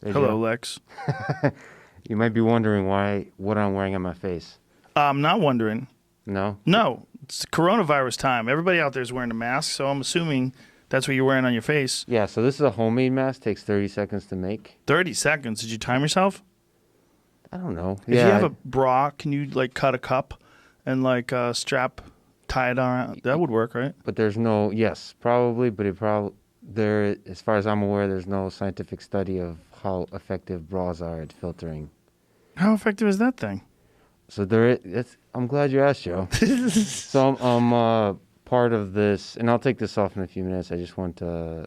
Hey, Hello, Joe. Lex. You might be wondering what I'm wearing on my face. I'm not wondering. No? No, it's coronavirus time. Everybody out there is wearing a mask, so I'm assuming that's what you're wearing on your face. Yeah, so this is a homemade mask. Takes 30 seconds to make. 30 seconds. Did you time yourself? I don't know. If you have a bra, can you like cut a cup and like strap, tie it around? That would work, right? But there's no, yes, probably, but as far as I'm aware, there's no scientific study of how effective bras are at filtering. How effective is that thing? So I'm glad you asked, Joe. So I'm part of this, and I'll take this off in a few minutes. I just want to,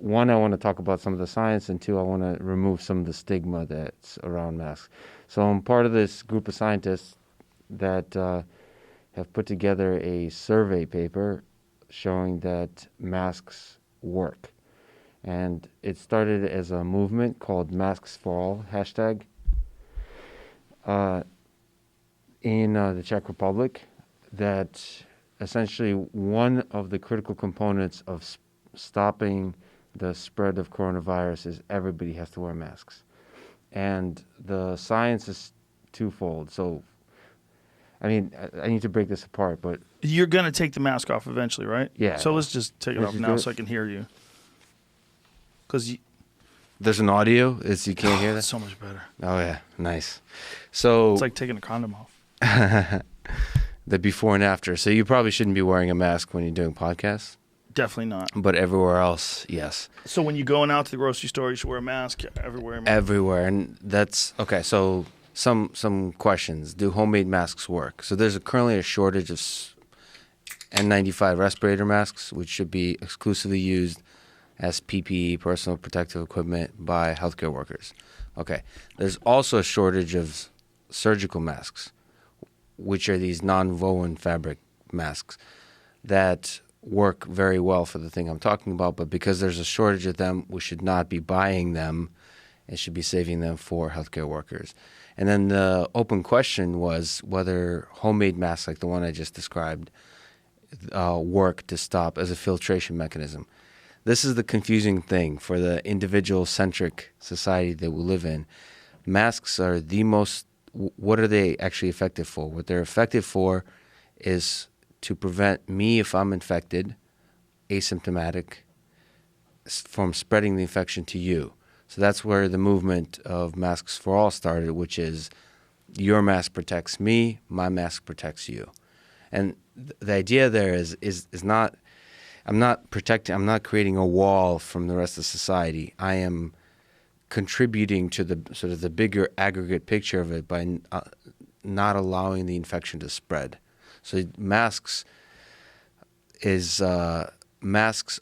one, I want to talk about some of the science, and two, I want to remove some of the stigma that's around masks. So I'm part of this group of scientists that have put together a survey paper showing that masks work. And it started as a movement called Masks for All hashtag in the Czech Republic, that essentially one of the critical components of stopping the spread of coronavirus is everybody has to wear masks. And the science is twofold. So, I mean, I need to break this apart, but... You're going to take the mask off eventually, right? Yeah. So let's just take it Let's off just now do it. so I can hear you. Because There's an audio, you can't hear that? that's so much better. Oh, yeah, nice. So... It's like taking a condom off. the before and after. So you probably shouldn't be wearing a mask when you're doing podcasts, Definitely not. but everywhere else, yes. So when you're going out to the grocery store, you should wear a mask everywhere. Everywhere. And that's okay. So some questions. Do homemade masks work? So there's currently a shortage of N95 respirator masks, which should be exclusively used as PPE, personal protective equipment, by healthcare workers. Okay. There's also a shortage of surgical masks, which are these non-woven fabric masks that work very well for the thing I'm talking about. But because there's a shortage of them, we should not be buying them. It should be saving them for healthcare workers. And then the open question was whether homemade masks like the one I just described work to stop as a filtration mechanism. This is the confusing thing for the individual-centric society that we live in. Masks are the most... What are they actually effective for? What they're effective for is to prevent me, if I'm infected, asymptomatic, from spreading the infection to you. So that's where the movement of Masks for All started, which is your mask protects me, my mask protects you. And the idea there is not, I'm not creating a wall from the rest of society. I am contributing to the sort of the bigger aggregate picture of it by not allowing the infection to spread. So masks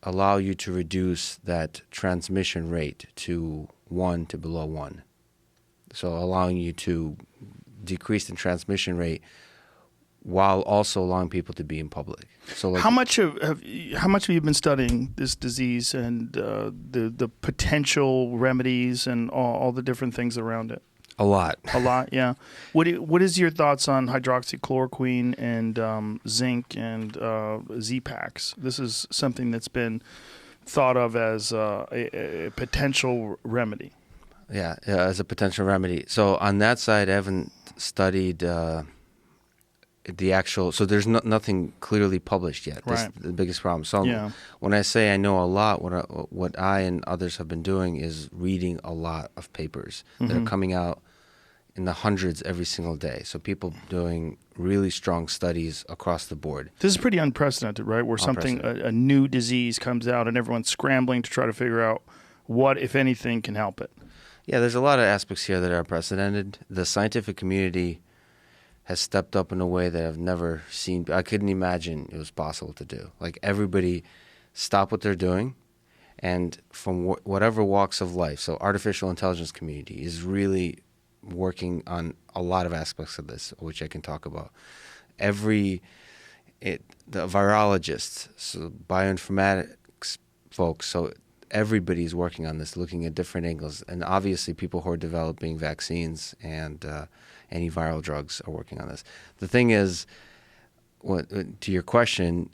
allow you to reduce that transmission rate to 1 to below 1. So allowing you to decrease the transmission rate while also allowing people to be in public. So like, How much have you been studying this disease and the potential remedies and all the different things around it? a lot. A lot, yeah. What is your thoughts on hydroxychloroquine and zinc and Z-Paks? This is something that's been thought of as a potential remedy. Yeah, as a potential remedy. So on that side, I haven't studied the actual. So there's nothing clearly published yet. That's Right. the biggest problem. So Yeah. when I say I know a lot, what I and others have been doing is reading a lot of papers that are coming out in the hundreds every single day. So people doing really strong studies across the board. This is pretty unprecedented, right? Where something, a new disease comes out and everyone's scrambling to try to figure out what, if anything, can help it. Yeah, there's a lot of aspects here that are unprecedented. The scientific community has stepped up in a way that I've never seen. I couldn't imagine it was possible to do. Like everybody stop what they're doing, and from whatever walks of life. So artificial intelligence community is really working on a lot of aspects of this, which I can talk about. The virologists, so bioinformatics folks, so everybody's working on this, looking at different angles. And obviously people who are developing vaccines and antiviral drugs are working on this. The thing is, to your question,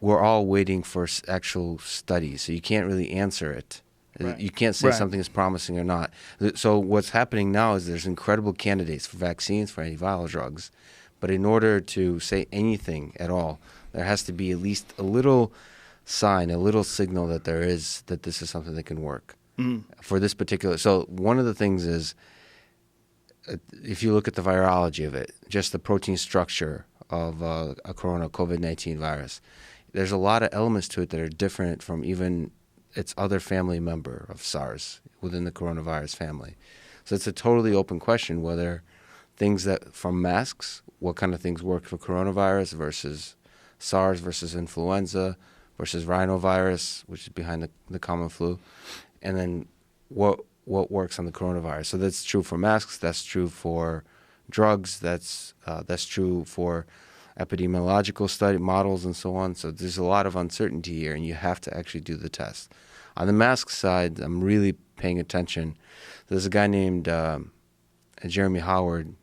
we're all waiting for actual studies, so you can't really answer it Right. You can't say Right. something is promising or not. So what's happening now is there's incredible candidates for vaccines, for antiviral drugs. But in order to say anything at all, there has to be at least a little sign, a little signal that this is something that can work for this particular. So one of the things is, if you look at the virology of it, just the protein structure of a COVID-19 virus, there's a lot of elements to it that are different from even its other family member of SARS within the coronavirus family. So it's a totally open question whether things that from masks, what kind of things work for coronavirus versus SARS versus influenza versus rhinovirus, which is behind the common flu, and then what works on the coronavirus. So that's true for masks, that's true for drugs, that's true for epidemiological study models and so on. So there's a lot of uncertainty here, and you have to actually do the test. On the mask side, I'm really paying attention. There's a guy named Jeremy Howard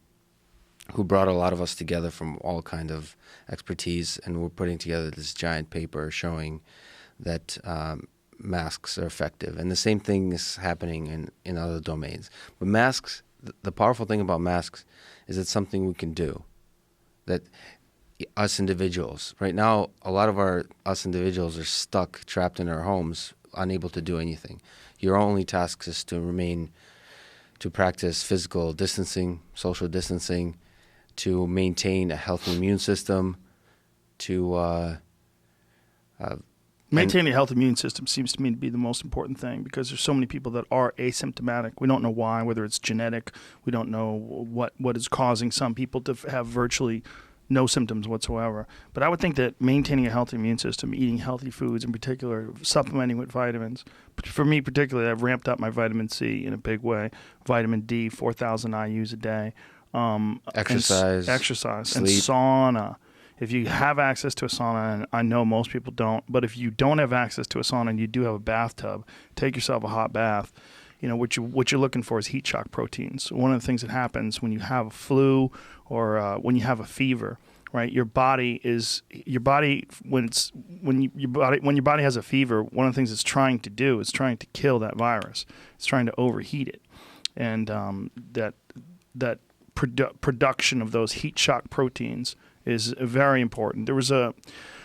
who brought a lot of us together from all kind of expertise, and we're putting together this giant paper showing that masks are effective. And the same thing is happening in other domains. But masks, the powerful thing about masks is it's something we can do. That us individuals, right now, a lot of us individuals are stuck, trapped in our homes, unable to do anything. Your only task is to practice physical distancing, social distancing, to maintain a healthy immune system, to maintaining a healthy immune system seems to me to be the most important thing, because there's so many people that are asymptomatic. We don't know why, whether it's genetic. We don't know what is causing some people to have virtually no symptoms whatsoever. But I would think that maintaining a healthy immune system, eating healthy foods in particular, supplementing with vitamins. For me particularly, I've ramped up my vitamin C in a big way. Vitamin D, 4,000 IUs a day. Exercise, and sleep. sauna. If you have access to a sauna, and I know most people don't, but if you don't have access to a sauna and you do have a bathtub, take yourself a hot bath. You know, what you're looking for is heat shock proteins. One of the things that happens when you have a flu or when you have a fever, right? Your body when your body has a fever, one of the things it's trying to do is trying to kill that virus. It's trying to overheat it, and that production of those heat shock proteins is very important. There was a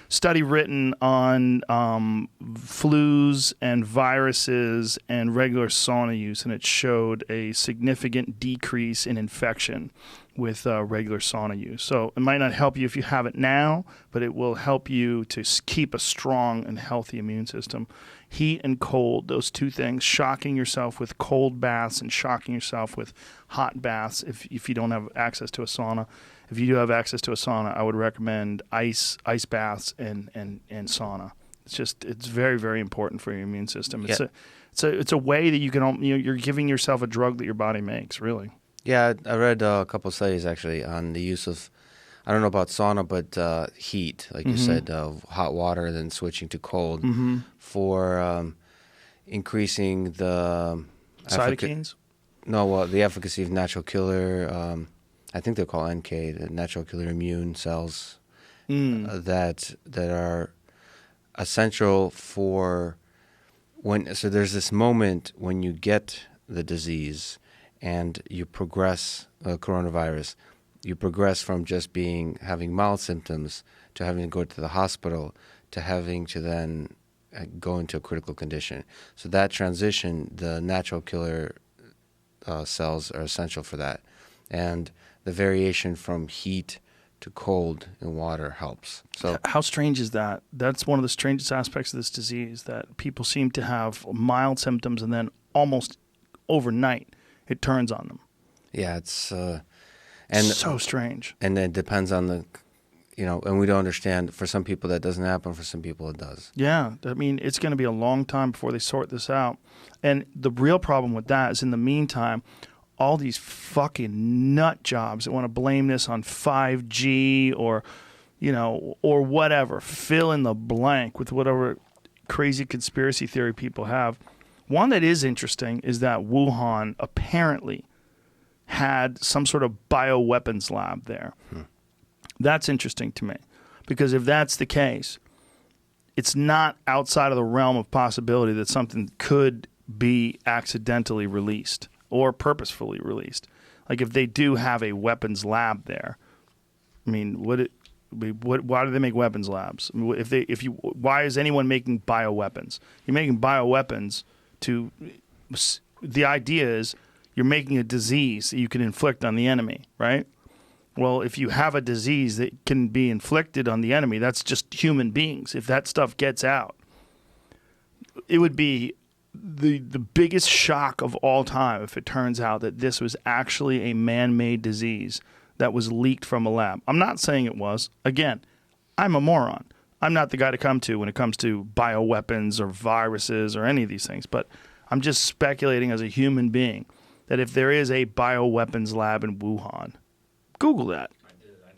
study written on flus and viruses and regular sauna use, and it showed a significant decrease in infection with regular sauna use. So it might not help you if you have it now, but it will help you to keep a strong and healthy immune system. Heat and cold, those two things, shocking yourself with cold baths and shocking yourself with hot baths if you don't have access to a sauna. If you do have access to a sauna, I would recommend ice baths and sauna. It's very, very important for your immune system. It's a way that you can, you're giving yourself a drug that your body makes, really. Yeah, I read a couple of studies actually on the use of, I don't know about sauna, but heat, like you said, hot water, then switching to cold for increasing the cytokines. The efficacy of natural killer. I think they're called NK, the natural killer immune cells that are essential for when. So there's this moment when you get the disease and you progress coronavirus. You progress from just having mild symptoms to having to go to the hospital to having to then go into a critical condition. So that transition, the natural killer cells are essential for that, and the variation from heat to cold in water helps. So how strange is that? That's one of the strangest aspects of this disease, that people seem to have mild symptoms and then overnight it turns on them. Yeah, it's so strange. And it depends on the, and we don't understand. For some people that doesn't happen. For some people it does. Yeah, I mean, it's going to be a long time before they sort this out. And the real problem with that is, in the meantime, all these fucking nut jobs that want to blame this on 5G or whatever, fill in the blank with whatever crazy conspiracy theory people have. One that is interesting is that Wuhan apparently had some sort of bioweapons lab there. That's interesting to me, because if that's the case, it's not outside of the realm of possibility that something could be accidentally released or purposefully released. Like if they do have a weapons lab there, I mean, why do they make weapons labs? I mean, why is anyone making bioweapons? You're making bioweapons to. The idea is you're making a disease that you can inflict on the enemy, right? Well, if you have a disease that can be inflicted on the enemy, that's just human beings. If that stuff gets out, it would be the biggest shock of all time if it turns out that this was actually a man-made disease that was leaked from a lab. I'm not saying it was. Again, I'm a moron. I'm not the guy to come to when it comes to bioweapons or viruses or any of these things, but I'm just speculating as a human being that if there is a bioweapons lab in Wuhan, Google that.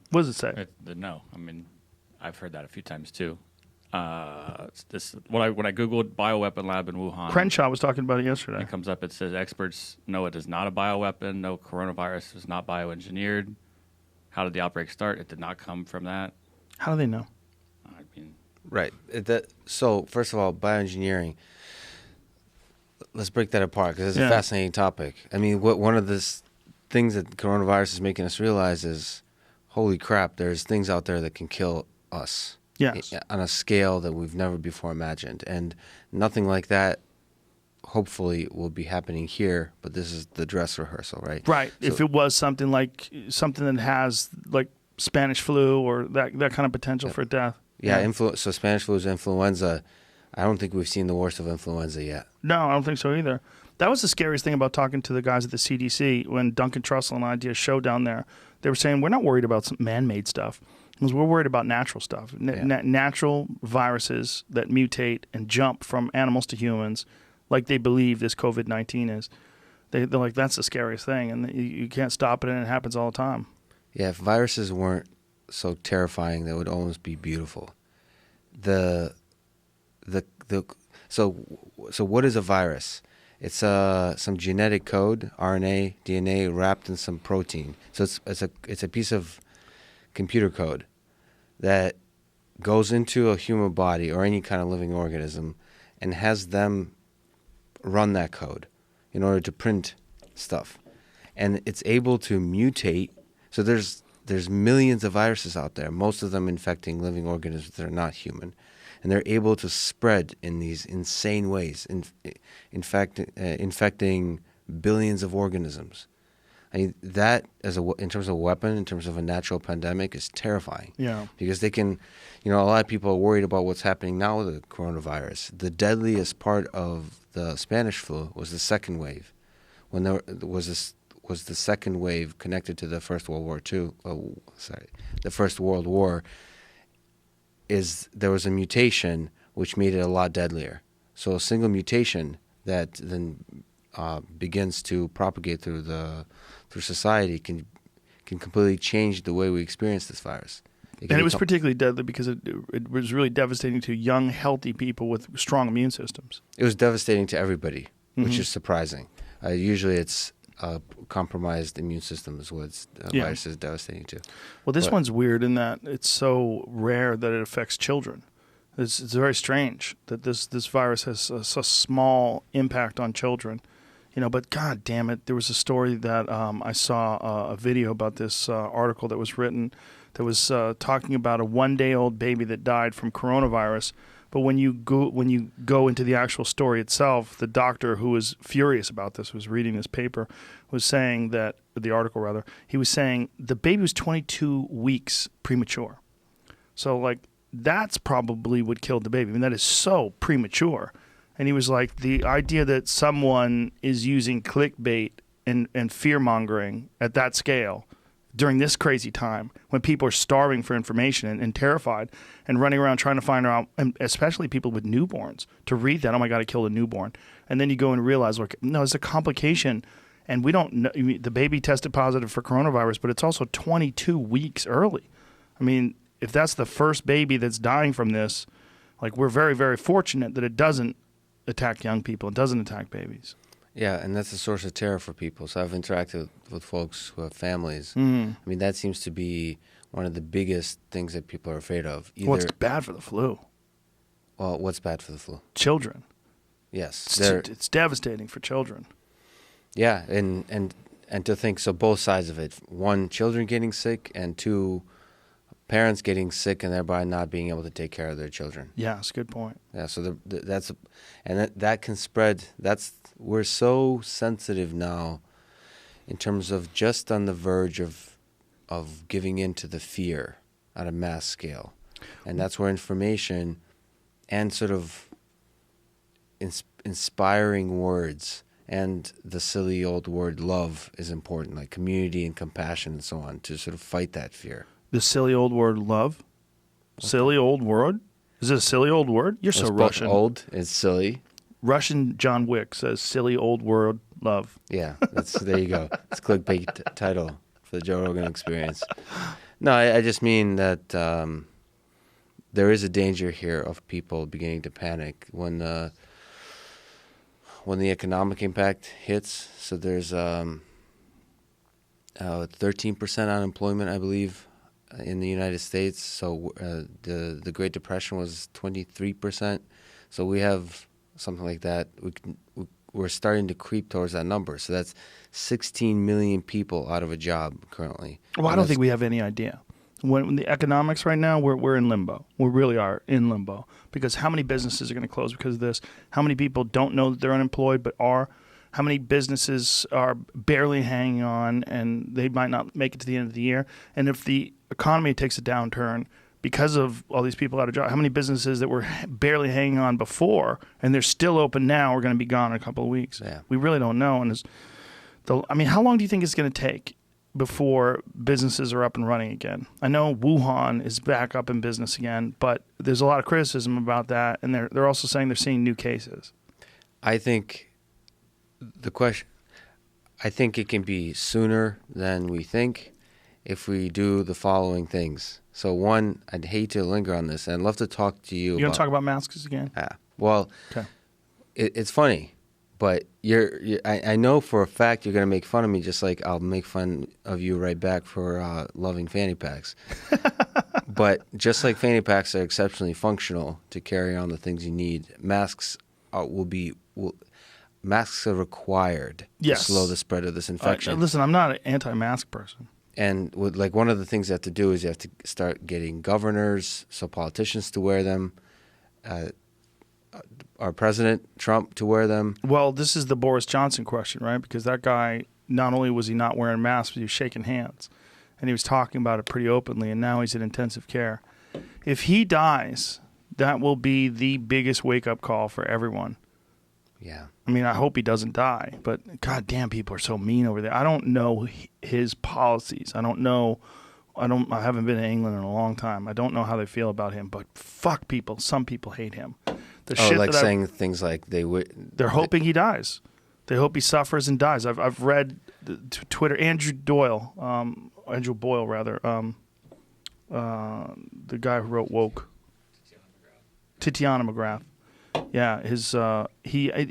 What does it say? No, I mean, I've heard that a few times too. When I googled bioweapon lab in Wuhan, Crenshaw was talking about it yesterday. It comes up. It says experts know it is not a bioweapon. No, coronavirus is not bioengineered. How did the outbreak start? It did not come from that. How do they know? I mean, right. So first of all, bioengineering. Let's break that apart because it's a fascinating topic. I mean, one of the things that coronavirus is making us realize is, holy crap, there's things out there that can kill us. Yes. On a scale that we've never before imagined. And nothing like that, hopefully, will be happening here, but this is the dress rehearsal, right? Right. So, if it was something that has like Spanish flu or that kind of potential for death. Yeah, so Spanish flu is influenza. I don't think we've seen the worst of influenza yet. No, I don't think so either. That was the scariest thing about talking to the guys at the CDC when Duncan Trussell and I did a show down there. They were saying, we're not worried about some man-made stuff. Because we're worried about natural stuff, natural viruses that mutate and jump from animals to humans, like they believe this COVID-19 is. They're like, that's the scariest thing, and you can't stop it, and it happens all the time. Yeah, if viruses weren't so terrifying, that would almost be beautiful. So what is a virus? It's some genetic code, RNA, DNA, wrapped in some protein. So it's a piece of computer code that goes into a human body or any kind of living organism and has them run that code in order to print stuff. And it's able to mutate. So there's millions of viruses out there, most of them infecting living organisms that are not human. And they're able to spread in these insane ways, infecting billions of organisms. I mean, that in terms of a weapon, in terms of a natural pandemic, is terrifying. Yeah. Because they can, a lot of people are worried about what's happening now with the coronavirus. The deadliest part of the Spanish flu was the second wave, when there was the second wave connected to the First World War II. The First World War. There was a mutation which made it a lot deadlier. So a single mutation that then begins to propagate through society can completely change the way we experience this virus. And it was particularly deadly because it was really devastating to young, healthy people with strong immune systems. It was devastating to everybody, which is surprising. Usually it's compromised immune system is what virus is devastating to. Well, this one's weird in that it's so rare that it affects children. It's very strange that this virus has a small impact on children. But God damn it, there was a story that I saw a video about this article that was written that was talking about a 1-day-old baby that died from coronavirus. But when you go into the actual story itself, the doctor who was furious about this, was reading this paper, was saying that, the article rather, he was saying the baby was 22 weeks premature. So that's probably what killed the baby. I mean, that is so premature. And he was like, the idea that someone is using clickbait and fear-mongering at that scale during this crazy time when people are starving for information and terrified and running around trying to find out, and especially people with newborns, to read that, oh my God, I killed a newborn. And then you go and realize, no, it's a complication. And we don't know, the baby tested positive for coronavirus, but it's also 22 weeks early. I mean, if that's the first baby that's dying from this, we're very, very fortunate that it doesn't attack young people. It doesn't attack babies. Yeah, and that's a source of terror for people. So I've interacted with folks who have families. Mm-hmm. I mean, that seems to be one of the biggest things that people are afraid of. Well, it's bad for the flu. Well, what's bad for the flu? Children. Yes, It's devastating for children. yeah, and to think, so both sides of it: one, children getting sick, and two, parents getting sick and thereby not being able to take care of their children. Yeah, that's a good point. Yeah, so that can spread. We're so sensitive now, in terms of just on the verge of giving in to the fear at a mass scale, and that's where information and sort of inspiring words and the silly old word love is important, like community and compassion and so on, to sort of fight that fear. The silly old word love? Silly old word? Is it a silly old word? You're so Russian. Old, it's silly. Russian John Wick says silly old word love. Yeah, there you go. It's a clickbait title for the Joe Rogan Experience. No, I just mean that there is a danger here of people beginning to panic when the economic impact hits. So there's 13% unemployment, I believe, in the United States. So the Great Depression was 23%. So we have something like that. We're starting to creep towards that number. So that's 16 million people out of a job currently. Well, I don't think we have any idea. When the economics right now, we're in limbo. We really are in limbo, because how many businesses are going to close because of this? How many people don't know that they're unemployed but are? How many businesses are barely hanging on and they might not make it to the end of the year? And if the economy takes a downturn because of all these people out of job, how many businesses that were barely hanging on before and they're still open now are going to be gone in a couple of weeks? Yeah. We really don't know. And how long do you think it's going to take before businesses are up and running again? I know Wuhan is back up in business again, but there's a lot of criticism about that, and they're also saying they're seeing new cases. I think it can be sooner than we think if we do the following things. So one, I'd hate to linger on this, and I'd love to talk to you. You going to talk about masks again? Yeah. Well, okay. It's funny. But I know for a fact you're going to make fun of me, just like I'll make fun of you right back for loving fanny packs. But just like fanny packs are exceptionally functional to carry on the things you need, masks are required to slow the spread of this infection. Listen, I'm not an anti-mask person. And one of the things you have to do is you have to start getting governors, so politicians to wear them. Our president, Trump, to wear them. Well, this is the Boris Johnson question, right? Because that guy, not only was he not wearing masks, but he was shaking hands. And he was talking about it pretty openly, and now he's in intensive care. If he dies, that will be the biggest wake-up call for everyone. Yeah. I mean, I hope he doesn't die, but goddamn, people are so mean over there. I don't know his policies. I haven't been to England in a long time. I don't know how they feel about him, but fuck people. Some people hate him. Saying things like they're hoping he dies. They hope he suffers and dies. I've read Twitter. Andrew Boyle, the guy who wrote Woke. Tatiana McGrath. Yeah,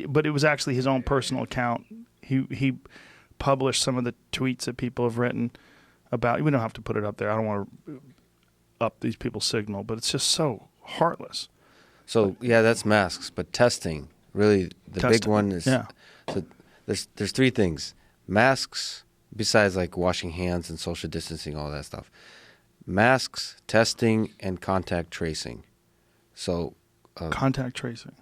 but it was actually his own personal account. He published some of the tweets that people have written about. We don't have to put it up there. I don't want to up these people's signal, but it's just so heartless. So yeah, that's masks, but testing, really big one is. Yeah. So there's three things: masks, besides like washing hands and social distancing, all that stuff. Masks, testing, and contact tracing. So. Contact tracing.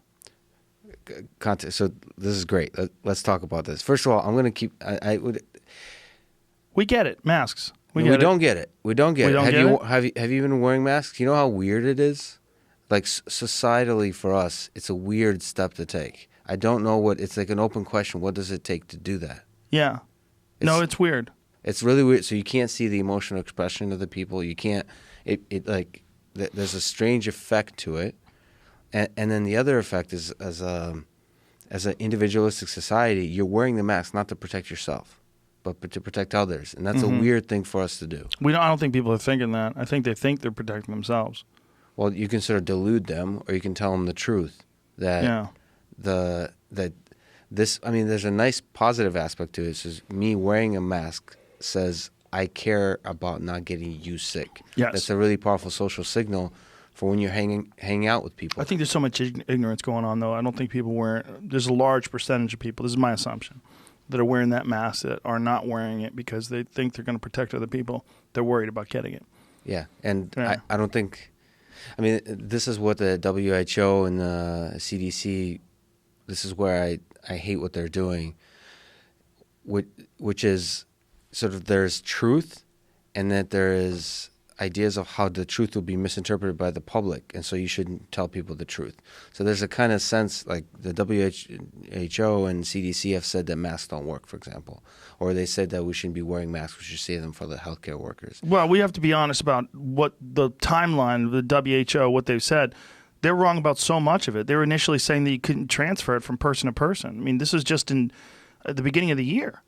So this is great. Let's talk about this. First of all, I'm going to keep. We get it. Masks. We don't get it. Have you been wearing masks? You know how weird it is. Like societally for us, it's a weird step to take. I don't know it's like an open question. What does it take to do that? Yeah. It's weird. It's really weird. So you can't see the emotional expression of the people. You can't. There's a strange effect to it. And then the other effect is, as an individualistic society, you're wearing the mask not to protect yourself, but to protect others, and that's a weird thing for us to do. I don't think people are thinking that. I think they think they're protecting themselves. Well, you can sort of delude them, or you can tell them the truth that there's a nice positive aspect to it. It's just me wearing a mask says I care about not getting you sick. Yes, that's a really powerful social signal for when you're hanging out with people. I think there's so much ignorance going on, though. I don't think people there's a large percentage of people, this is my assumption, that are wearing that mask that are not wearing it because they think they're going to protect other people. They're worried about getting it. Yeah, and I don't think, I mean, this is what the WHO and the CDC, this is where I hate what they're doing, which is sort of there's truth and that there is ideas of how the truth will be misinterpreted by the public, and so you shouldn't tell people the truth. So there's a kind of sense, like the WHO and CDC have said that masks don't work, for example, or they said that we shouldn't be wearing masks, we should save them for the healthcare workers. Well, we have to be honest about what the timeline of the WHO, what they've said. They're wrong about so much of it. They were initially saying that you couldn't transfer it from person to person. I mean, this is just at the beginning of the year.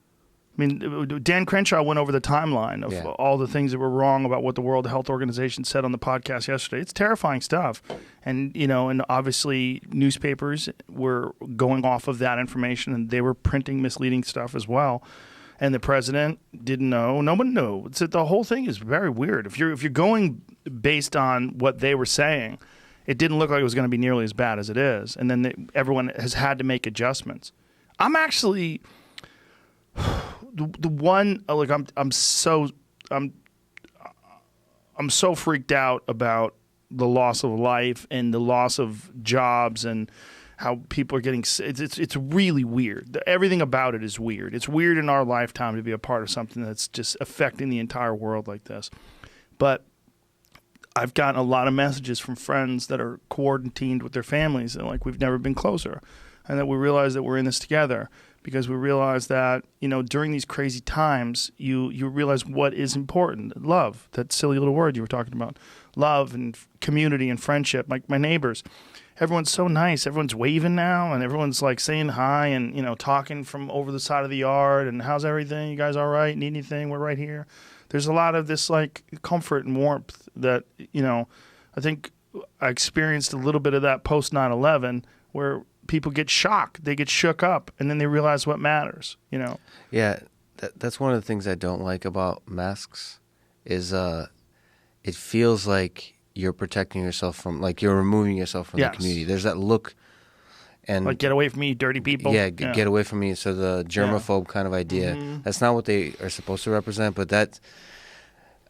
I mean, Dan Crenshaw went over the timeline of all the things that were wrong about what the World Health Organization said on the podcast yesterday. It's terrifying stuff. And, and obviously newspapers were going off of that information, and they were printing misleading stuff as well. And the president didn't know. No one knew. The whole thing is very weird. If you're going based on what they were saying, it didn't look like it was going to be nearly as bad as it is. And then everyone has had to make adjustments. I'm actually... The one, like, I'm so freaked out about the loss of life and the loss of jobs and how people are getting. It's really weird. Everything about it is weird. It's weird in our lifetime to be a part of something that's just affecting the entire world like this. But I've gotten a lot of messages from friends that are quarantined with their families, and like, we've never been closer, and that we realize that we're in this together. Because we realize that, during these crazy times, you realize what is important. Love, that silly little word you were talking about. Love and community and friendship. Like my neighbors, everyone's so nice. Everyone's waving now, and everyone's like saying hi and, talking from over the side of the yard. And how's everything? You guys all right? Need anything? We're right here. There's a lot of this like comfort and warmth that, I think I experienced a little bit of that post 9/11 where people get shocked, they get shook up, and then they realize what matters, Yeah, that's one of the things I don't like about masks is it feels like you're protecting yourself from, like you're removing yourself from the community. There's that look, and like, get away from me, dirty people. Yeah, get away from me. So the germaphobe kind of idea, that's not what they are supposed to represent, but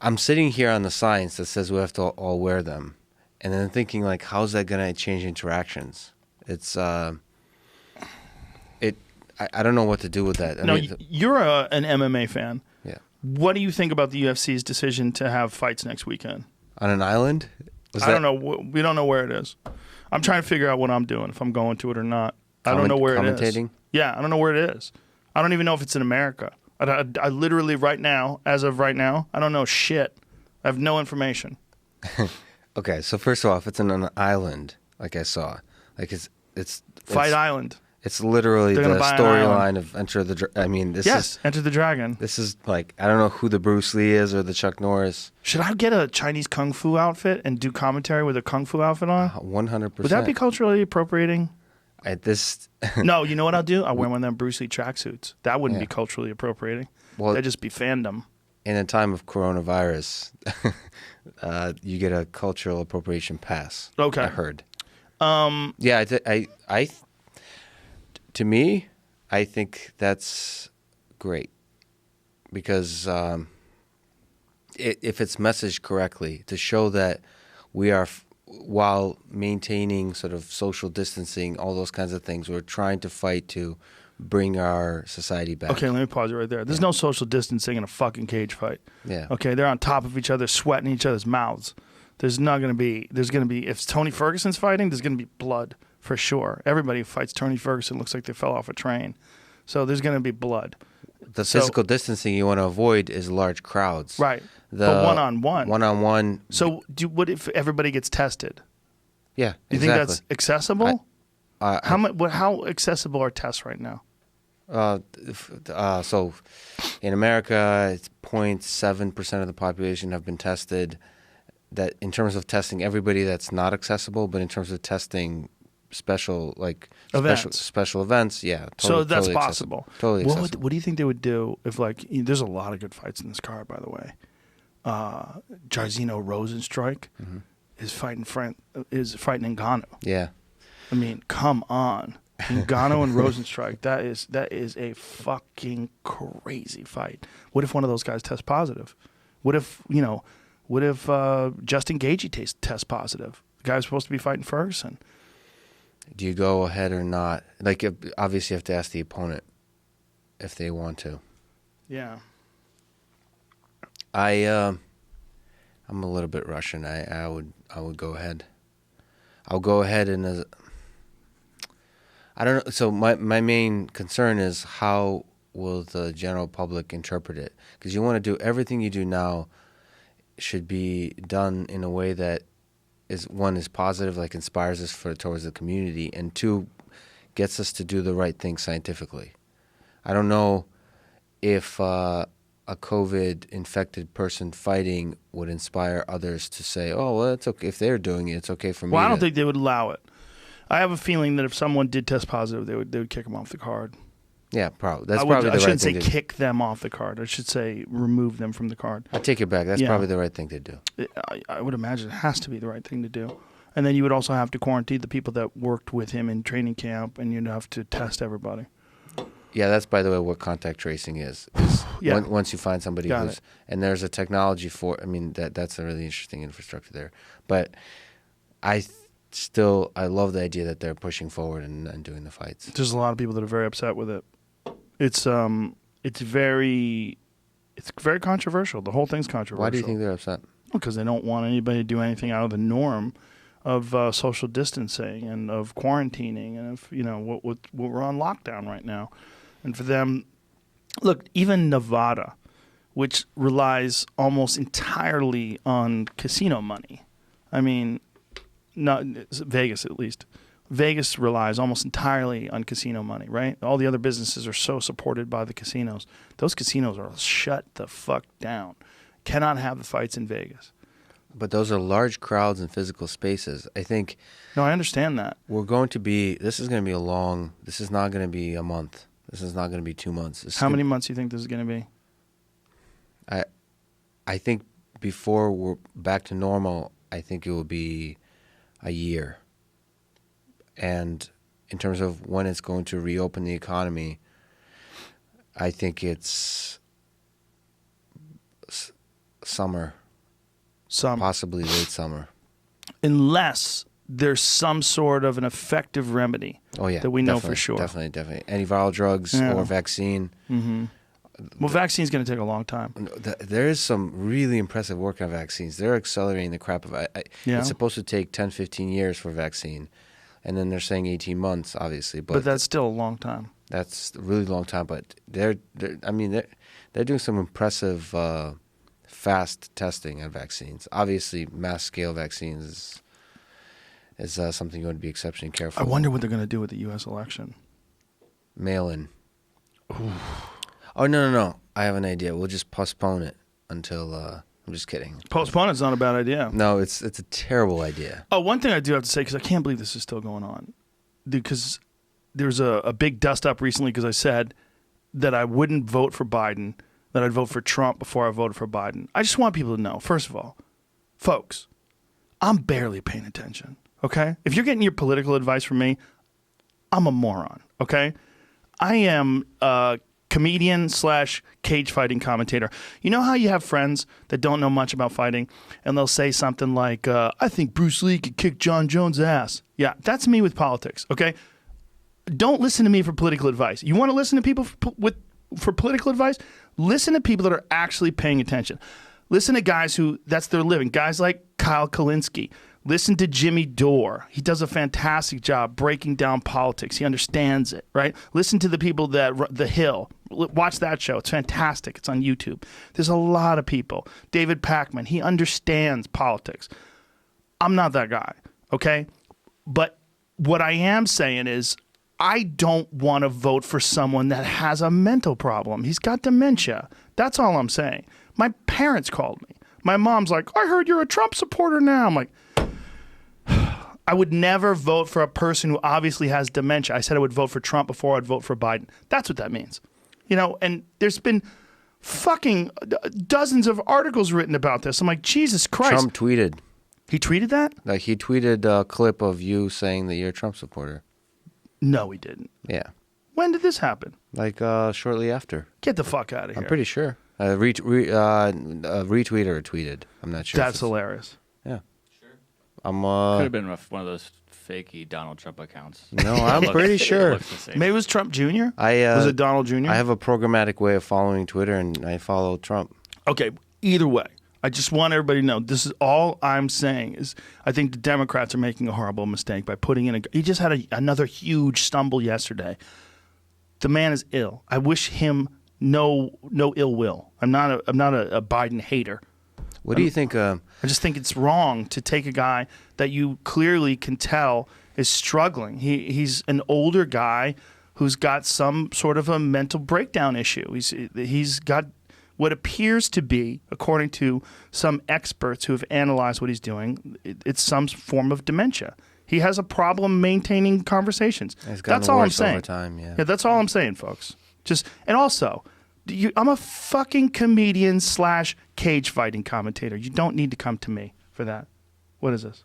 I'm sitting here on the science that says we have to all wear them, and then thinking like, how's that going to change interactions? It's I don't know what to do with that. You're an MMA fan. Yeah. What do you think about the UFC's decision to have fights next weekend? On an island? I don't know. We don't know where it is. I'm trying to figure out what I'm doing, if I'm going to it or not. I don't know where it is. Commentating? Yeah, I don't know where it is. I don't even know if it's in America. I literally right now, as of right now, I don't know shit. I have no information. Okay, so first of all, if it's on an island, like I saw, like it's Fight Island. It's literally the storyline of Enter the Enter the Dragon. This is like, I don't know who the Bruce Lee is or the Chuck Norris. Should I get a Chinese kung fu outfit and do commentary with a kung fu outfit on? 100%. Would that be culturally appropriating? No, you know what I'll do? I'll wear one of them Bruce Lee tracksuits. That wouldn't be culturally appropriating. Well, that'd just be fandom. In a time of coronavirus, you get a cultural appropriation pass. Okay. I heard. To me, I think that's great because if it's messaged correctly, to show that we are, while maintaining sort of social distancing, all those kinds of things, we're trying to fight to bring our society back. Okay, let me pause it right there. There's no social distancing in a fucking cage fight. Yeah. Okay, they're on top of each other, sweating each other's mouths. There's going to be, if Tony Ferguson's fighting, there's going to be blood for sure. Everybody who fights Tony Ferguson looks like they fell off a train. So there's going to be blood. The physical distancing you want to avoid is large crowds. Right. But one-on-one. One-on-one. So what if everybody gets tested? Yeah, you think that's accessible? How accessible are tests right now? So in America, it's 0.7% of the population have been tested. That in terms of testing everybody, that's not accessible. But in terms of testing special events, yeah. So that's possible. Totally accessible. What do you think they would do if, like, there's a lot of good fights in this card, by the way. Jairzinho Rosenstrike. Mm-hmm. is fighting Ngannou. Yeah. I mean, come on. Ngannou and Rosenstrike, that is a fucking crazy fight. What if one of those guys tests positive? What if Justin Gaethje tests positive? The guy was supposed to be fighting Ferguson. Do you go ahead or not? Like, obviously, you have to ask the opponent if they want to. Yeah. I'm a little bit Russian. I would go ahead. I'll go ahead and I don't know. So my main concern is how will the general public interpret it? Because you want to do everything you do now should be done in a way that is positive, like inspires us towards the community, and two, gets us to do the right thing scientifically. I don't know if a COVID-infected person fighting would inspire others to say, "Oh, well, it's okay if they're doing it. It's okay for me." Well, I don't think they would allow it. I have a feeling that if someone did test positive, they would kick them off the card. Yeah, probably. That's probably the right thing. I shouldn't say kick them off the card. I should say remove them from the card. I take it back. That's probably the right thing to do. I would imagine it has to be the right thing to do. And then you would also have to quarantine the people that worked with him in training camp, and you'd have to test everybody. Yeah, that's, by the way, what contact tracing is. Yeah. Once you find somebody and there's a technology for, I mean, that's a really interesting infrastructure there. But I love the idea that they're pushing forward and doing the fights. There's a lot of people that are very upset with it. It's very controversial. The whole thing's controversial. Why do you think they're upset? Because they don't want anybody to do anything out of the norm of social distancing and of quarantining and of what we're on lockdown right now. And for them, look, even Nevada, which relies almost entirely on casino money. I mean, not Vegas at least. Vegas relies almost entirely on casino money, right? All the other businesses are so supported by the casinos. Those casinos are shut the fuck down. Cannot have the fights in Vegas. But those are large crowds and physical spaces. I think. No, I understand that. This is going to be this is not going to be a month. This is not going to be 2 months. How many months do you think this is going to be? I think before we're back to normal, I think it will be a year. And in terms of when it's going to reopen the economy, I think it's summer. Possibly late summer. Unless there's some sort of an effective remedy that we know for sure. Definitely. Antiviral drugs or vaccine. Mm-hmm. Well, vaccine's going to take a long time. There is some really impressive work on vaccines. They're accelerating the crap of it. It's supposed to take 10, 15 years for a vaccine. And then they're saying 18 months, obviously. But that's still a long time. That's a really long time. But they're doing some impressive fast testing on vaccines. Obviously, mass-scale vaccines is something you want to be exceptionally careful. I wonder what they're going to do with the U.S. election. Mail-in. Oh, no. I have an idea. We'll just postpone it until... I'm just kidding. Postpone it's not a bad idea. No, it's a terrible idea. Oh, one thing I do have to say, because I can't believe this is still going on, because there's a big dust-up recently because I said that I wouldn't vote for Biden, that I'd vote for Trump before I voted for Biden. I just want people to know, first of all, folks, I'm barely paying attention, okay? If you're getting your political advice from me, I'm a moron, okay? I am comedian / cage fighting commentator. You know how you have friends that don't know much about fighting and they'll say something like, I think Bruce Lee could kick John Jones' ass. Yeah, that's me with politics, okay? Don't listen to me for political advice. You want to listen to people for political advice? Listen to people that are actually paying attention. Listen to guys who, that's their living. Guys like Kyle Kalinske. Listen to Jimmy Dore. He does a fantastic job breaking down politics. He understands it, right? Listen to the people that The Hill. Watch that show. It's fantastic. It's on YouTube. There's a lot of people. David Pakman. He understands politics. I'm not that guy, okay? But what I am saying is I don't want to vote for someone that has a mental problem. He's got dementia. That's all I'm saying. My parents called me. My mom's like, I heard you're a Trump supporter now. I'm like, I would never vote for a person who obviously has dementia. I said I would vote for Trump before I'd vote for Biden. That's what that means. And there's been fucking dozens of articles written about this. I'm like, Jesus Christ. Trump tweeted. He tweeted that? Like he tweeted a clip of you saying that you're a Trump supporter. No, he didn't. Yeah. When did this happen? Like shortly after. Get the fuck out of here. I'm pretty sure. Retweeted or tweeted. I'm not sure. That's hilarious. Yeah. Sure. I'm Could have been one of those fakey Donald Trump accounts. No, I'm pretty sure. It looks the same. Maybe it was Trump Jr.? I Was it Donald Jr.? I have a programmatic way of following Twitter, and I follow Trump. Okay, either way, I just want everybody to know this is all I'm saying is I think the Democrats are making a horrible mistake by putting in he just had another huge stumble yesterday. The man is ill. I wish him no ill will. I'm not a Biden hater. What do you think? I just think it's wrong to take a guy that you clearly can tell is struggling. He's an older guy who's got some sort of a mental breakdown issue. He's got what appears to be, according to some experts who have analyzed what he's doing, it's some form of dementia. He has a problem maintaining conversations. That's all I'm saying. Over time, yeah. That's all I'm saying, folks. And also, I'm a fucking comedian / cage fighting commentator. You don't need to come to me for that. What is this?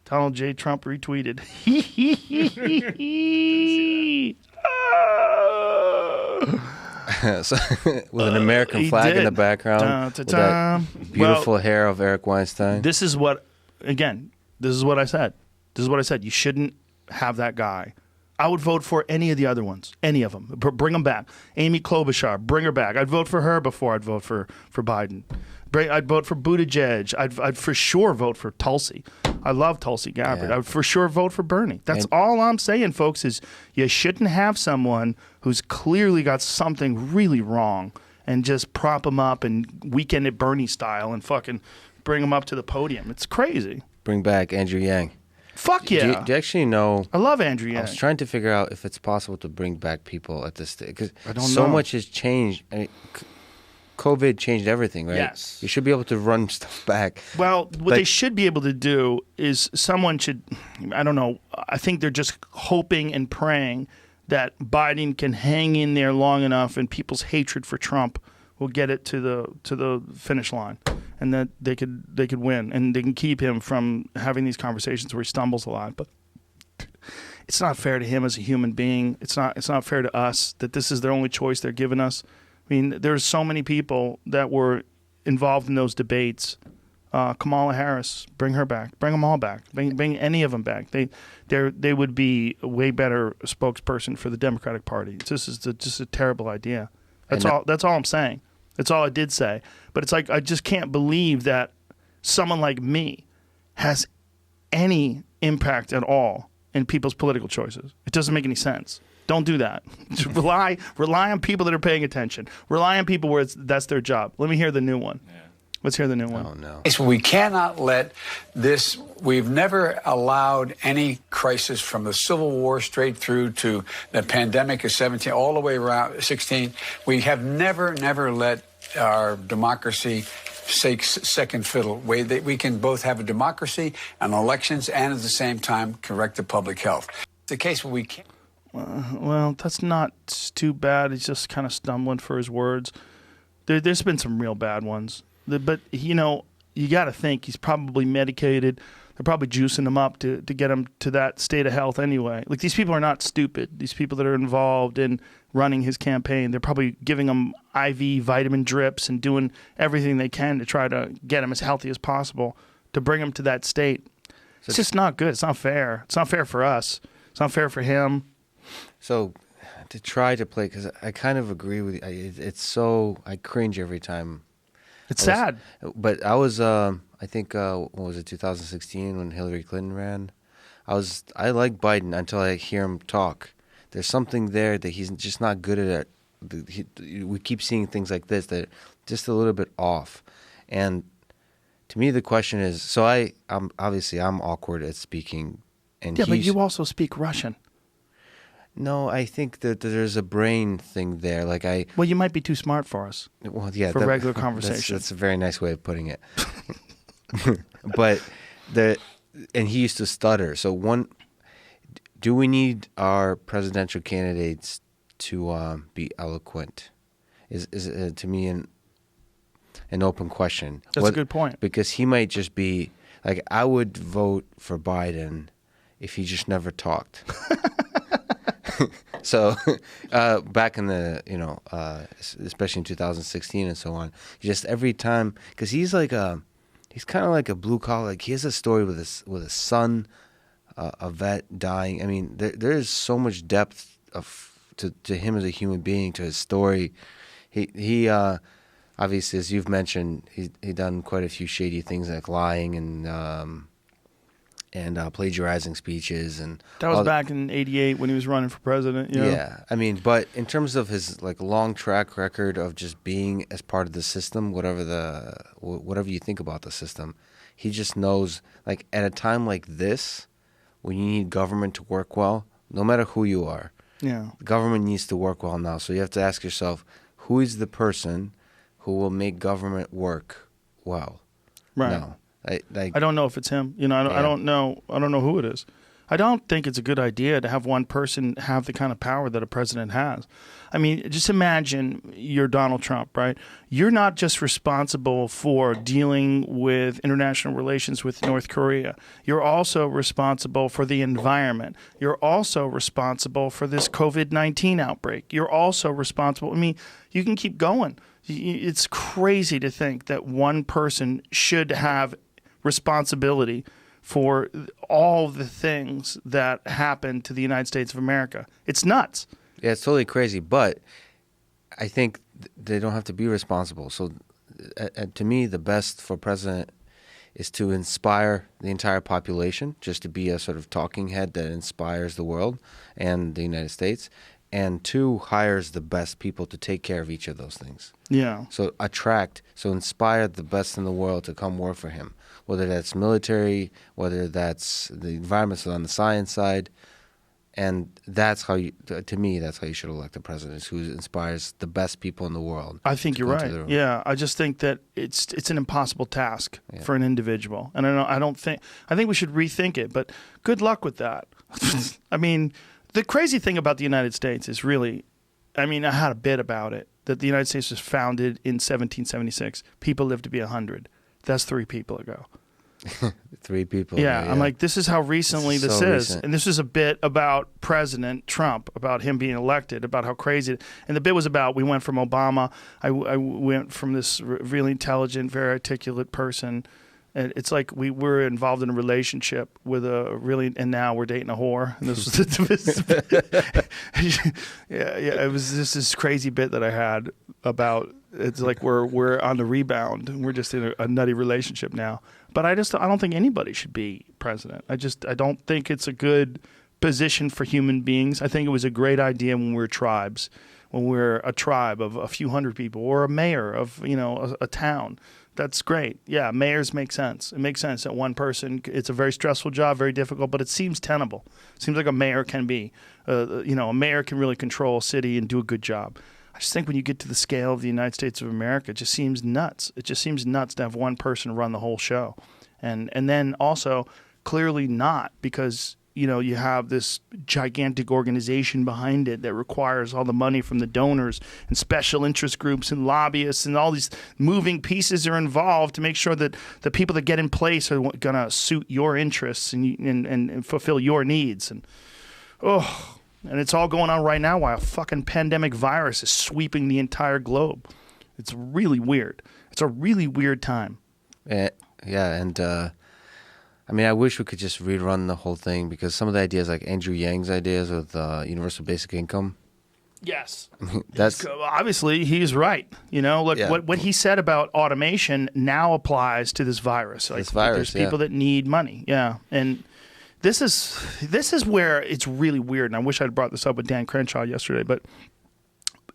Donald J. Trump retweeted. So, with an American flag in the background, with that beautiful hair of Eric Weinstein. This is what I said. You shouldn't have that guy. I would vote for any of the other ones, any of them. Bring them back. Amy Klobuchar, bring her back. I'd vote for her before I'd vote for Biden. I'd vote for Buttigieg. I'd for sure vote for Tulsi. I love Tulsi Gabbard. Yeah. I would for sure vote for Bernie. That's all I'm saying, folks, is you shouldn't have someone who's clearly got something really wrong and just prop him up and Weekend at Bernie style and fucking bring him up to the podium. It's crazy. Bring back Andrew Yang. Fuck yeah. Do you actually know? I love Andrew Yang. I was trying to figure out if it's possible to bring back people at this stage because I don't so know. much has changed. I mean, COVID changed everything, right? Yes. You should be able to run stuff back. Well, what they should be able to do is someone should, I don't know, I think they're just hoping and praying that Biden can hang in there long enough and people's hatred for Trump will get it to the finish line and that they could win and they can keep him from having these conversations where he stumbles a lot. But it's not fair to him as a human being. It's not fair to us that this is their only choice they're giving us. I mean, there's so many people that were involved in those debates. Kamala Harris, bring her back. Bring them all back. Bring any of them back. They would be a way better spokesperson for the Democratic Party. This is just a terrible idea. That's all I'm saying. That's all I did say. But it's like I just can't believe that someone like me has any impact at all in people's political choices. It doesn't make any sense. Don't do that. Just rely on people that are paying attention. Rely on people where that's their job. Let me hear the new one. Yeah. Let's hear the new one. Oh, no. We cannot let this. We've never allowed any crisis from the Civil War straight through to the pandemic of 17, all the way around 16. We have never let our democracy take second fiddle. We can both have a democracy and elections and at the same time correct the public health. It's a case where we can't. Well, that's not too bad. He's just kind of stumbling for his words. There's been some real bad ones. But, you got to think he's probably medicated. They're probably juicing him up to get him to that state of health anyway. Like, these people are not stupid. These people that are involved in running his campaign, they're probably giving him IV vitamin drips and doing everything they can to try to get him as healthy as possible to bring him to that state. It's just not good. It's not fair. It's not fair for us. It's not fair for him. So to try to play, because I kind of agree with you. It's so, I cringe every time. It's sad. But I was, I think, what was it, 2016 when Hillary Clinton ran? I like Biden until I hear him talk. There's something there that he's just not good at. We keep seeing things like this that are just a little bit off. And to me, the question is, so I'm awkward at speaking. And yeah, but you also speak Russian. No, I think that there's a brain thing there. Well, you might be too smart for us. Well, yeah, for regular conversation. That's a very nice way of putting it. But and he used to stutter. So do we need our presidential candidates to be eloquent? Is to me, and an open question. That's a good point. Because he might just be like, I would vote for Biden if he just never talked. So back in the, especially in 2016 and so on, just every time, because he's kind of like a blue collar. Like he has a story with his son, a vet dying. I mean, there is so much depth to him as a human being, to his story. He obviously, as you've mentioned, he done quite a few shady things like lying and plagiarizing speeches, and that was back in '88 when he was running for president. Yeah, I mean, but in terms of his like long track record of just being as part of the system, whatever you think about the system, he just knows, like, at a time like this, when you need government to work well, no matter who you are, government needs to work well now. So you have to ask yourself, who is the person who will make government work well? Right. No. I don't know if it's him. I don't know who it is. I don't think it's a good idea to have one person have the kind of power that a president has. I mean, just imagine you're Donald Trump, right? You're not just responsible for dealing with international relations with North Korea. You're also responsible for the environment. You're also responsible for this COVID-19 outbreak. You're also responsible. I mean, you can keep going. It's crazy to think that one person should have responsibility for all the things that happen to the United States of America. It's nuts. Yeah, it's totally crazy, but I think they don't have to be responsible. So to me, the best for president is to inspire the entire population, just to be a sort of talking head that inspires the world and the United States, and two, hires the best people to take care of each of those things. Yeah. So inspire the best in the world to come work for him, whether that's military, whether that's the environment, so on the science side. And that's how to me, that's how you should elect a president, who inspires the best people in the world. I think you're right. Yeah, I just think that it's an impossible task for an individual, and I think we should rethink it. But good luck with that. I mean, the crazy thing about the United States is really, I mean, I had a bit about it, that the United States was founded in 1776. People lived to be 100. That's 3 people ago. 3 people. Yeah, I'm like, this is how recently this is. Recent. And this is a bit about President Trump, about him being elected, about how crazy. And the bit was about, we went from Obama, I went from this really intelligent, very articulate person. And it's like we were involved in a relationship with and now we're dating a whore. And this was it was just this crazy bit that I had about, it's like we're on the rebound and we're just in a nutty relationship now. But I don't think anybody should be president. I don't think it's a good position for human beings. I think it was a great idea when we were tribes, when we're a tribe of a few hundred people, or a mayor of a town. That's great. Yeah, mayors make sense. It makes sense that one person, it's a very stressful job, very difficult, but it seems tenable. It seems like a mayor can be. A mayor can really control a city and do a good job. I just think when you get to the scale of the United States of America, it just seems nuts. It just seems nuts to have one person run the whole show. And then also clearly not, because you have this gigantic organization behind it that requires all the money from the donors and special interest groups and lobbyists, and all these moving pieces are involved to make sure that the people that get in place are going to suit your interests and fulfill your needs. And it's all going on right now while a fucking pandemic virus is sweeping the entire globe. It's really weird. It's a really weird time. Yeah, and I mean, I wish we could just rerun the whole thing, because some of the ideas, like Andrew Yang's ideas with universal basic income. Yes. That's obviously he's right. What he said about automation now applies to this virus. Like, there's people that need money. Yeah. And this is where it's really weird. And I wish I'd brought this up with Dan Crenshaw yesterday, but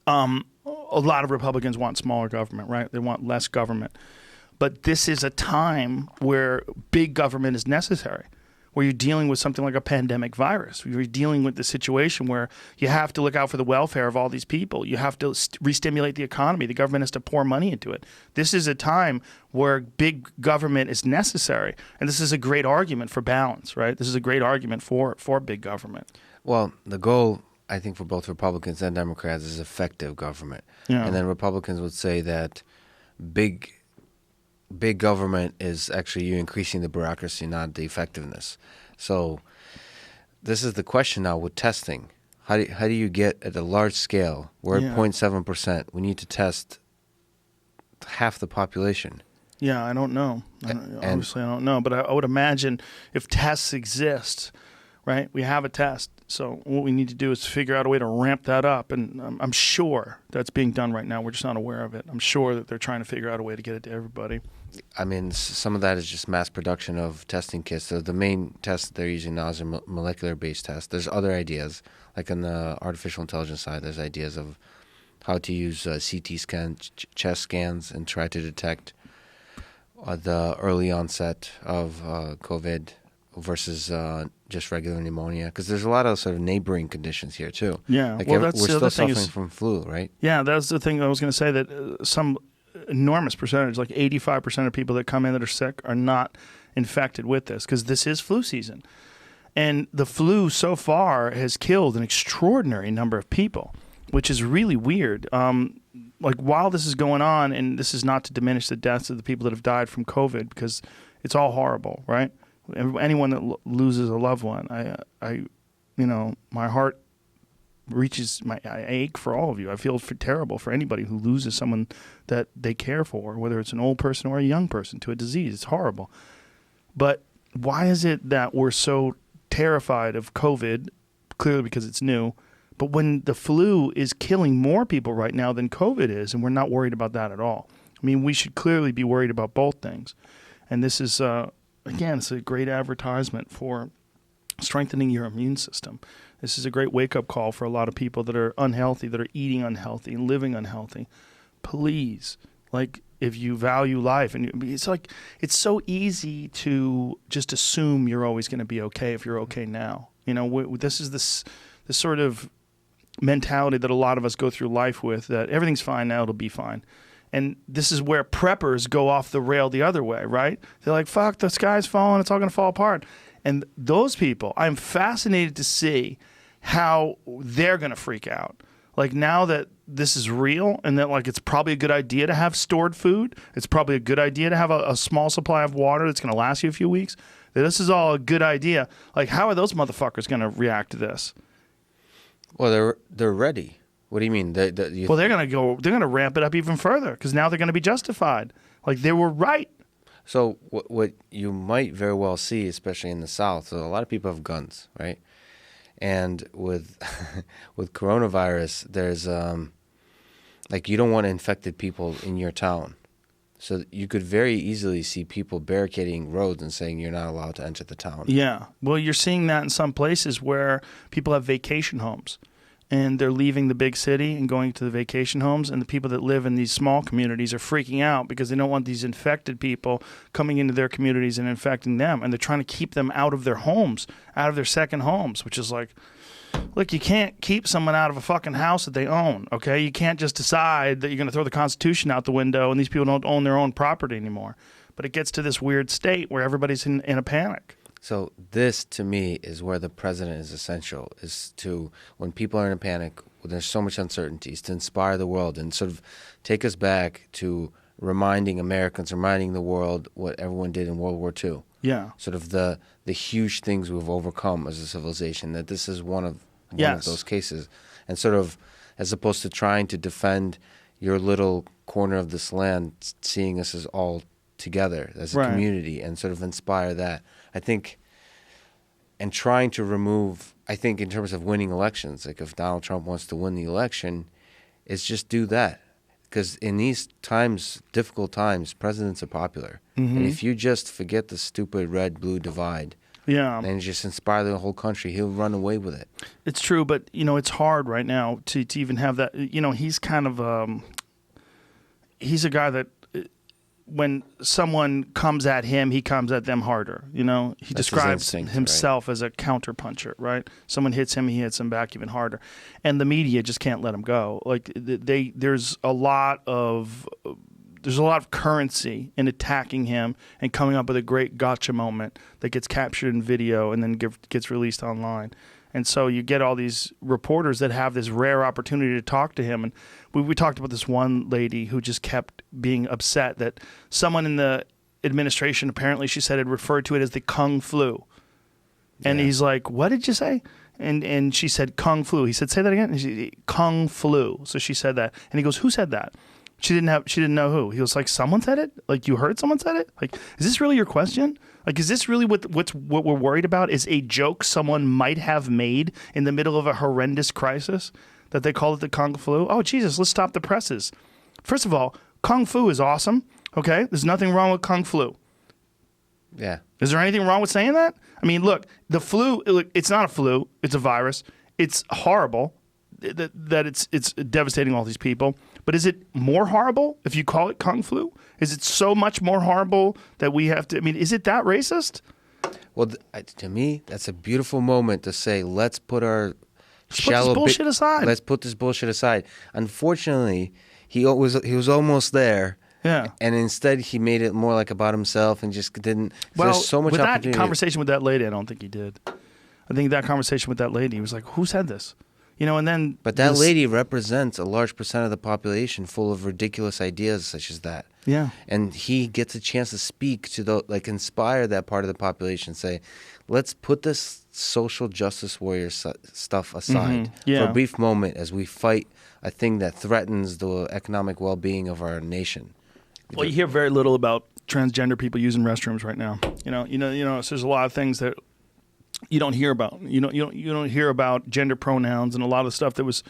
a lot of Republicans want smaller government, right? They want less government. But this is a time where big government is necessary, where you're dealing with something like a pandemic virus. You're dealing with the situation where you have to look out for the welfare of all these people. You have to re-stimulate the economy. The government has to pour money into it. This is a time where big government is necessary. And this is a great argument for balance, right? This is a great argument for big government. Well, the goal, I think, for both Republicans and Democrats is effective government. Yeah. And then Republicans would say that big government is actually you increasing the bureaucracy, not the effectiveness. So this is the question now with testing. How do you get at a large scale? We're at 0.7%. We need to test half the population. Yeah, I don't know. Obviously, I don't know. But I would imagine if tests exist, right? We have a test. So what we need to do is figure out a way to ramp that up. And I'm sure that's being done right now. We're just not aware of it. I'm sure that they're trying to figure out a way to get it to everybody. I mean, some of that is just mass production of testing kits. So the main test they're using now is a molecular-based test. There's other ideas, like on the artificial intelligence side, there's ideas of how to use CT scans, chest scans, and try to detect the early onset of COVID versus just regular pneumonia. Because there's a lot of sort of neighboring conditions here, too. Yeah, like well, that's we're the still other thing suffering from flu, right? Yeah, that's the thing I was going to say, that some enormous percentage, like 85% of people that come in that are sick are not infected with this, because this is flu season. And the flu so far has killed an extraordinary number of people, which is really weird. Like while this is going on, and this is not to diminish the deaths of the people that have died from COVID, because it's all horrible, right? Anyone that loses a loved one, I my heart reaches I ache for all of you. I feel terrible for anybody who loses someone that they care for, whether it's an old person or a young person, to a disease. It's horrible. But why is it that we're so terrified of COVID? Clearly because it's new. But when the flu is killing more people right now than COVID is, and we're not worried about that at all. I mean, we should clearly be worried about both things. And this is, again, it's a great advertisement for strengthening your immune system. This is a great wake-up call for a lot of people that are unhealthy, that are eating unhealthy, living unhealthy. Please, like, if you value life, and it's so easy to just assume you're always going to be okay if you're okay now. You know, this is this sort of mentality that a lot of us go through life with, that everything's fine now, it'll be fine. And this is where preppers go off the rail the other way, right? They're like, fuck, the sky's falling, it's all going to fall apart. And those people, I'm fascinated to see how they're going to freak out. Like, now that this is real, and that, like, it's probably a good idea to have stored food, it's probably a good idea to have a small supply of water that's going to last you a few weeks, that this is all a good idea. Like, how are those motherfuckers going to react to this? Well, they're ready. What do you mean? They're going to ramp it up even further, because now they're going to be justified. Like, they were right. So what you might very well see, especially in the South, so a lot of people have guns, right? And with with coronavirus, there's like, you don't want infected people in your town. So you could very easily see people barricading roads and saying you're not allowed to enter the town. Yeah. Well, you're seeing that in some places where people have vacation homes, and they're leaving the big city and going to the vacation homes, and the people that live in these small communities are freaking out because they don't want these infected people coming into their communities and infecting them, and they're trying to keep them out of their homes, out of their second homes, which is like, look, you can't keep someone out of a fucking house that they own, okay? You can't just decide that you're going to throw the Constitution out the window and these people don't own their own property anymore. But it gets to this weird state where everybody's in a panic. So this, to me, is where the president is essential, is to, when people are in a panic, when there's so much uncertainty, is to inspire the world and sort of take us back to reminding Americans, reminding the world what everyone did in World War II. Yeah. Sort of the huge things we've overcome as a civilization, that this is one of those cases. And sort of, as opposed to trying to defend your little corner of this land, seeing us as all together as a community and sort of inspire that. I think, and trying to remove, I think in terms of winning elections, like if Donald Trump wants to win the election, is just do that. Because in these times, difficult times, presidents are popular. Mm-hmm. And if you just forget the stupid red-blue divide, and just inspire the whole country, he'll run away with it. It's true, but, it's hard right now to even have that. He's kind of, he's a guy that, when someone comes at him, he comes at them harder. He That's describes instinct, himself as a counterpuncher, right? Someone hits him, he hits him back even harder. And the media just can't let him go. Like, there's a lot of currency in attacking him and coming up with a great gotcha moment that gets captured in video and then gets released online. And so you get all these reporters that have this rare opportunity to talk to him. And we talked about this one lady who just kept being upset that someone in the administration, apparently she said, had referred to it as the Kung flu. And he's like, what did you say? And she said, Kung flu. He said, say that again. And she, Kung flu. So she said that. And he goes, who said that? She didn't know who. He was like, someone said it? Like, you heard someone said it? Like, is this really your question? Like, is this really what we're worried about? Is a joke someone might have made in the middle of a horrendous crisis that they called it the Kung flu? Oh, Jesus, let's stop the presses. First of all, Kung fu is awesome. Okay? There's nothing wrong with Kung flu. Yeah. Is there anything wrong with saying that? I mean, look, the flu, it's not a flu. It's a virus. It's horrible that it's devastating all these people. But is it more horrible if you call it Kung flu? Is it so much more horrible that we have to, I mean, is it that racist? Well, to me, that's a beautiful moment to say, let's put our bullshit aside. Let's put this bullshit aside. Unfortunately, he was almost there. Yeah. And instead, he made it more like about himself and just didn't. Well, there's so much with that opportunity. conversation with that lady, I don't think he did. I think that conversation with that lady, he was like, who said this? You know, and then. But that lady represents a large percent of the population full of ridiculous ideas such as that. Yeah. And he gets a chance to speak to inspire that part of the population, say, let's put this social justice warrior stuff aside for a brief moment as we fight a thing that threatens the economic well-being of our nation. Well, you hear very little about transgender people using restrooms right now. You know. So there's a lot of things that you don't hear about. You don't hear about gender pronouns and a lot of stuff that was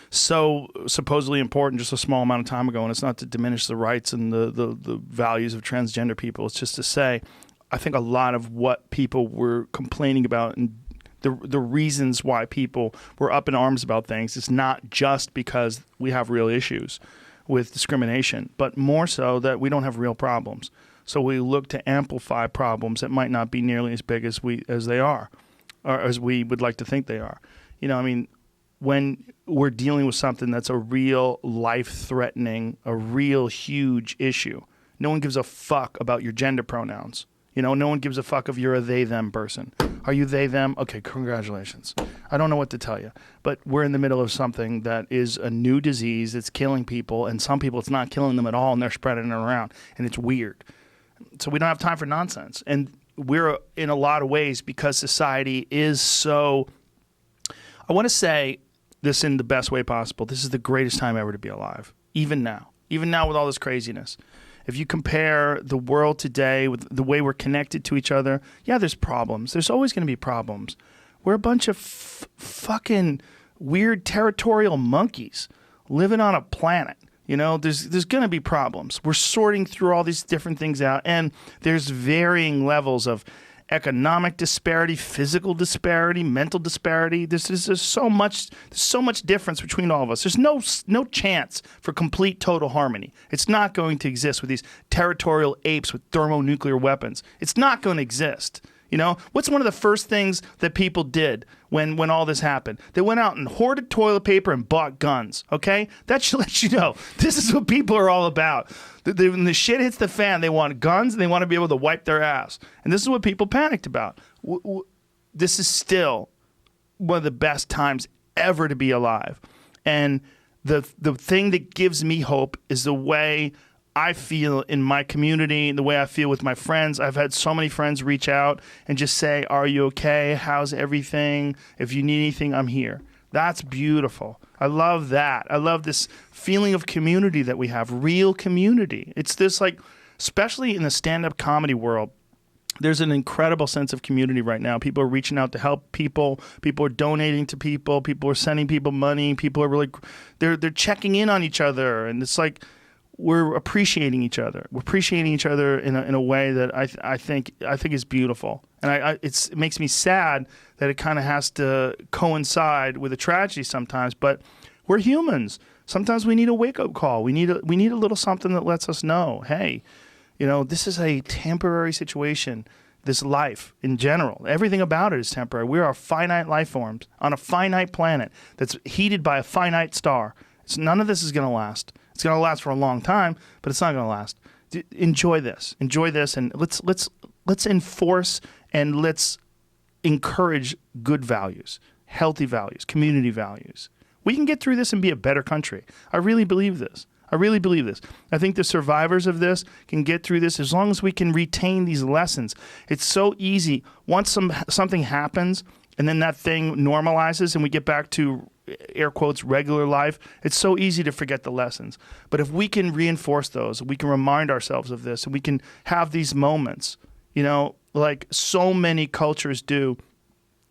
so supposedly important just a small amount of time ago. And it's not to diminish the rights and the values of transgender people. It's just to say, I think a lot of what people were complaining about and the reasons why people were up in arms about things is not just because we have real issues with discrimination, but more so that we don't have real problems. So we look to amplify problems that might not be nearly as big as they are, or as we would like to think they are. You know, I mean, when we're dealing with something that's a real life-threatening, a real huge issue, no one gives a fuck about your gender pronouns. You know, no one gives a fuck if you're a they-them person. Are you they-them? Okay, congratulations. I don't know what to tell you. But we're in the middle of something that is a new disease that's killing people, and some people it's not killing them at all, and they're spreading it around, and it's weird. So we don't have time for nonsense. And we're, in a lot of ways, because society is so... I want to say this in the best way possible. This is the greatest time ever to be alive, even now. Even now with all this craziness. If you compare the world today with the way we're connected to each other, yeah, there's problems. There's always going to be problems. We're a bunch of fucking weird territorial monkeys living on a planet. You know, there's going to be problems. We're sorting through all these different things out, and there's varying levels of economic disparity, physical disparity, mental disparity. There's so much difference between all of us. There's no chance for complete total harmony. It's not going to exist with these territorial apes with thermonuclear weapons. It's not going to exist. You know, what's one of the first things that people did when all this happened? They went out and hoarded toilet paper and bought guns, okay? That should let you know. This is what people are all about. When the shit hits the fan, they want guns and they want to be able to wipe their ass. And this is what people panicked about. This is still one of the best times ever to be alive. And the thing that gives me hope is the way I feel in my community, the way I feel with my friends. I've had so many friends reach out and just say, are you okay? How's everything? If you need anything, I'm here. That's beautiful. I love that. I love this feeling of community that we have, real community. It's this, like, especially in the stand-up comedy world, there's an incredible sense of community right now. People are reaching out to help people. People are donating to people. People are sending people money. People are really, they're checking in on each other. And it's like, we're appreciating each other. We're appreciating each other in a way that I think is beautiful. And it makes me sad that it kind of has to coincide with a tragedy sometimes. But we're humans. Sometimes we need a wake-up call. We need a little something that lets us know, hey, you know, this is a temporary situation. This life in general, everything about it is temporary. We are finite life forms on a finite planet that's heated by a finite star. None of this is going to last. It's going to last for a long time, but it's not going to last. Enjoy this, and let's enforce and let's encourage good values. healthy values, community values, we can get through this and be a better country. I really believe this. I really believe this. I think the survivors of this can get through this as long as we can retain these lessons. It's so easy. Once something happens and then that thing normalizes and we get back to, air quotes, regular life, it's so easy to forget the lessons. But if we can reinforce those, we can remind ourselves of this, and we can have these moments, you know, like so many cultures do,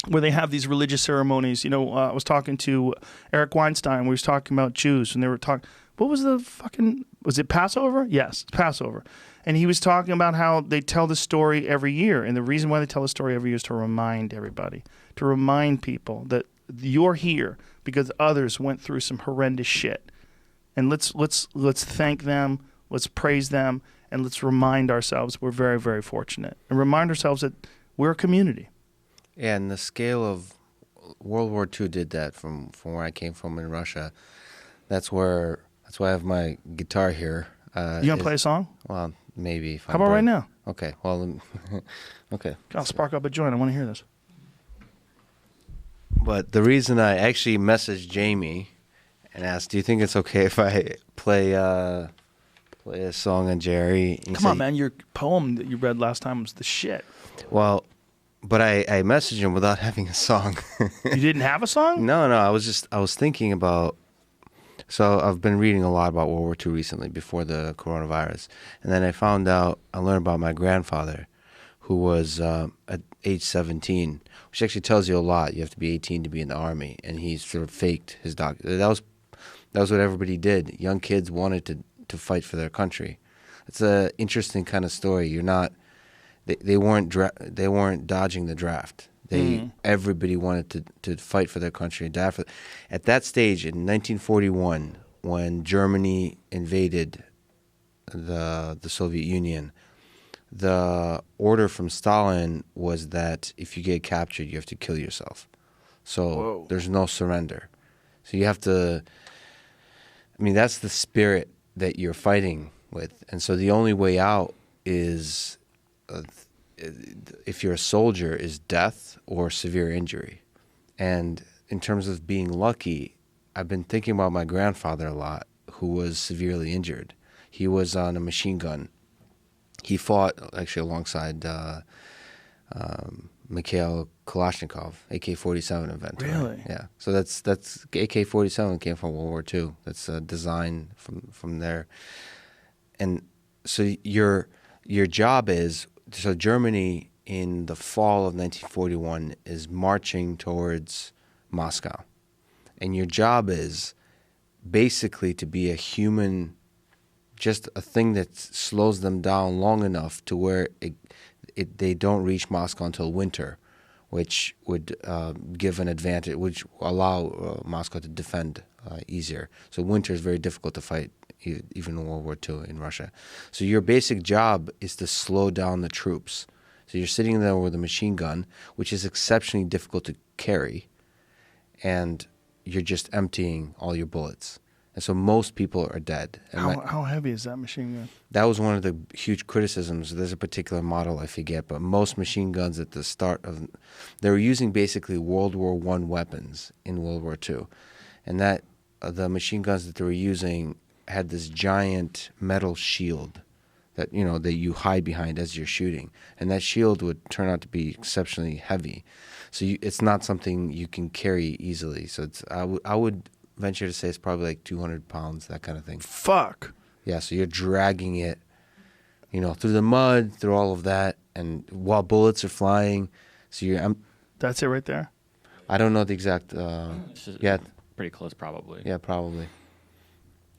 where they have these religious ceremonies. You know, I was talking to Eric Weinstein. We was talking about Jews, and they were talking. What was the fucking? Was it Passover? Yes, it's Passover. And he was talking about how they tell the story every year, and the reason why they tell the story every year is to remind everybody, to remind people that you're here because others went through some horrendous shit, and let's thank them, let's praise them, and let's remind ourselves we're very, very fortunate, and remind ourselves that we're a community. Yeah, and the scale of World War II did that from where I came from in Russia. That's why I have my guitar here. You gonna play a song? Well, maybe. How about right now? Okay. Well, okay. I'll spark up a joint. I want to hear this. But the reason I actually messaged Jamie and asked, "Do you think it's okay if I play a song on Jerry?" Come on, man! Your poem that you read last time was the shit. Well, but I messaged him without having a song. You didn't have a song? No. I was thinking about. So I've been reading a lot about World War II recently before the coronavirus. And then I learned about my grandfather, who was at age 17, which actually tells you a lot. You have to be 18 to be in the Army. And he sort of faked his doctor. That was what everybody did. Young kids wanted to fight for their country. It's an interesting kind of story. They weren't dodging the draft. Everybody wanted to fight for their country and die for. At that stage in 1941, when Germany invaded the Soviet Union, the order from Stalin was that if you get captured, you have to kill yourself. So there's no surrender. So you have to. I mean, that's the spirit that you're fighting with, and so the only way out is. If you're a soldier, is death or severe injury. And in terms of being lucky, I've been thinking about my grandfather a lot, who was severely injured. He was on a machine gun. He fought actually alongside Mikhail Kalashnikov, AK-47 inventor. Really? Yeah. So that's AK-47 came from World War II. That's a design from there. And so your job is. So Germany in the fall of 1941 is marching towards Moscow. And your job is basically to be a human, just a thing that slows them down long enough to where they don't reach Moscow until winter, which would give an advantage, which allow Moscow to defend easier. So winter is very difficult to fight, even in World War II in Russia. So your basic job is to slow down the troops. So you're sitting there with a machine gun, which is exceptionally difficult to carry, and you're just emptying all your bullets. And so most people are dead. And how heavy is that machine gun? That was one of the huge criticisms. There's a particular model I forget, but most machine guns at the start of, they were using basically World War I weapons in World War II. And that the machine guns that they were using had this giant metal shield that that you hide behind as you're shooting, and that shield would turn out to be exceptionally heavy. So it's not something you can carry easily. So I would venture to say it's probably like 200 pounds, that kind of thing. Fuck. Yeah. So you're dragging it, through the mud, through all of that, and while bullets are flying. So that's it right there. I don't know the exact. Yeah. Pretty close, probably. Yeah, probably.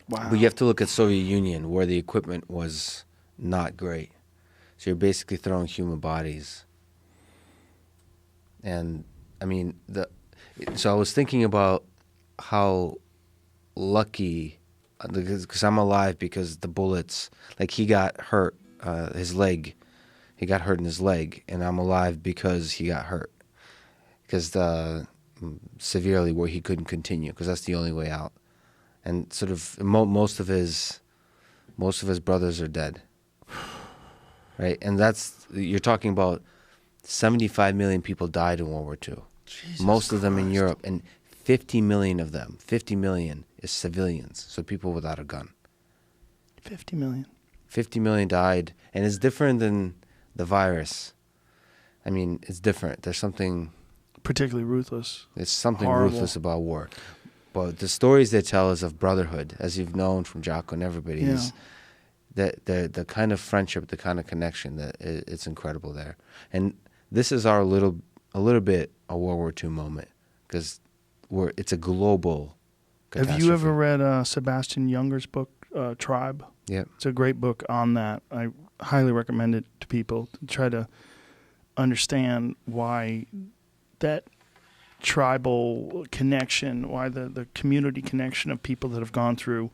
Wow. But you have to look at Soviet Union, where the equipment was not great. So you're basically throwing human bodies. And I mean, so I was thinking about how lucky, because I'm alive because the bullets, like he got hurt, he got hurt in his leg, and I'm alive because he got hurt. Because severely where he couldn't continue, because that's the only way out. And sort of most of his brothers are dead, right? And you're talking about 75 million people died in World War II. most of them in Europe, and 50 million of them, 50 million is civilians, so people without a gun. 50 million. 50 million died, and it's different than the virus. I mean, it's different. There's something... Particularly ruthless. There's something Horrible. ruthless about war. But the stories they tell is of brotherhood, as you've known from Jocko and everybody, is that the kind of friendship, the kind of connection, that it's incredible there. And this is our a little bit a World War II moment, because it's a global catastrophe. Have you ever read Sebastian Junger's book, Tribe? Yeah. It's a great book on that. I highly recommend it to people to try to understand why that tribal connection, why the community connection of people that have gone through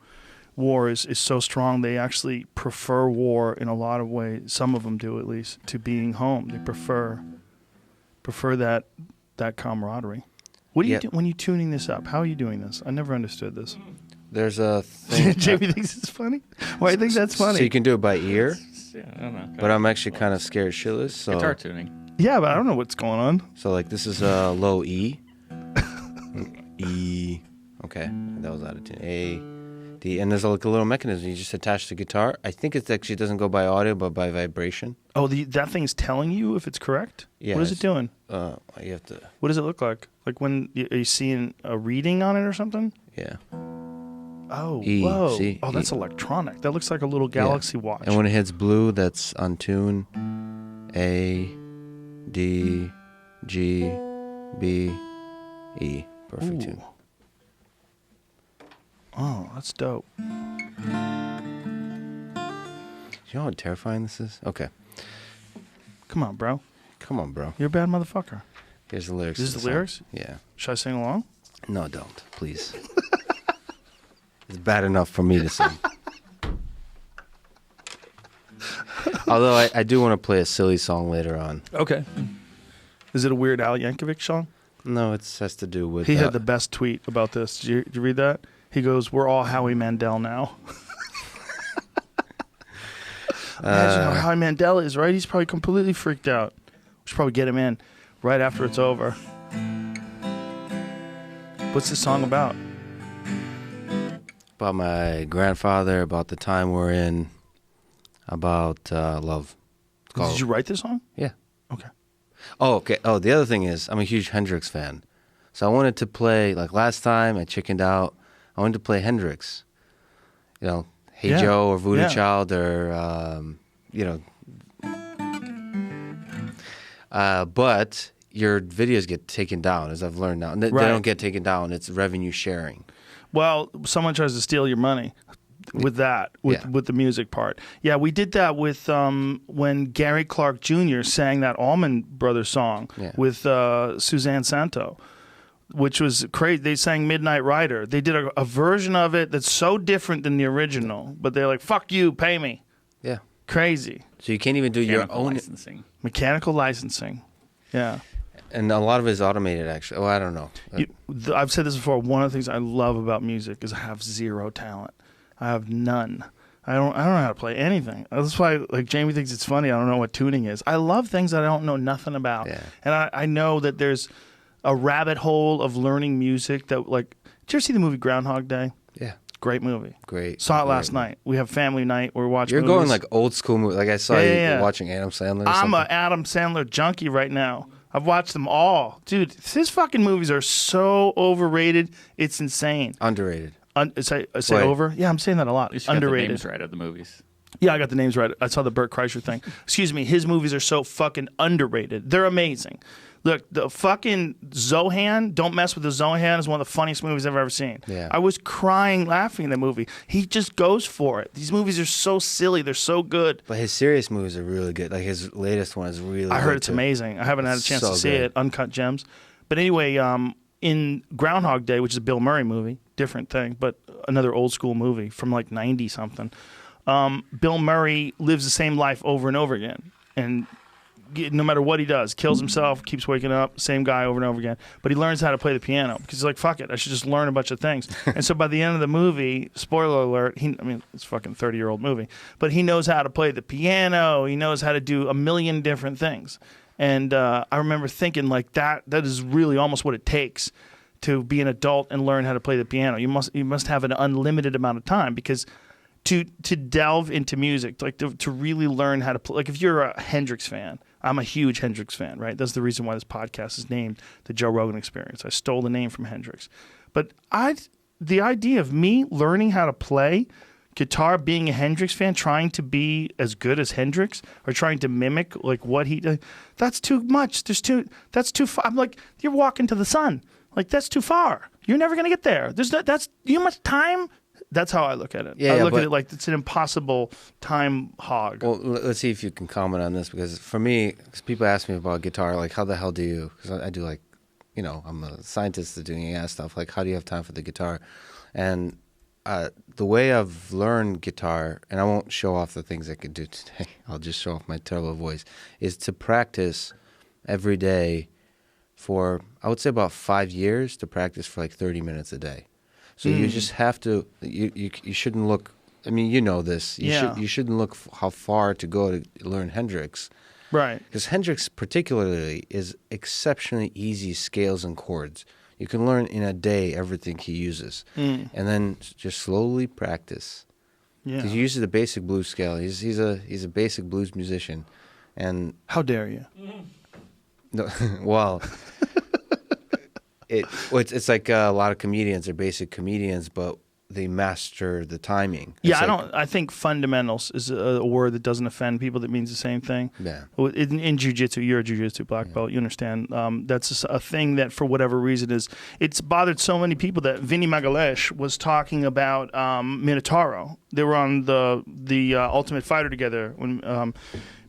war is so strong. They actually prefer war in a lot of ways. Some of them do, at least, to being home. They prefer that camaraderie. What do you do when you're tuning this up? How are you doing this? I never understood this. There's a thing. Jamie thinks it's funny. Why do you think that's funny? So you can do it by ear, Yeah, I don't know. but I'm actually kind of scared shitless. So Guitar tuning. Yeah, but I don't know what's going on. So like this is a low E. E. Okay, that was out of tune. A, D, and there's like a little mechanism you just attach the guitar. I think it actually doesn't go by audio, but by vibration. Oh, that thing's telling you if it's correct? Yeah. What is it doing? You have to. What does it look like? Like when are you seeing a reading on it or something? Yeah. Oh, E, whoa. see? Oh, that's electronic. That looks like a little Galaxy watch. And when it hits blue, that's on tune. A, D, G, B, E. Perfect Ooh. tune. Oh, that's dope. You know how terrifying this is? Okay. Come on, bro. Come on, bro. You're a bad motherfucker. Here's the lyrics. This to is the the song. lyrics? Yeah. Should I sing along? No, don't. Please. It's bad enough for me to sing. Although I do want to play a silly song later on. Okay. Is it a Weird Al Yankovic song? No, it has to do with... He had the best tweet about this. Did you read that? He goes, "We're all Howie Mandel now." Imagine how Howie Mandel is, right? He's probably completely freaked out. We should probably get him in right after it's over. What's this song about? About my grandfather, about the time we're in, about love. It's called- Did you write this song? Yeah. Okay. Oh, okay. Oh, the other thing is, I'm a huge Hendrix fan. So I wanted to play, like last time, I chickened out. I wanted to play Hendrix. You know, Hey Yeah. Joe or Voodoo Yeah. Child or, but your videos get taken down, as I've learned now. And they Right. don't get taken down. It's revenue sharing. Well, someone tries to steal your money with that, with the music part. Yeah, we did that with when Gary Clark Jr. sang that Allman Brothers song with Suzanne Santo, which was crazy. They sang Midnight Rider. They did a version of it that's so different than the original, but they're like, "Fuck you, pay me." Yeah. Crazy. So you can't even do your Mechanical own... licensing. Mechanical licensing. Yeah. And a lot of it is automated, actually. Oh, I don't know. I've said this before. One of the things I love about music is I have zero talent. I have none. I don't know how to play anything. That's why, like, Jamie thinks it's funny. I don't know what tuning is. I love things that I don't know nothing about. Yeah. And I know that there's a rabbit hole of learning music that, like, did you ever see the movie Groundhog Day? Yeah. Great movie. Great. Saw it Great last movie. night. We have family night. We're watching You're movies. going like old school movie. Like I saw Yeah. you watching Adam Sandler or I'm something. an Adam Sandler junkie right now. I've watched them all. Dude, his fucking movies are so overrated. It's insane. Underrated. Say Wait. over? Yeah, I'm saying that a lot. At least you got the Underrated. names right of the movies. Yeah, I got the names right. I saw the Burt Kreischer thing. Excuse me. His movies are so fucking underrated. They're amazing. Look, the fucking Zohan, Don't Mess with the Zohan, is one of the funniest movies I've ever seen. Yeah. I was crying laughing in the movie. He just goes for it. These movies are so silly. They're so good. But his serious movies are really good. Like his latest one is really I heard good, it's too. amazing. I haven't had a chance So to see good. it. Uncut Gems. But anyway, in Groundhog Day, which is a Bill Murray movie, different thing, but another old school movie from like 90 something. Bill Murray lives the same life over and over again, and no matter what he does, kills himself, keeps waking up, same guy over and over again. But he learns how to play the piano because he's like, fuck it, I should just learn a bunch of things. And so by the end of the movie, spoiler alert, it's a fucking 30-year-old movie, but he knows how to play the piano. He knows how to do a million different things. And I remember thinking like that is really almost what it takes to be an adult and learn how to play the piano. You must have an unlimited amount of time, because to delve into music, like to really learn how to play. Like if you're a Hendrix fan, I'm a huge Hendrix fan, right? That's the reason why this podcast is named The Joe Rogan Experience. I stole the name from Hendrix. But the idea of me learning how to play guitar, being a Hendrix fan, trying to be as good as Hendrix, or trying to mimic like what he did, that's too much. That's too far. I'm like, you're walking to the sun. Like, that's too far. You're never gonna get there. You much time. That's how I look at it. I look at it like it's an impossible time hog. Well, let's see if you can comment on this, because for me, cause people ask me about guitar, like, how the hell do you, because I do, like, you know, I'm a scientist that's doing AI stuff, like, how do you have time for the guitar? And the way I've learned guitar, and I won't show off the things I can do today, I'll just show off my terrible voice, is to practice every day for, I would say, about 5 years, to practice for like 30 minutes a day. So you just have to, you shouldn't look, I mean, you know this, you shouldn't look how far to go to learn Hendrix. Right. Because Hendrix particularly is exceptionally easy scales and chords. You can learn in a day everything he uses. And then just slowly practice. Yeah. He uses the basic blues scale. He's a basic blues musician. And how dare you? No, well, it's like a lot of comedians are basic comedians, but they master the timing. I think fundamentals is a word that doesn't offend people, that means the same thing. Yeah. In jiu-jitsu, you're a jiu-jitsu black belt, you understand. That's a thing that, for whatever reason, it's bothered so many people that Vinny Magalesh was talking about Minotauro. They were on the Ultimate Fighter together when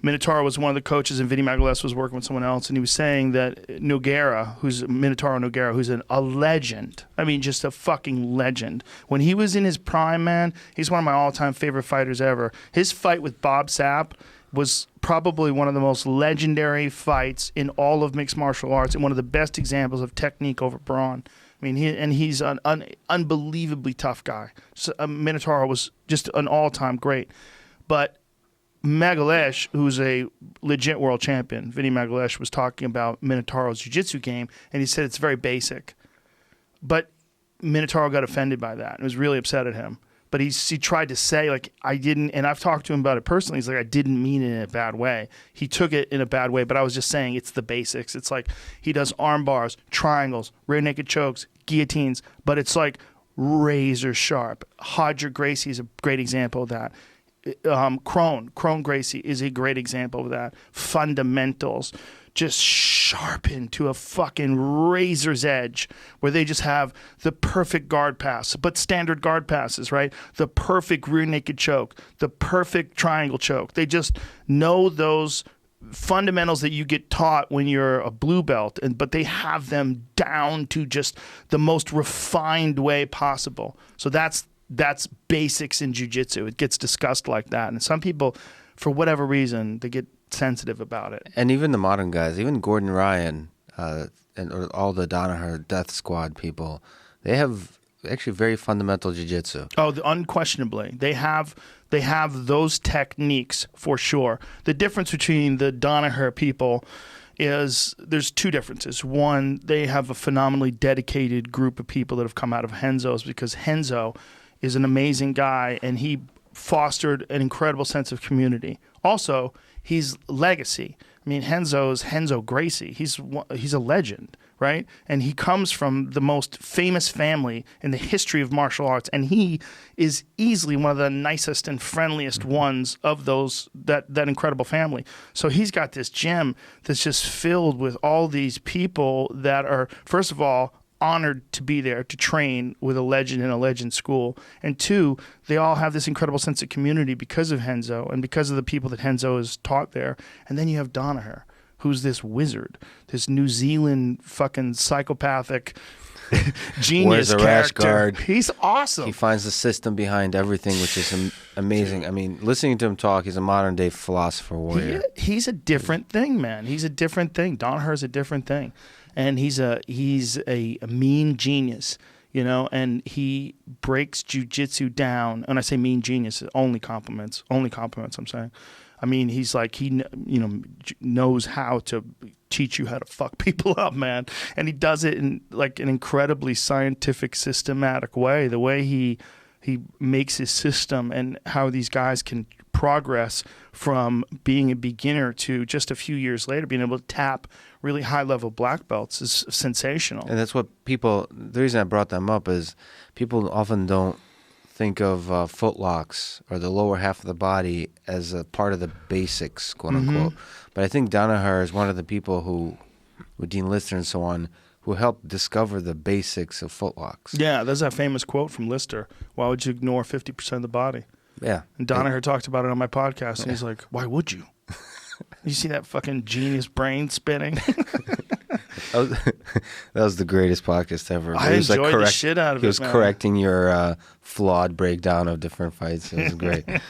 Minotauro was one of the coaches and Vinny Magalesh was working with someone else, and he was saying that Nogueira, Minotauro Nogueira, who's a legend, I mean, just a fucking legend. When he was in his prime, man, he's one of my all-time favorite fighters ever. His fight with Bob Sapp was probably one of the most legendary fights in all of mixed martial arts, and one of the best examples of technique over brawn. I mean, he's an unbelievably tough guy. So, Minotauro was just an all-time great. But Magalesh, who's a legit world champion, Vinny Magalesh, was talking about Minotauro's jiu-jitsu game, and he said it's very basic. But Minotauro got offended by that and was really upset at him. But he tried to say, like, I didn't, and I've talked to him about it personally. He's like, I didn't mean it in a bad way. He took it in a bad way, but I was just saying it's the basics. It's like he does arm bars, triangles, rear naked chokes, guillotines, but it's like razor sharp. Hodger Gracie is a great example of that. Crone Gracie is a great example of that. Fundamentals just sharpened to a fucking razor's edge, where they just have the perfect guard pass, but standard guard passes, right? The perfect rear naked choke, the perfect triangle choke. They just know those fundamentals that you get taught when you're a blue belt, but they have them down to just the most refined way possible. So that's basics in jiu-jitsu. It gets discussed like that. And some people, for whatever reason, they get sensitive about it. And even the modern guys, even Gordon Ryan or all the Danaher Death Squad people, they have actually very fundamental jiu-jitsu. Oh, unquestionably. They have those techniques for sure. The difference between the Danaher people is there's two differences. One, they have a phenomenally dedicated group of people that have come out of Renzo's, because Renzo is an amazing guy, and he fostered an incredible sense of community. Also, he's legacy. I mean, Renzo's Renzo Gracie. He's a legend, right? And he comes from the most famous family in the history of martial arts, and he is easily one of the nicest and friendliest ones of that incredible family. So he's got this gem that's just filled with all these people that are, first of all, honored to be there to train with a legend in a legend school, and two, they all have this incredible sense of community because of Renzo and because of the people that Renzo has taught there. And then you have Danaher, who's this wizard, this New Zealand fucking psychopathic genius character. Rash guard. He's awesome. He finds the system behind everything, which is amazing. I mean, listening to him talk, he's a modern day philosopher warrior. He's a different thing, man. He's a different thing. Danaher's a different thing. And he's a mean genius, you know, and he breaks jiu-jitsu down. And I say mean genius, only compliments I'm saying. I mean, he's like, knows how to teach you how to fuck people up, man. And he does it in like an incredibly scientific, systematic way. The way he makes his system and how these guys can progress from being a beginner to just a few years later being able to tap really high-level black belts is sensational. And that's what the reason I brought them up is people often don't think of footlocks or the lower half of the body as a part of the basics, quote unquote. But I think Danaher is one of the people who, with Dean Lister and so on, who helped discover the basics of footlocks. Yeah, there's that famous quote from Lister. Why would you ignore 50% of the body? Yeah. And Danaher talked about it on my podcast, and he's like, why would you? You see that fucking genius brain spinning? That was the greatest podcast ever. I enjoyed the shit out of it, He was man. correcting your flawed breakdown of different fights. It was great. It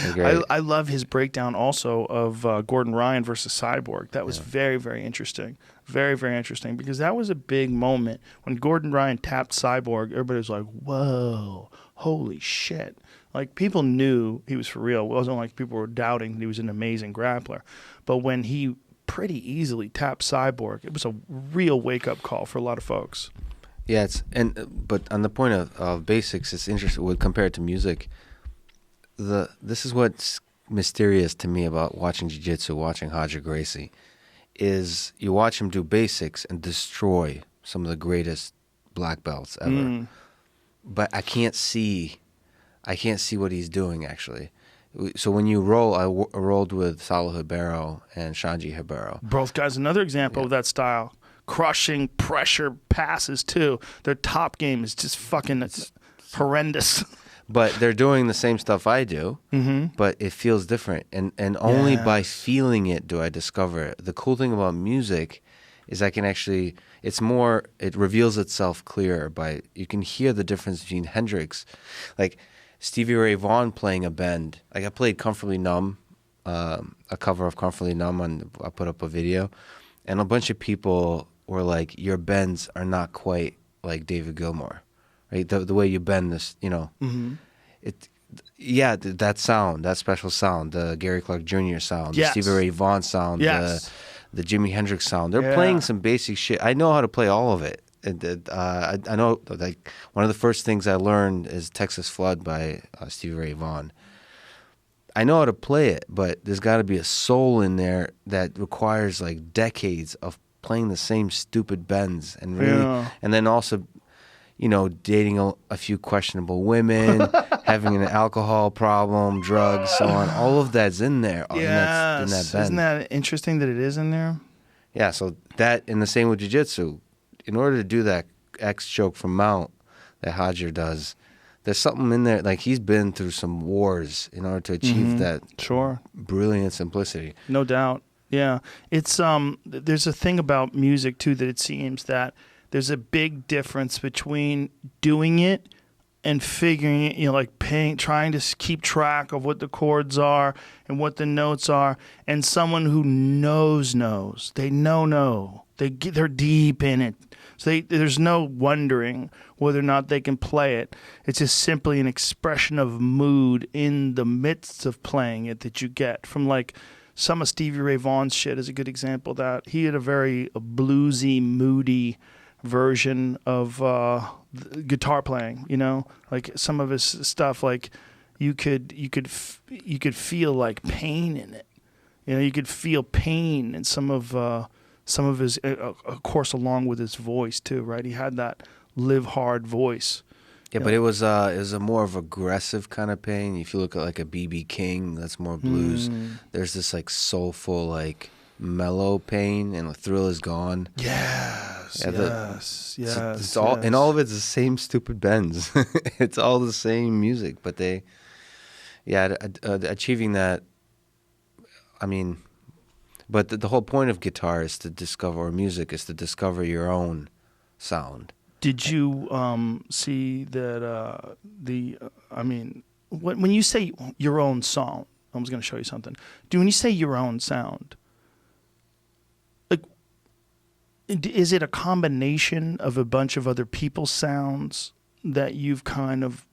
was great. I love his breakdown also of Gordon Ryan versus Cyborg. That was very, very interesting. Very, very interesting, because that was a big moment. When Gordon Ryan tapped Cyborg, everybody was like, whoa, holy shit. Like, people knew he was for real. It wasn't like people were doubting that he was an amazing grappler. But when he pretty easily tapped Cyborg, it was a real wake-up call for a lot of folks. Yeah, but on the point of basics, it's interesting. Compared to music, this is what's mysterious to me about watching jiu-jitsu, watching Roger Gracie, is you watch him do basics and destroy some of the greatest black belts ever. But I can't see what he's doing, actually. So when you roll, I rolled with Saulo Ribeiro and Shanji Ribeiro. Both guys, another example of that style. Crushing pressure passes, too. Their top game is just fucking horrendous. But they're doing the same stuff I do, but it feels different. And only by feeling it do I discover it. The cool thing about music is I can actually, it reveals itself clearer you can hear the difference between Hendrix, like Stevie Ray Vaughan playing a bend. Like, I played Comfortably Numb, a cover of Comfortably Numb, I put up a video, and a bunch of people were like, your bends are not quite like David Gilmour. Right, the way you bend this, that sound, that special sound, the Gary Clark Jr. sound, the Stevie Ray Vaughan sound, the Jimi Hendrix sound. They're playing some basic shit. I know how to play all of it. I know, like, one of the first things I learned is Texas Flood by Stevie Ray Vaughan. I know how to play it, but there's got to be a soul in there that requires like decades of playing the same stupid bends and and then also, dating a few questionable women, having an alcohol problem, drugs, so on. All of that's in there. In that bend. Isn't that interesting that it is in there? Yeah, so that, and the same with jiu-jitsu. In order to do that X choke from mount that Hajar does, there's something in there. Like, he's been through some wars in order to achieve that brilliant simplicity. No doubt. Yeah. It's there's a thing about music too that it seems that there's a big difference between doing it and figuring it, like trying to keep track of what the chords are and what the notes are, and someone who knows. They know. They're deep in it. So there's no wondering whether or not they can play it. It's just simply an expression of mood in the midst of playing it that you get from, like, some of Stevie Ray Vaughan's shit is a good example of that. He had a very bluesy, moody version of guitar playing, like some of his stuff, like you could feel like pain in it. You could feel pain in some of his, of course, along with his voice too, right? He had that live hard voice. Yeah, but it was a more of aggressive kind of pain. If you look at like a B.B. King, that's more blues. There's this like soulful, like mellow pain, and the thrill is gone. Yes. It's all, and all of it's the same stupid bends. It's all the same music, but achieving that. I mean, but the whole point of guitar is to discover, or music is to discover your own sound. Did you see that when you say your own sound, I was going to show you something. When you say your own sound, like, is it a combination of a bunch of other people's sounds that you've kind of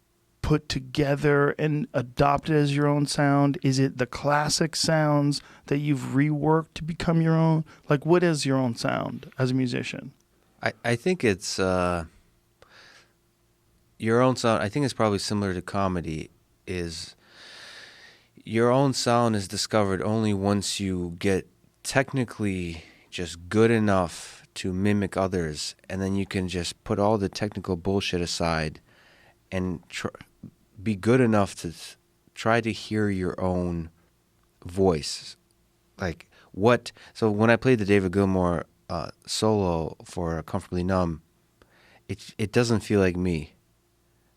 put together and adopted as your own sound? Is it the classic sounds that you've reworked to become your own? Like, what is your own sound as a musician? I think it's your own sound. I think it's probably similar to comedy. Is your own sound is discovered only once you get technically just good enough to mimic others, and then you can just put all the technical bullshit aside and be good enough to try to hear your own voice. Like what? So when I played the David Gilmour solo for Comfortably Numb, it doesn't feel like me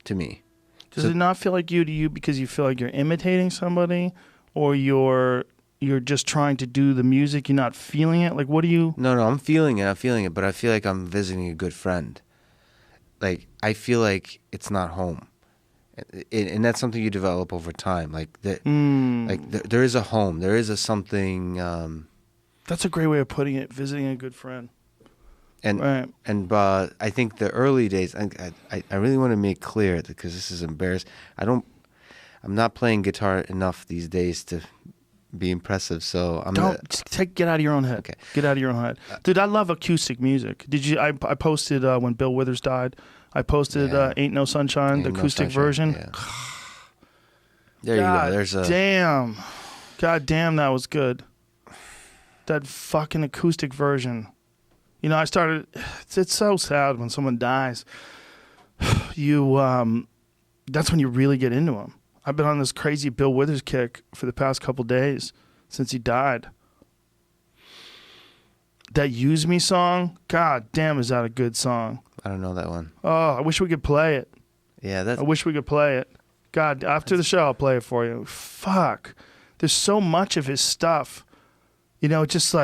to me. Does it not feel like you to you because you feel like you're imitating somebody, or you're just trying to do the music, you're not feeling it? Like, what do you... No, I'm feeling it, but I feel like I'm visiting a good friend. Like, I feel like it's not home. And that's something you develop over time. Like, there is a home. There is a something... That's a great way of putting it, visiting a good friend. And right. And I think the early days, I really want to make clear, because this is embarrassing. I'm not playing guitar enough these days to be impressive, so get out of your own head. Okay. Get out of your own head. Dude, I love acoustic music. I posted when Bill Withers died, I posted Ain't No Sunshine, the acoustic version. Yeah. There you go. There's a... Damn. God damn, that was good. That fucking acoustic version. You know, it's so sad when someone dies. That's when you really get into them. I've been on this crazy Bill Withers kick for the past couple days since he died. That Use Me song, god damn, is that a good song? I don't know that one. Oh, I wish we could play it. Yeah, I wish we could play it. God, after the show, I'll play it for you. Fuck. There's so much of his stuff. You know, it just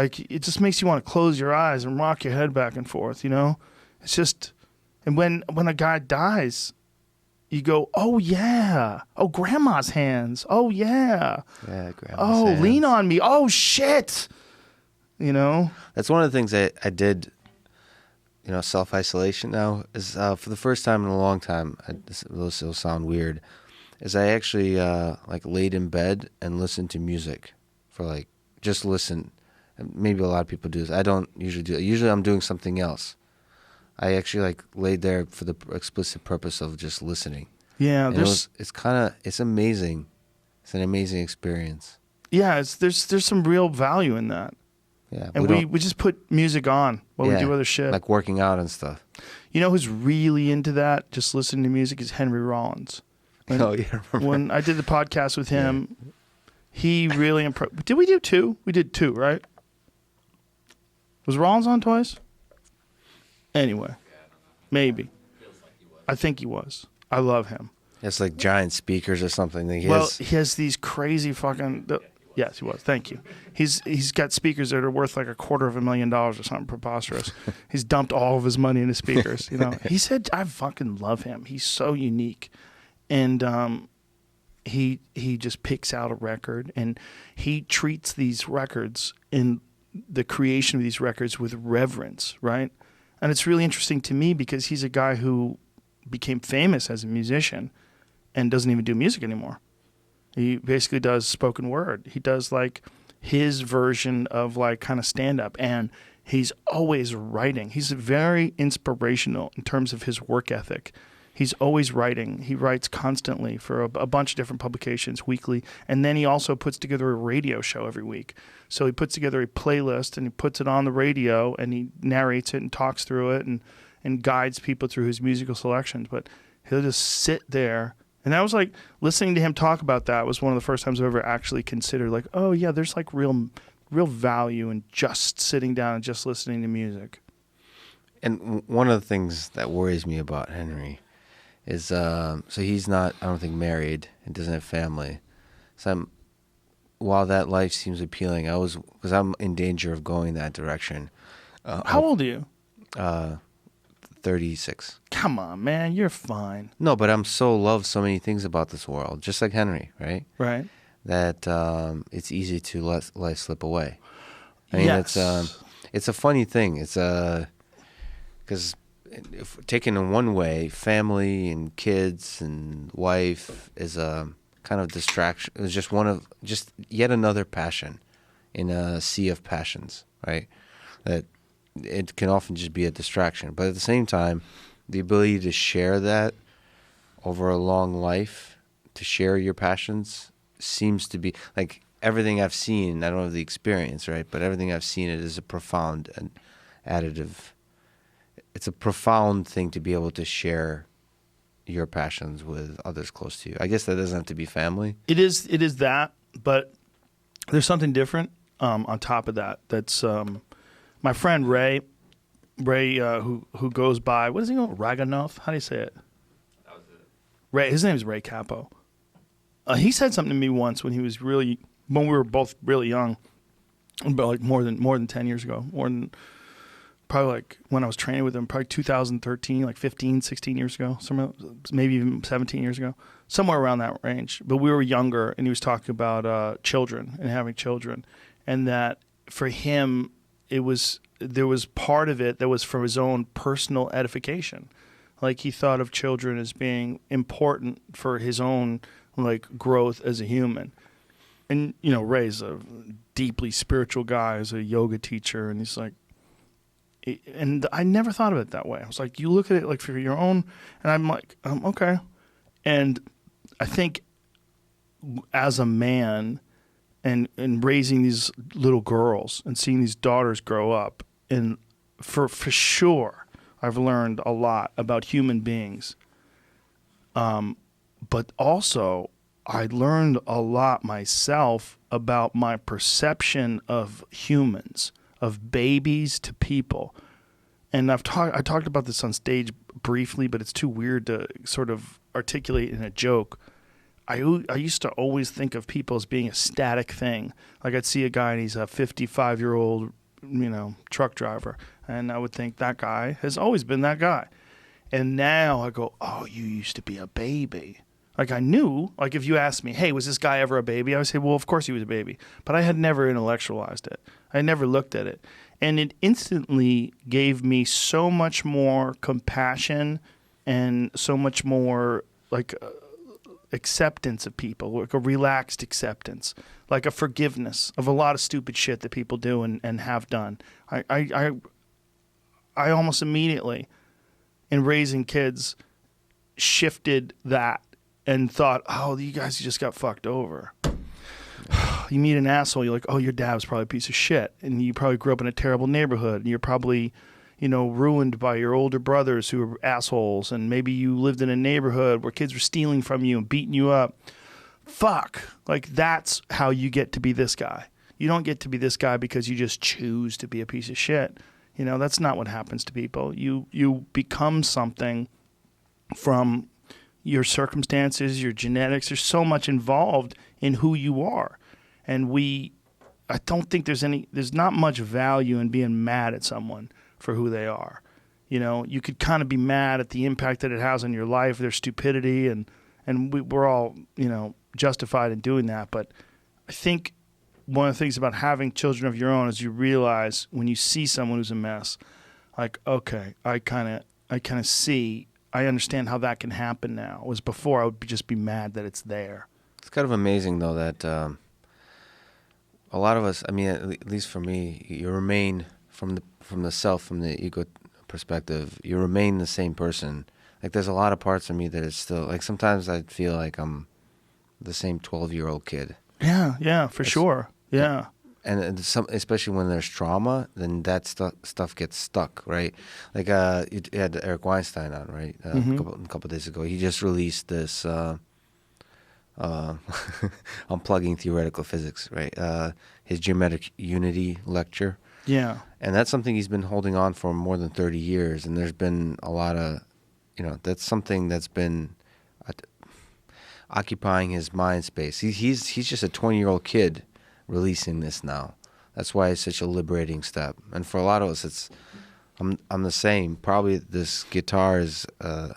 makes you want to close your eyes and rock your head back and forth, you know? It's just, and when a guy dies, you go, oh yeah. Oh, grandma's hands. Oh yeah. Yeah, grandma's hands. Lean on me. Oh shit. You know? That's one of the things I did, you know, self-isolation now, is for the first time in a long time, this will sound weird, is I actually like laid in bed and listened to music for like, just listen. Maybe a lot of people do this. I don't usually do it. Usually I'm doing something else. I actually like laid there for the explicit purpose of just listening. Yeah, and it's amazing. It's an amazing experience. Yeah, there's some real value in that. Yeah, and we just put music on while we do other shit. Like working out and stuff. You know who's really into that, just listening to music, is Henry Rollins. When I did the podcast with him, he really impressed. Did we do two? We did two, right? Was Rollins on twice? Anyway, maybe. I think he was. I love him. It's like giant speakers or something. He has these crazy fucking... Yes, he was. Thank you. He's got speakers that are worth like $250,000 or something preposterous. He's dumped all of his money into speakers. You know, he said, "I fucking love him. He's so unique," and he just picks out a record and he treats these records in the creation of these records with reverence, right? And it's really interesting to me because he's a guy who became famous as a musician and doesn't even do music anymore. He basically does spoken word. He does like his version of like kind of stand-up, and he's always writing. He's very inspirational in terms of his work ethic. He's always writing. He writes constantly for a bunch of different publications weekly, and then he also puts together a radio show every week. So he puts together a playlist, and he puts it on the radio, and he narrates it and talks through it and guides people through his musical selections. But he'll just sit there. And I was like, listening to him talk about that was one of the first times I've ever actually considered, like, oh yeah, there's like real value in just sitting down and just listening to music. And one of the things that worries me about Henry is, so he's not, I don't think, married and doesn't have family. So while that life seems appealing, because I'm in danger of going that direction. How old are you? 36. Come on, man, you're fine. No, but I'm love so many things about this world, just like Henry, right? Right. That it's easy to let life slip away. I mean, yes. it's a funny thing. It's because if taken in one way, family and kids and wife is a kind of distraction. It's just yet another passion in a sea of passions, right? That it can often just be a distraction. But at the same time, the ability to share that over a long life, to share your passions, seems to be like everything I've seen. I don't have the experience, right? But everything I've seen, it is a profound and additive. It's a profound thing to be able to share your passions with others close to you. I guess that doesn't have to be family. It is that, but there's something different on top of that. That's my friend Ray, who goes by, what is he called? Raganoff? How do you say it? That was it. Ray. His name is Ray Capo. He said something to me once when we were both really young, but like more than 10 years ago, probably like when I was training with him, probably 2013, like 15, 16 years ago, maybe even 17 years ago, somewhere around that range. But we were younger, and he was talking about children and having children, and that for him, there was part of it that was for his own personal edification. Like he thought of children as being important for his own like growth as a human. And, you know, Ray's a deeply spiritual guy, he's a yoga teacher, and he's like, and I never thought of it that way. I was like, you look at it like for your own, and I'm like, okay. And I think as a man and raising these little girls and seeing these daughters grow up, and for sure, I've learned a lot about human beings. But also, I learned a lot myself about my perception of humans, of babies to people. And I talked about this on stage briefly, but it's too weird to sort of articulate in a joke. I used to always think of people as being a static thing. Like I'd see a guy and he's a 55-year-old, truck driver, and I would think that guy has always been that guy. And now I go, oh, you used to be a baby. Like I knew, like if you asked me, hey, was this guy ever a baby? I would say, well, of course he was a baby. But I had never intellectualized it. I had never looked at it. And it instantly gave me so much more compassion and so much more like acceptance of people, like a relaxed acceptance, like a forgiveness of a lot of stupid shit that people do and have done. I almost immediately, in raising kids, shifted that and thought, oh, you guys just got fucked over. You meet an asshole, you're like, oh, your dad was probably a piece of shit, and you probably grew up in a terrible neighborhood, and you're probably, ruined by your older brothers who are assholes, and maybe you lived in a neighborhood where kids were stealing from you and beating you up. Fuck. Like, that's how you get to be this guy. You don't get to be this guy because you just choose to be a piece of shit. That's not what happens to people. You become something from your circumstances, your genetics. There's so much involved in who you are. And I don't think there's not much value in being mad at someone for who they are. You could kind of be mad at the impact that it has on your life, their stupidity, and we're all, justified in doing that. But I think one of the things about having children of your own is you realize when you see someone who's a mess, like, okay, I kind of see, I understand how that can happen now. Whereas before I would just be mad that it's there. It's kind of amazing, though, that a lot of us, I mean, at least for me, you remain from the self, from the ego perspective, you remain the same person. Like, there's a lot of parts of me that is still, like, sometimes I feel like I'm the same 12-year-old kid. Yeah, for sure. Yeah. And especially when there's trauma, then that stuff gets stuck, right? Like, you had Eric Weinstein on, right? A couple days ago. He just released this Unplugging Theoretical Physics, right? His geometric unity lecture. Yeah. And that's something he's been holding on for more than 30 years. And there's been a lot of, that's something that's been occupying his mind space. He's just a 20-year-old kid releasing this now. That's why it's such a liberating step. And for a lot of us, I'm the same. Probably this guitar is the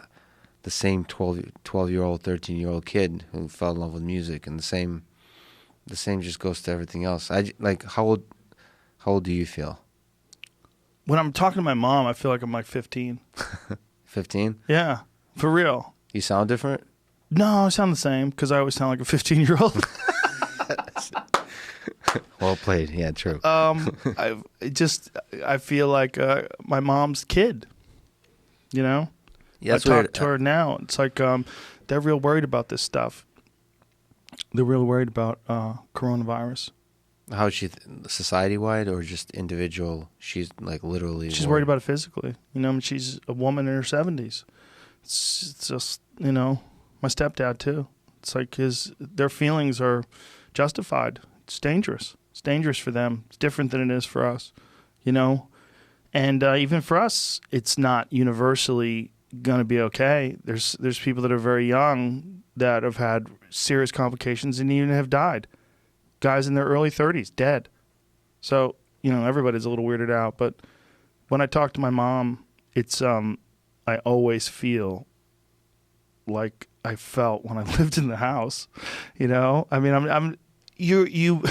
same 12-year-old, 13-year-old kid who fell in love with music, and the same just goes to everything else. How old do you feel? when I'm talking to my mom, I feel like I'm like 15. 15? Yeah, for real. You sound different? No, I sound the same because I always sound like a 15-year-old. Well played. Yeah, true. I feel like my mom's kid. You know? Yeah, that's I talk weird. to her now. It's like they're real worried about this stuff. They're real worried about coronavirus. How is she society-wide or just individual? She's like literally. She's worried about it physically. You know, she's a woman in her 70s. It's just, you know, my stepdad too. It's like their feelings are justified. It's dangerous. It's dangerous for them. It's different than it is for us, you know? And even for us, it's not universally going to be okay. There's people that are very young that have had serious complications and even have died. Guys in their early 30s, dead. So, you know, everybody's a little weirded out. But when I talk to my mom, it's I always feel like I felt when I lived in the house. You know? I mean, you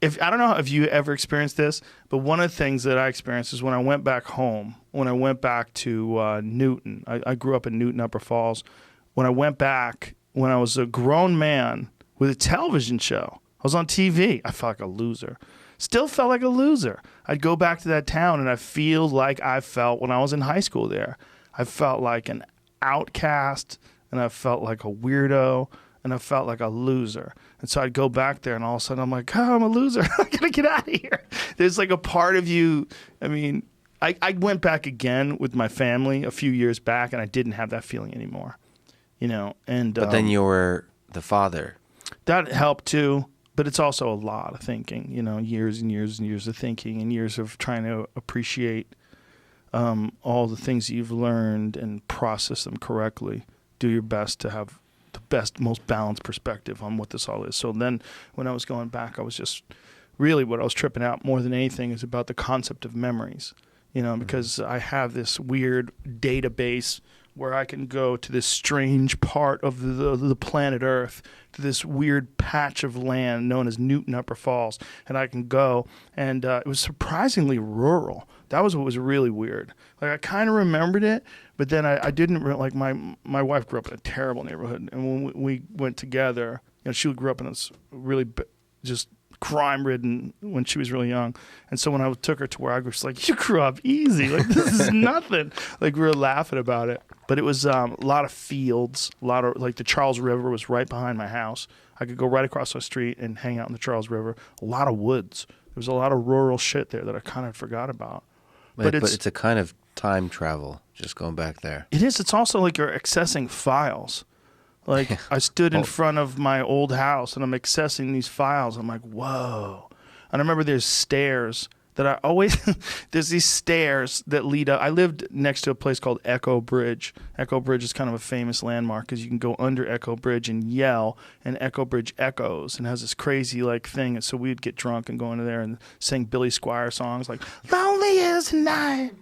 if I don't know if you ever experienced this, but one of the things that I experienced is when I went back home, when I went back to Newton. I grew up in Newton, Upper Falls. When I went back, when I was a grown man with a television show, I was on TV. I felt like a loser. Still felt like a loser. I'd go back to that town and I feel like I felt when I was in high school there. I felt like an outcast and I felt like a weirdo and I felt like a loser. And so I'd go back there and all of a sudden I'm like, oh, I'm a loser. I gotta get out of here. There's like a part of you. I mean, I went back again with my family a few years back and I didn't have that feeling anymore. You know, and but then you were the father. That helped too, but it's also a lot of thinking. You know, years and years and years of thinking and years of trying to appreciate all the things that you've learned and process them correctly. Do your best to have the best, most balanced perspective on what this all is. So then, when I was going back, I was just really what I was tripping out more than anything is about the concept of memories. You know, because I have this weird database where I can go to this strange part of the planet Earth, to this weird patch of land known as Newton Upper Falls, and I can go, and it was surprisingly rural. That was what was really weird. Like I kind of remembered it, but then I didn't like my wife grew up in a terrible neighborhood, and when we went together, you know, she grew up in this really just crime-ridden when she was really young. And so when I took her to where I was like, you grew up easy. Like, this is nothing. Like, we were laughing about it. But it was a lot of fields, a lot of, like, the Charles River was right behind my house. I could go right across the street and hang out in the Charles River. A lot of woods. There was a lot of rural shit there that I kind of forgot about. But it's a kind of time travel, just going back there. It is. It's also like you're accessing files. Like, I stood in front of my old house, and I'm accessing these files. I'm like, whoa. And I remember there's stairs that I always – there's these stairs that lead up. I lived next to a place called Echo Bridge. Echo Bridge is kind of a famous landmark because you can go under Echo Bridge and yell, and Echo Bridge echoes and has this crazy, like, thing. And so we'd get drunk and go into there and sing Billy Squier songs like, lonely is the night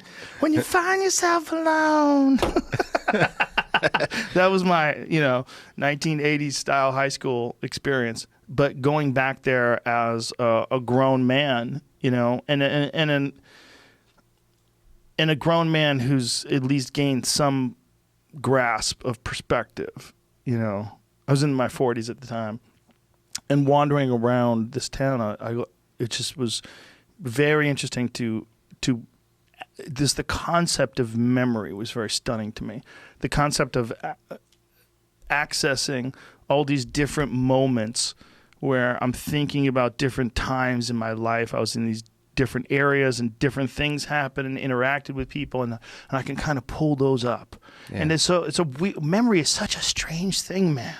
when you find yourself alone. That was my, 1980s style high school experience. But going back there as a grown man, and a grown man who's at least gained some grasp of perspective, I was in my 40s at the time, and wandering around this town, it just was very interesting to the concept of memory was very stunning to me. The concept of accessing all these different moments where I'm thinking about different times in my life. I was in these different areas and different things happened and interacted with people, and I can kind of pull those up. Yeah. And memory is such a strange thing, man.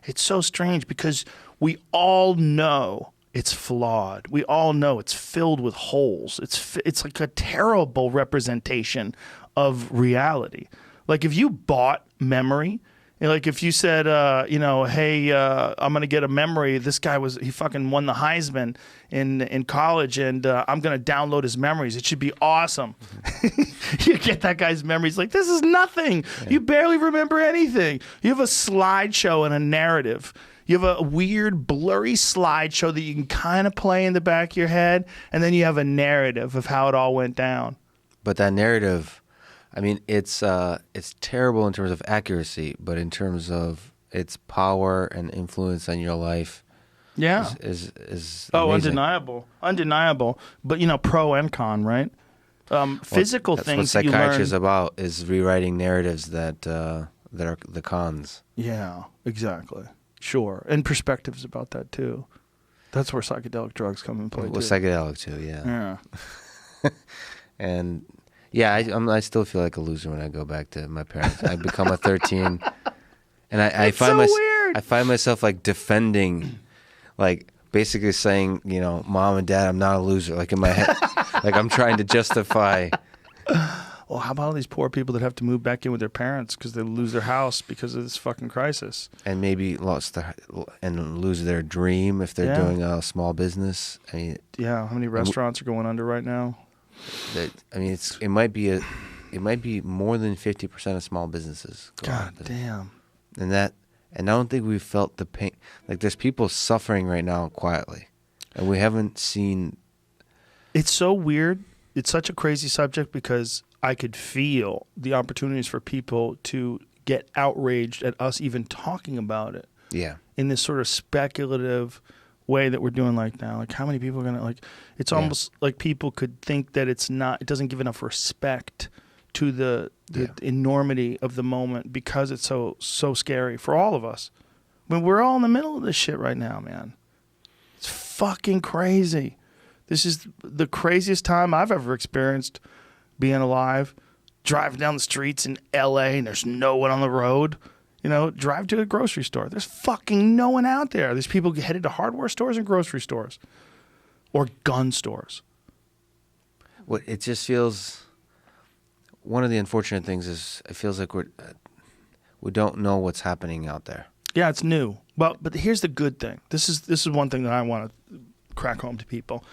It's so strange because we all know it's flawed. We all know it's filled with holes. It's like a terrible representation of reality. Like if you bought memory Like if you said, hey, I'm going to get a memory. This guy he fucking won the Heisman in college, and I'm going to download his memories. It should be awesome. You get that guy's memories. Like, this is nothing. Yeah. You barely remember anything. You have a slideshow and a narrative. You have a weird, blurry slideshow that you can kind of play in the back of your head, and then you have a narrative of how it all went down. But that narrative, I mean, it's terrible in terms of accuracy, but in terms of its power and influence on your life, yeah, is amazing. undeniable. But pro and con, right? Physical things that's what psychiatry is learn. about, is rewriting narratives that are the cons. Yeah, exactly. Sure, and perspectives about that too. That's where psychedelic drugs come in play too. Psychedelic too, yeah. And yeah, I still feel like a loser when I go back to my parents. I become a 13, and I find myself like defending, like basically saying, Mom and Dad, I'm not a loser. Like in my head, like I'm trying to justify. Well, how about all these poor people that have to move back in with their parents because they lose their house because of this fucking crisis, and maybe lose their dream if they're doing a small business. I mean, how many restaurants are going under right now? It might be more than 50% of small businesses. God damn. And I don't think we've felt the pain. Like there's people suffering right now quietly, and we haven't seen. It's so weird. It's such a crazy subject because I could feel the opportunities for people to get outraged at us even talking about it. Yeah. In this sort of speculative way that we're doing like now. Like how many people are going to like, it's almost like people could think that it doesn't give enough respect to the enormity of the moment because it's so scary for all of us. I mean, we're all in the middle of this shit right now, man. It's fucking crazy. This is the craziest time I've ever experienced being alive, driving down the streets in LA and there's no one on the road. Drive to a grocery store. There's fucking no one out there. There's people headed to hardware stores and grocery stores or gun stores. Well, it just feels, one of the unfortunate things is it feels like we don't know what's happening out there. Yeah, it's new. Well, but here's the good thing. This is one thing that I want to crack home to people.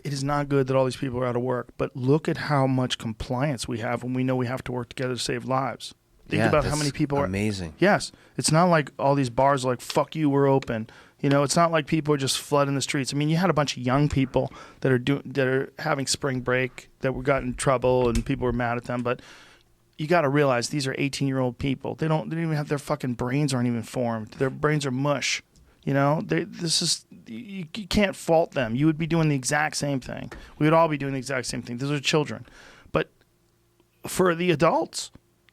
It is not good that all these people are out of work, but look at how much compliance we have when we know we have to work together to save lives. Think about how many people are amazing. Yes. It's not like all these bars are like, fuck you, we're open. It's not like people are just flooding the streets. I mean, you had a bunch of young people that are having spring break that got in trouble and people were mad at them, but you got to realize these are 18-year-old people. They don't even have their fucking brains aren't even formed. Their brains are mush. You can't fault them. You would be doing the exact same thing. We would all be doing the exact same thing. Those are children. But for the adults,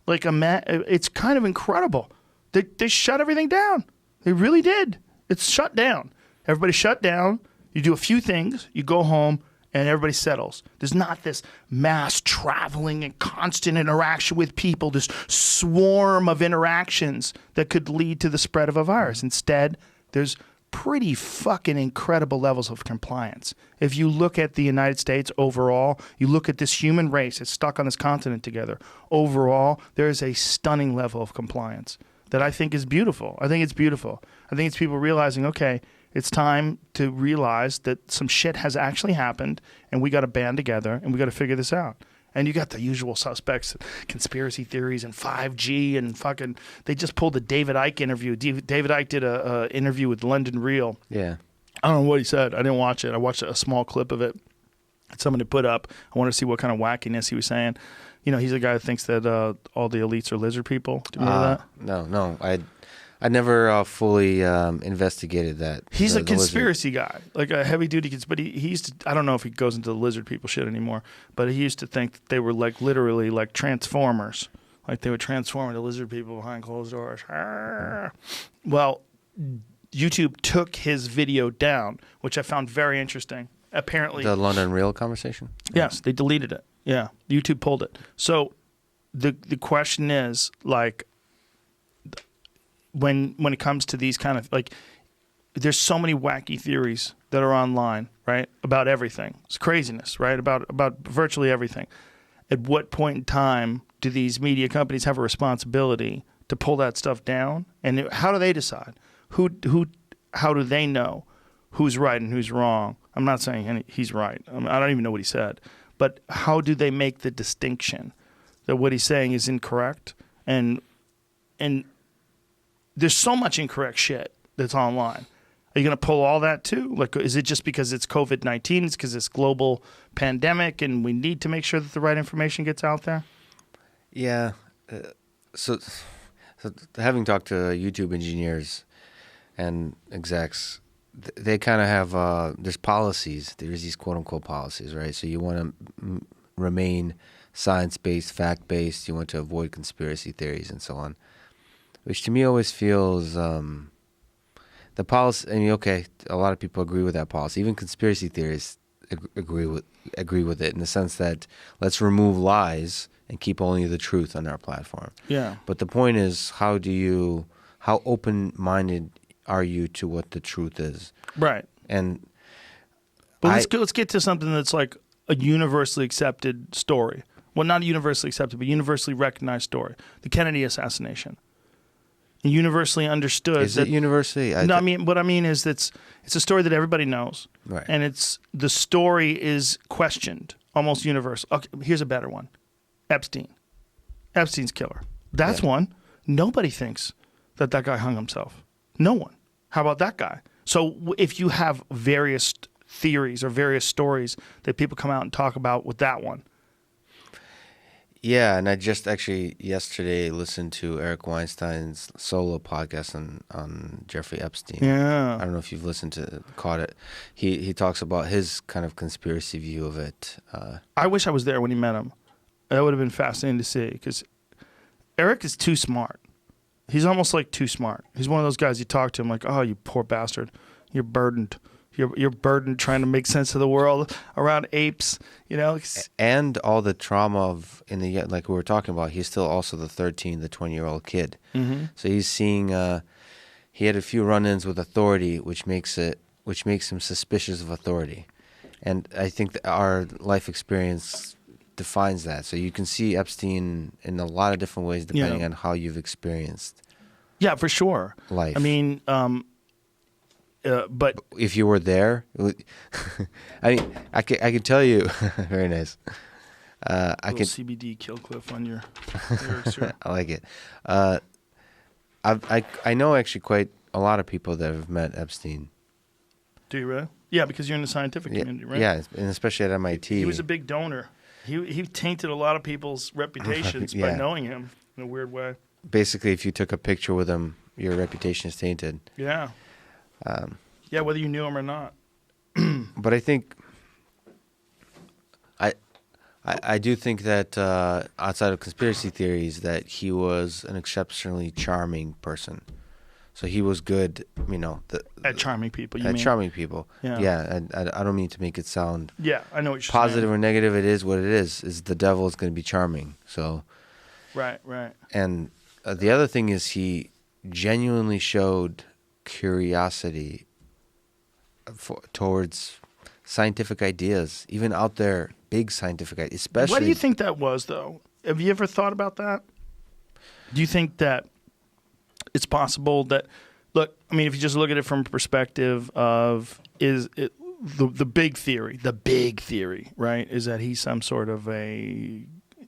it's kind of incredible. They shut everything down. They really did. It's shut down. Everybody shut down. You do a few things. You go home, and everybody settles. There's not this mass traveling and constant interaction with people, this swarm of interactions that could lead to the spread of a virus. Instead, there's pretty fucking incredible levels of compliance. If you look at the United States overall, you look at this human race that's stuck on this continent together, overall, there is a stunning level of compliance that I think is beautiful. I think it's beautiful. I think it's people realizing, okay, it's time to realize that some shit has actually happened and we got to band together and we got to figure this out. And you got the usual suspects, conspiracy theories and 5G and fucking, they just pulled the David Icke interview. David Icke did a interview with London Real. Yeah. I don't know what he said. I didn't watch it. I watched a small clip of it. Somebody put up. I wanted to see what kind of wackiness he was saying. He's a guy that thinks that all the elites are lizard people. Do you know that? No. I never fully investigated that. He's a conspiracy guy, like a heavy duty. But he used to. I don't know if he goes into the lizard people shit anymore. But he used to think that they were like literally like transformers, like they would transform into lizard people behind closed doors. Well, YouTube took his video down, which I found very interesting. Apparently, the London Real conversation. Yes, they deleted it. Yeah, YouTube pulled it. So the question is like, when it comes to these kind of like, there's so many wacky theories that are online, right? About everything. It's craziness, right? About virtually everything. At what point in time do these media companies have a responsibility to pull that stuff down? And how do they decide? How do they know who's right and who's wrong? I'm not saying he's right. I don't even know what he said. But how do they make the distinction that what he's saying is incorrect? And there's so much incorrect shit that's online. Are you going to pull all that too? Like, is it just because it's COVID-19? It's because it's global pandemic and we need to make sure that the right information gets out there? Yeah. So having talked to YouTube engineers and execs, they kind of have, there's policies. There's these quote-unquote policies, right? So you want to remain science-based, fact-based. You want to avoid conspiracy theories and so on, which to me always feels the policy. I mean, okay, a lot of people agree with that policy. Even conspiracy theorists agree with it in the sense that let's remove lies and keep only the truth on our platform. Yeah. But the point is, how open-minded are you to what the truth is? Right. But let's get to something that's like a universally accepted story. Well, not universally accepted, but universally recognized story. The Kennedy assassination. Universally understood. Is it universally? No, I mean, what I mean is it's a story that everybody knows. Right. And the story is questioned, almost universal. Okay, here's a better one. Epstein's killer. That's one. Nobody thinks that guy hung himself. No one. How about that guy? So if you have various theories or various stories that people come out and talk about with that one. Yeah, and I just actually yesterday listened to Eric Weinstein's solo podcast on Jeffrey Epstein. Yeah. I don't know if you've caught it. He talks about his kind of conspiracy view of it. I wish I was there when he met him. That would have been fascinating to see because Eric is too smart. He's almost like too smart. He's one of those guys you talk to him like, oh, you poor bastard. You're burdened. You're burdened trying to make sense of the world around apes, you know. And all the trauma like we were talking about, he's still also the 20-year-old kid. Mm-hmm. So he's seeing, he had a few run-ins with authority, which makes him suspicious of authority. And I think that our life experience defines that. So you can see Epstein in a lot of different ways depending on how you've experienced. Yeah, for sure. Life. I mean, but if you were there, I mean, I could tell you. Very nice. I could CBD Killcliff on your lyrics here. I like it. I know actually quite a lot of people that have met Epstein. Do you really? Yeah, because you're in the scientific community, right? Yeah, and especially at MIT. He was a big donor. He tainted a lot of people's reputations by knowing him in a weird way. Basically, if you took a picture with him, your reputation is tainted. Yeah. Yeah, whether you knew him or not. But I think, I do think that outside of conspiracy theories, that he was an exceptionally charming person. So he was good, you know. At charming people, charming people. Yeah. I don't mean to make it sound. Yeah, I know what you're positive saying. or negative. It is what it is. Is the devil is going to be charming. So. Right. And the other thing is he genuinely showed curiosity towards scientific ideas, even out there, big scientific ideas. Especially. What do you think that was, though? Have you ever thought about that? Do you think that it's possible that, look, I mean, if you just look at it from a perspective of the big theory, right, is that he's some sort of a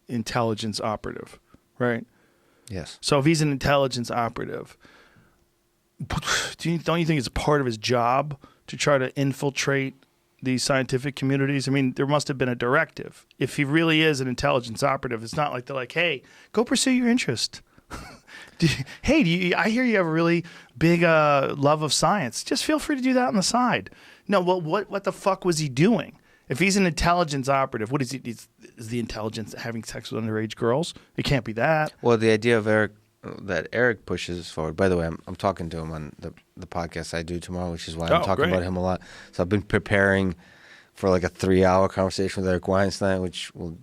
intelligence operative, right? Yes. So if he's an intelligence operative, don't you think it's part of his job to try to infiltrate these scientific communities? I mean, there must have been a directive. If he really is an intelligence operative, it's not like they're like, hey, go pursue your interest. I hear you have a really big love of science. Just feel free to do that on the side. No, well, what the fuck was he doing? If he's an intelligence operative, what is he? Is the intelligence having sex with underage girls? It can't be that. Well, the idea of Eric pushes forward. By the way, I'm talking to him on the podcast I do tomorrow, which is why I'm talking about him a lot. So I've been preparing for like a 3-hour conversation with Eric Weinstein, which will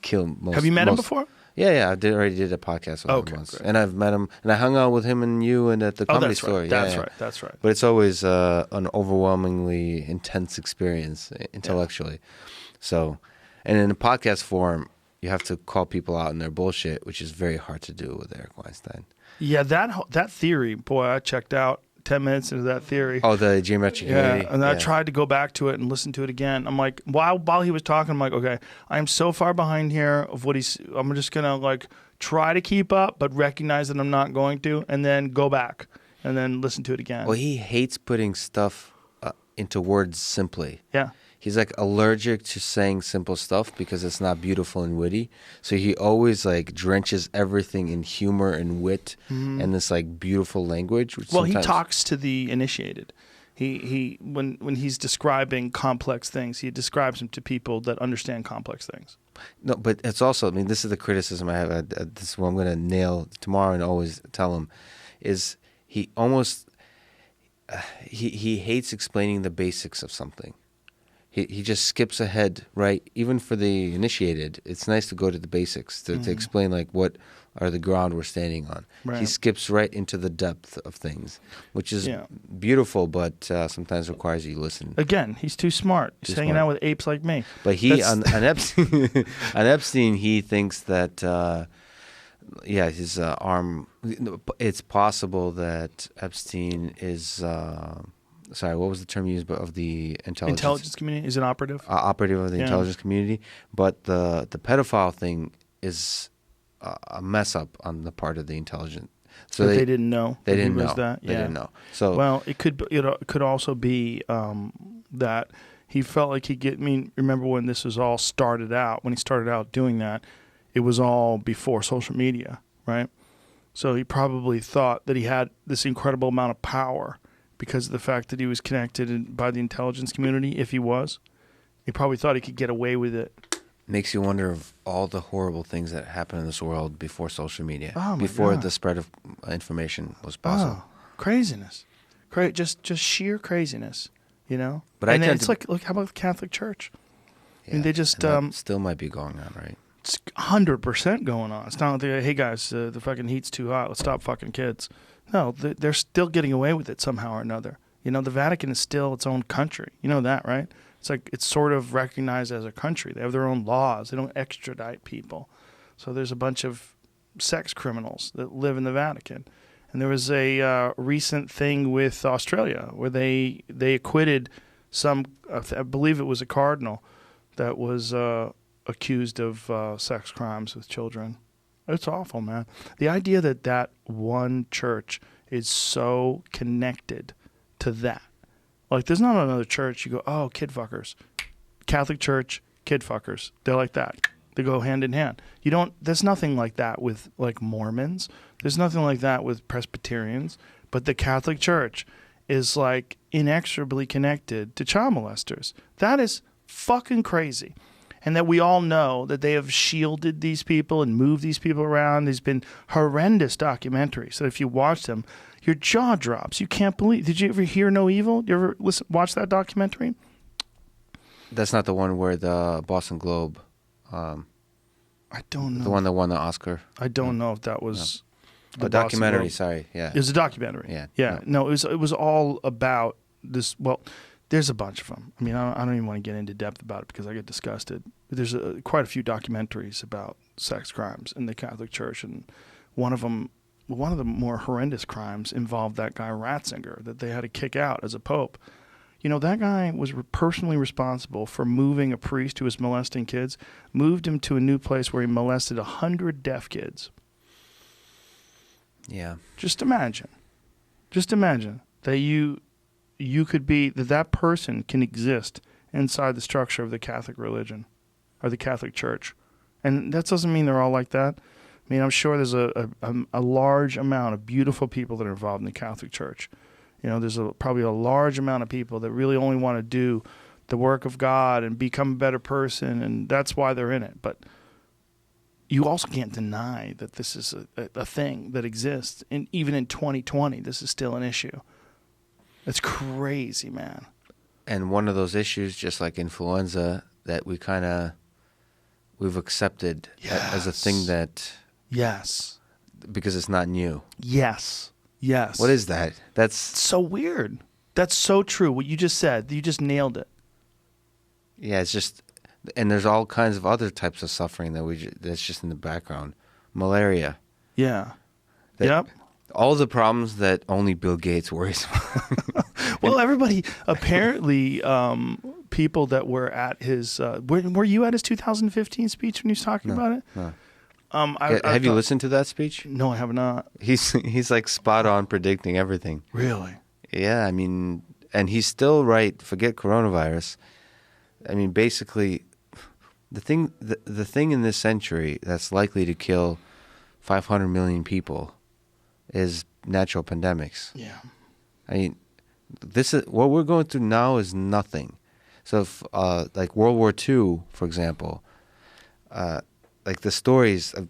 kill most. Have you met him before? Yeah, I already did a podcast with him once. Great. And I've met him, and I hung out with him and you and at the comedy store. Right. Yeah, That's right. But it's always an overwhelmingly intense experience intellectually. So, and in a podcast form, you have to call people out on their bullshit, which is very hard to do with Eric Weinstein. Yeah, that theory, boy, I checked out 10 minutes into that theory. Oh, the geometric community. And I tried to go back to it and listen to it again. I'm like, while he was talking, I'm like, okay, I'm so far behind here of what I'm just going to like try to keep up, but recognize that I'm not going to, and then go back and then listen to it again. Well, he hates putting stuff into words simply. Yeah. He's like allergic to saying simple stuff because it's not beautiful and witty. So he always like drenches everything in humor and wit and this like beautiful language. Which he talks to the initiated. He when he's describing complex things, he describes them to people that understand complex things. No, but it's also, I mean, this is the criticism I have. This is what I'm going to nail tomorrow and always tell him, is he almost he hates explaining the basics of something. He just skips ahead, right? Even for the initiated, it's nice to go to the basics to explain like what are the ground we're standing on. Right. He skips right into the depth of things, which is beautiful, but sometimes requires you to listen. Again, he's too smart. He's hanging out with apes like me. But he on Epstein, on Epstein, he thinks that his arm. It's possible that Epstein is. Sorry, what was the term used of the intelligence community? Is it operative? Operative of the intelligence community. But the pedophile thing is a mess up on the part of the intelligence. So they didn't know. They didn't know. That. They didn't know. So well, it could also be that he felt like he'd get. I mean, remember when this was all started out? When he started out doing that, it was all before social media, right? So he probably thought that he had this incredible amount of power because of the fact that he was connected by the intelligence community. If he was, he probably thought he could get away with it. Makes you wonder of all the horrible things that happened in this world before social media, before the spread of information was possible. Craziness, just sheer craziness, you know. But and it's like, look, how about the Catholic Church? Yeah, I mean, they just still might be going on, right? It's 100% going on. It's not like they're, hey guys, the fucking heat's too hot. Let's stop fucking kids. No, they're still getting away with it somehow or another. You know, the Vatican is still its own country. You know that, right? It's like it's sort of recognized as a country. They have their own laws. They don't extradite people. So there's a bunch of sex criminals that live in the Vatican. And there was a recent thing with Australia where they acquitted some, I believe it was a cardinal, that was accused of sex crimes with children. It's awful, man. The idea that one church is so connected to that. Like, there's not another church you go, oh, kid fuckers. Catholic Church, kid fuckers. They're like that. They go hand in hand. There's nothing like that with, like, Mormons. There's nothing like that with Presbyterians. But the Catholic Church is, like, inexorably connected to child molesters. That is fucking crazy. And that we all know that they have shielded these people and moved these people around. There's been horrendous documentaries that if you watch them, your jaw drops. You can't believe. Did you ever hear No Evil? You ever watch that documentary? That's not the one where the Boston Globe. I don't know. The one that won the Oscar. I don't know if that was a documentary. Sorry, yeah. It was a documentary. Yeah. No, it was all about this. Well, there's a bunch of them. I mean, I don't even want to get into depth about it because I get disgusted. But there's quite a few documentaries about sex crimes in the Catholic Church, and one of the more horrendous crimes involved that guy Ratzinger that they had to kick out as a pope. You know, that guy was personally responsible for moving a priest who was molesting kids, moved him to a new place where he molested 100 deaf kids. Yeah. Just imagine that you could be, that person can exist inside the structure of the Catholic religion or the Catholic Church. And that doesn't mean they're all like that. I mean, I'm sure there's a large amount of beautiful people that are involved in the Catholic Church. You know, there's probably a large amount of people that really only want to do the work of God and become a better person, and that's why they're in it. But you also can't deny that this is a thing that exists. And even in 2020, this is still an issue. It's crazy, man. And one of those issues, just like influenza, that we've accepted as a thing that... Yes. Because it's not new. Yes. What is that? That's so weird. That's so true. What you just said, you just nailed it. Yeah, it's just... And there's all kinds of other types of suffering that's just in the background. Malaria. Yeah. Yep. All the problems that only Bill Gates worries about. Well, everybody apparently, people that were at his, were you at his 2015 speech when he was talking about it? No. Have you listened to that speech? No, I have not. He's like spot on predicting everything. Really? Yeah, I mean, and he's still right. Forget coronavirus. I mean, basically, the thing in this century that's likely to kill 500 million people is natural pandemics. Yeah. I mean, this is what we're going through now is nothing. So, if, like World War II, for example, like the stories of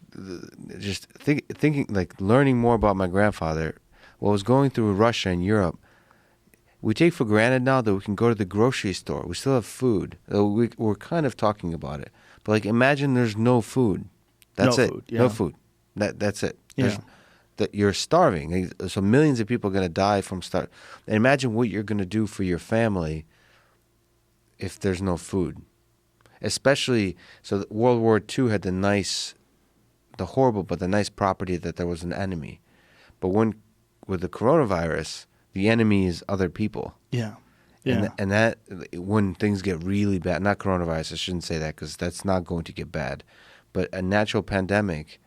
just thinking, like learning more about my grandfather, what was going through Russia and Europe. We take for granted now that we can go to the grocery store. We still have food. We're kind of talking about it, but like imagine there's no food. That's it. No food. That's it. Yeah. That you're starving. So millions of people are going to die from starving. And imagine what you're going to do for your family if there's no food. Especially, so World War II had the nice property that there was an enemy. But with the coronavirus, the enemy is other people. Yeah. Yeah. And that, when things get really bad, not coronavirus, I shouldn't say that because that's not going to get bad. But a natural pandemic,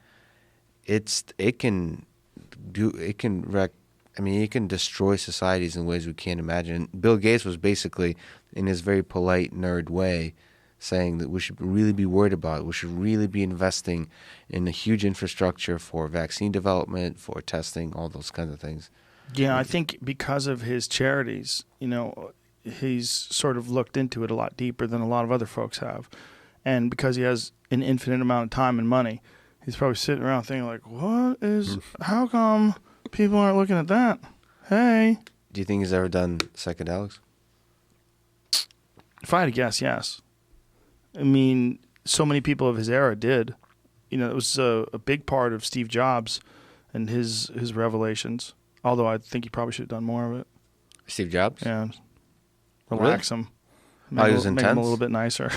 it can destroy societies in ways we can't imagine. Bill Gates was basically, in his very polite nerd way, saying that we should really be worried about it. We should really be investing in a huge infrastructure for vaccine development, for testing, all those kinds of things. Yeah, I think because of his charities, he's sort of looked into it a lot deeper than a lot of other folks have. And because he has an infinite amount of time and money, he's probably sitting around thinking like, how come people aren't looking at that? Hey. Do you think he's ever done psychedelics? If I had to guess, yes. I mean, so many people of his era did. It was a big part of Steve Jobs and his revelations. Although I think he probably should have done more of it. Steve Jobs? Yeah. Relax him. He was intense? Make him a little bit nicer.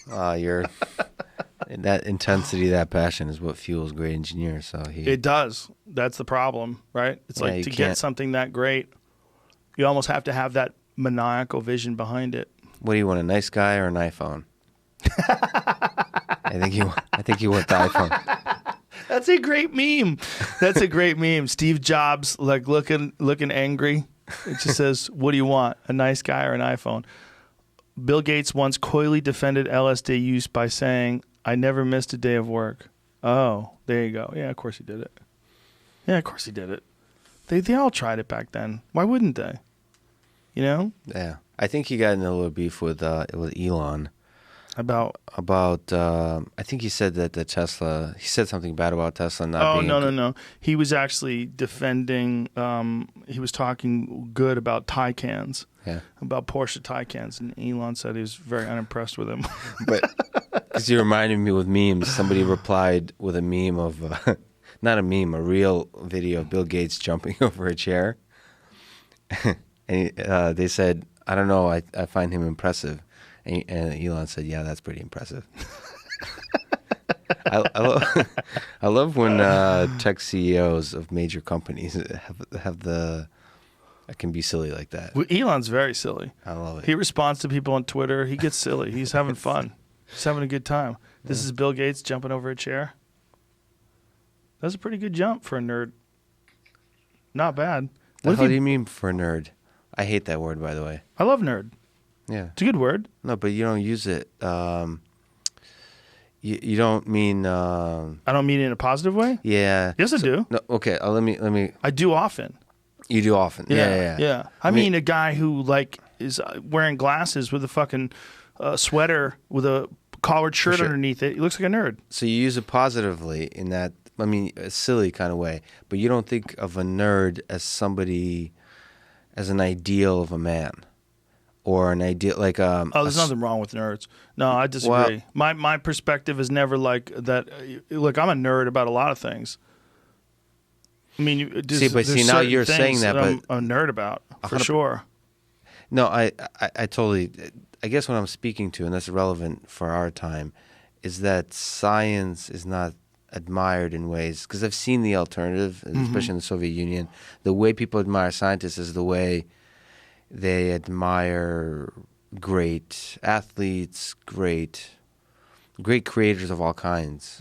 That intensity, that passion is what fuels great engineers. So It does. That's the problem, right? It's like to get something that great, you almost have to have that maniacal vision behind it. What do you want, a nice guy or an iPhone? I think you want the iPhone. That's a great meme. Steve Jobs, like looking angry. It just says, "What do you want? A nice guy or an iPhone?" Bill Gates once coyly defended LSD use by saying, "I never missed a day of work." Oh, there you go. Yeah, of course he did it. They all tried it back then. Why wouldn't they? Yeah, I think he got in a little beef with Elon. About I think he said that he said something bad about Tesla not being... No. He was actually defending, he was talking good about Taycans. Yeah. About Porsche Taycans, and Elon said he was very unimpressed with him. But, because you reminded me with memes, somebody replied with a meme of, not a meme, a real video of Bill Gates jumping over a chair. And they said, I don't know, I find him impressive. And Elon said, "Yeah, that's pretty impressive." I love when tech CEOs of major companies can be silly like that. Well, Elon's very silly. I love it. He responds to people on Twitter. He gets silly. He's having fun. He's having a good time. This is Bill Gates jumping over a chair. That's a pretty good jump for a nerd. Not bad. What do you mean for a nerd? I hate that word, by the way. I love nerd. Yeah. It's a good word. No, but you don't use it. You don't mean... I don't mean it in a positive way? Yeah. Yes, I do. No, okay, let me... I do often. You do often. Yeah. I mean a guy who is wearing glasses with a fucking sweater with a collared shirt underneath it. He looks like a nerd. So you use it positively in that, I mean, a silly kind of way, but you don't think of a nerd as somebody, as an ideal of a man. Or an idea like there's nothing wrong with nerds. No, I disagree. Well, my perspective is never like that. Look, I'm a nerd about a lot of things. I mean, see now you're saying that, but I'm a nerd about for sure. No, I totally. I guess what I'm speaking to, and that's relevant for our time, is that science is not admired in ways, because I've seen the alternative, especially in the Soviet Union. The way people admire scientists is the way they admire great athletes, great creators of all kinds.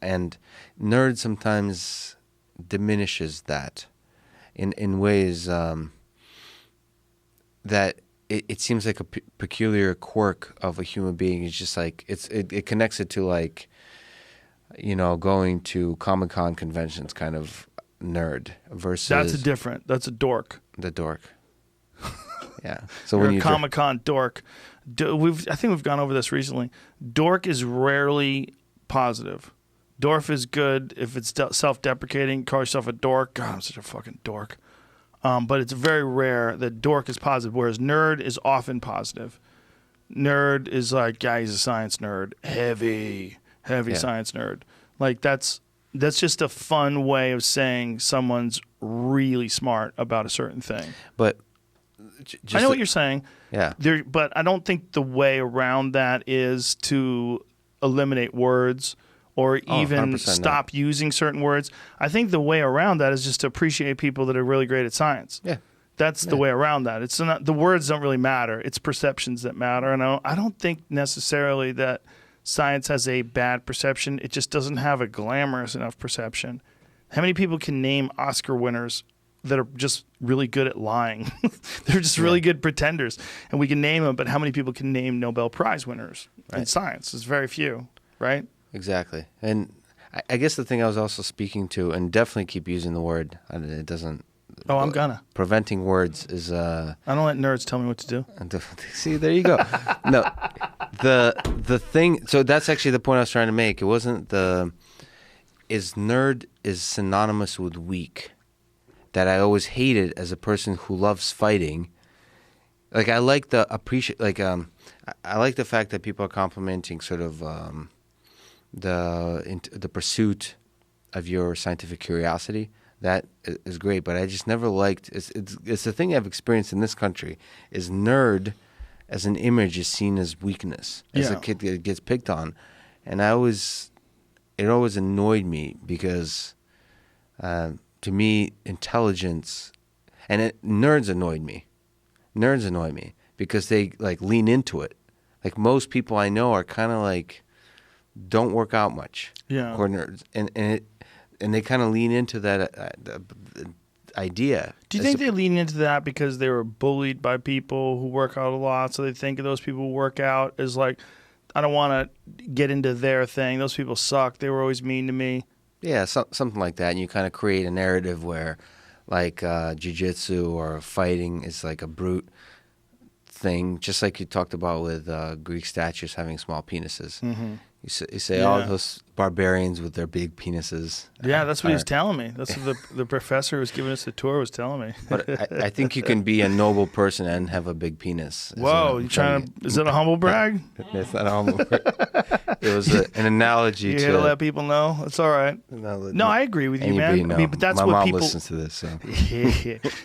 And nerd sometimes diminishes that in ways that it seems like a peculiar quirk of a human being. It's just like it connects it to, like, you know, going to Comic-Con conventions kind of nerd versus that's a dork. The dork. Yeah. So You're when you a Comic-Con dork. I think we've gone over this recently. Dork is rarely positive. Dork is good if it's self-deprecating. Call yourself a dork. God, I'm such a fucking dork. But it's very rare that dork is positive, whereas nerd is often positive. Nerd is like, yeah, he's a science nerd. Heavy science nerd. Like, that's just a fun way of saying someone's really smart about a certain thing. But I know what you're saying. Yeah. But I don't think the way around that is to eliminate words or even stop using certain words. I think the way around that is just to appreciate people that are really great at science. Yeah. That's the way around that. It's not, the words don't really matter. It's perceptions that matter. And I don't think necessarily that science has a bad perception. It just doesn't have a glamorous enough perception. How many people can name Oscar winners that are just really good at lying? They're just really good pretenders. And we can name them, but how many people can name Nobel Prize winners in science? There's very few, right? Exactly. And I guess the thing I was also speaking to, and definitely keep using the word, it doesn't... Oh, I'm gonna. Preventing words is... I don't let nerds tell me what to do. See, there you go. No, the thing... So that's actually the point I was trying to make. It wasn't nerd is synonymous with weak. That I always hated as a person who loves fighting. Like, I like I like the fact that people are complimenting sort of the pursuit of your scientific curiosity. That is great, but I just never liked. It's the thing I've experienced in this country is nerd as an image is seen as weakness, as a kid that gets picked on, and it always annoyed me because. To me, intelligence, and nerds annoyed me. Nerds annoy me because they like lean into it. Like most people I know are kind of like don't work out much. Yeah. Or nerds, and they kind of lean into that idea. Do you think they lean into that because they were bullied by people who work out a lot, so they think of those people who work out as like, I don't want to get into their thing. Those people suck. They were always mean to me. Yeah, something like that. And you kind of create a narrative where, like, jiu-jitsu or fighting is like a brute thing, just like you talked about with Greek statues having small penises. Mm-hmm. You say, oh, those barbarians with their big penises. Yeah, that's what he was telling me. That's what the professor who was giving us the tour was telling me. But I think you can be a noble person and have a big penis. Whoa, you trying to? Is that a humble brag? It's not a humble brag. It was an analogy to let people know. It's all right. No, I agree with you, man. Know. I mean, but that's My what mom people listens to this. So.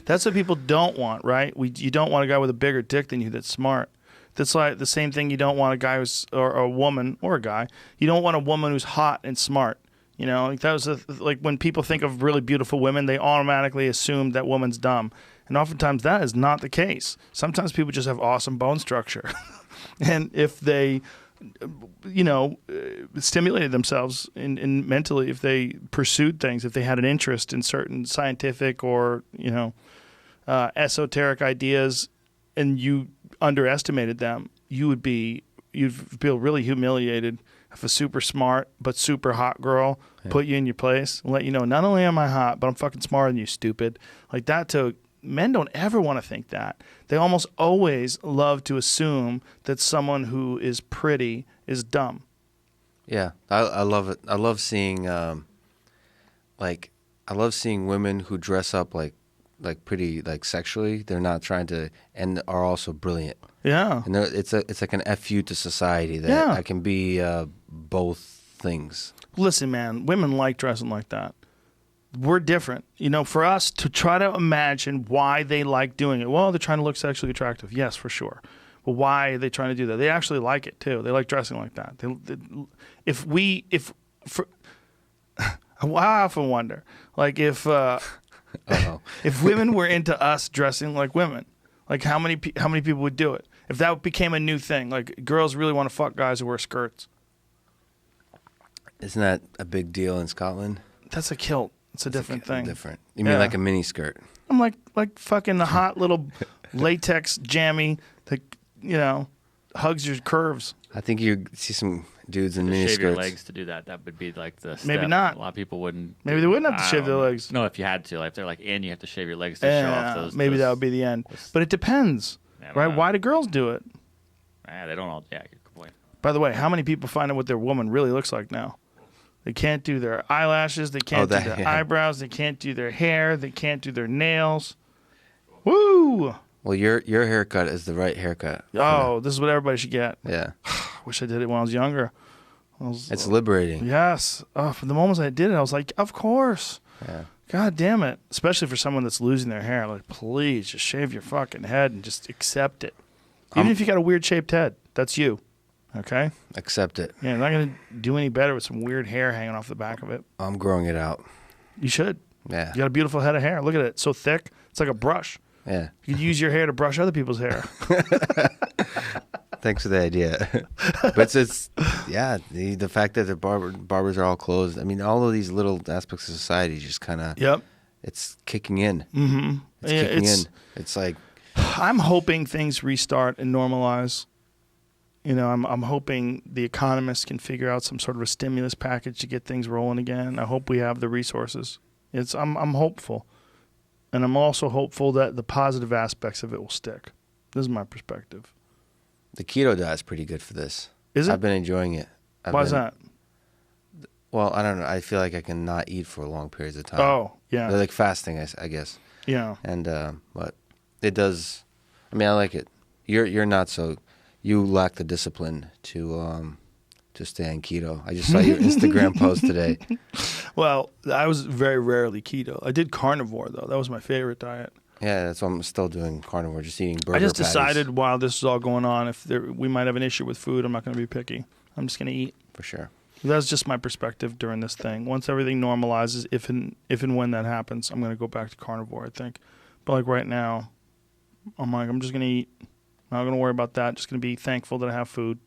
That's what people don't want, right? You don't want a guy with a bigger dick than you that's smart. That's like the same thing. You don't want a guy who's or a woman or a guy. You don't want a woman who's hot and smart. You know, like that was like when people think of really beautiful women, they automatically assume that woman's dumb, and oftentimes that is not the case. Sometimes people just have awesome bone structure, and if they, stimulated themselves in mentally, if they pursued things, if they had an interest in certain scientific or esoteric ideas, and you underestimated them, you'd feel really humiliated if a super smart but super hot girl put you in your place and let you know, not only am I hot, but I'm fucking smarter than you, stupid. Like that. Men don't ever want to think that. They almost always love to assume that someone who is pretty is dumb. Yeah, I love it. I love seeing women who dress up like pretty like sexually. They're not trying to, and are also brilliant. Yeah, and it's like an FU to society that I can be both things. Listen, man, women like dressing like that. We're different. For us to try to imagine why they like doing it. Well, they're trying to look sexually attractive. Yes, for sure. But why are they trying to do that? They I often wonder, like if Uh-oh. if women were into us dressing like women, like how many people would do it? If that became a new thing, like girls really want to fuck guys who wear skirts. Isn't that a big deal in Scotland? That's a kilt. It's a different thing. Different. You mean Yeah. like a mini skirt? I'm like fucking the hot little latex jammy that hugs your curves. I think you see some dudes in To mini shave your skirts. legs to do that. That would be like the step. Maybe not. A lot of people wouldn't. Maybe they wouldn't have to I shave don't their know. legs. No, if you had to. Like if they're like, and you have to shave your legs to show off those. Maybe those, that would be the end. those- But it depends, I don't right? know. Why do girls do it? They don't all. Yeah, good point. By the way, how many people find out what their woman really looks like now? They can't do their eyelashes. They can't do their eyebrows. They can't do their hair. They can't do their nails. Woo! Well, your haircut is the right haircut. Oh, this is what everybody should get. Yeah. I wish I did it when I was younger. It's liberating. Yes. From the moments I did it, I was like, of course. Yeah. God damn it. Especially for someone that's losing their hair. Like, please, just shave your fucking head and just accept it. Even if you got a weird shaped head, that's you. Okay? Accept it. Yeah, you're not going to do any better with some weird hair hanging off the back of it. I'm growing it out. You should. Yeah. You got a beautiful head of hair. Look at it. It's so thick. It's like a brush. Yeah. You could use your hair to brush other people's hair. Thanks for the idea. But it's the fact that the barbers are all closed. I mean, all of these little aspects of society just kind of Yep. it's kicking in. Mm-hmm. It's kicking in. It's like I'm hoping things restart and normalize. I'm hoping the economists can figure out some sort of a stimulus package to get things rolling again. I hope we have the resources. I'm hopeful. And I'm also hopeful that the positive aspects of it will stick. This is my perspective. the keto diet's pretty good for this. Is it? I've been enjoying it. Why is that? Well, I don't know. I feel like I can not eat for long periods of time. Oh, yeah. Like fasting, I guess. Yeah. And but it does. I mean, I like it. You're not so. You lack the discipline to stay on keto. I just saw your Instagram post today. Well, I was very rarely keto. I did carnivore, though. That was my favorite diet. Yeah, that's why I'm still doing carnivore, just eating burger I just patties. decided while this is all going on, we might have an issue with food, I'm not going to be picky. I'm just going to eat. For sure. That's just my perspective during this thing. Once everything normalizes, if and when that happens, I'm going to go back to carnivore, I think. But like right now, I'm just going to eat. I'm not going to worry about that. Just going to be thankful that I have food.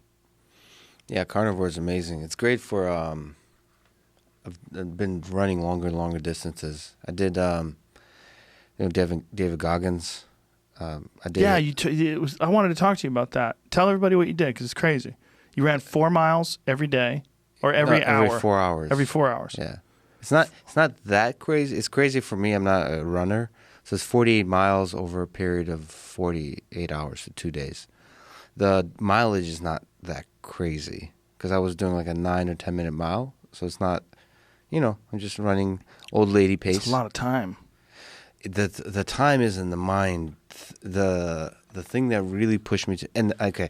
Yeah, carnivore is amazing. It's great for. I've been running longer and longer distances. I did. David Goggins. I did. Yeah, I wanted to talk to you about that. Tell everybody what you did because it's crazy. You ran 4 miles every day, or every hour. Every 4 hours. Every 4 hours. Yeah, it's not that crazy. It's crazy for me. I'm not a runner, so it's 48 miles over a period of 48 hours for 2 days. The mileage is not that crazy because I was doing like a 9 or 10 minute mile, so it's not. I'm just running old lady pace. It's a lot of time. The time is in the mind. The thing that really pushed me to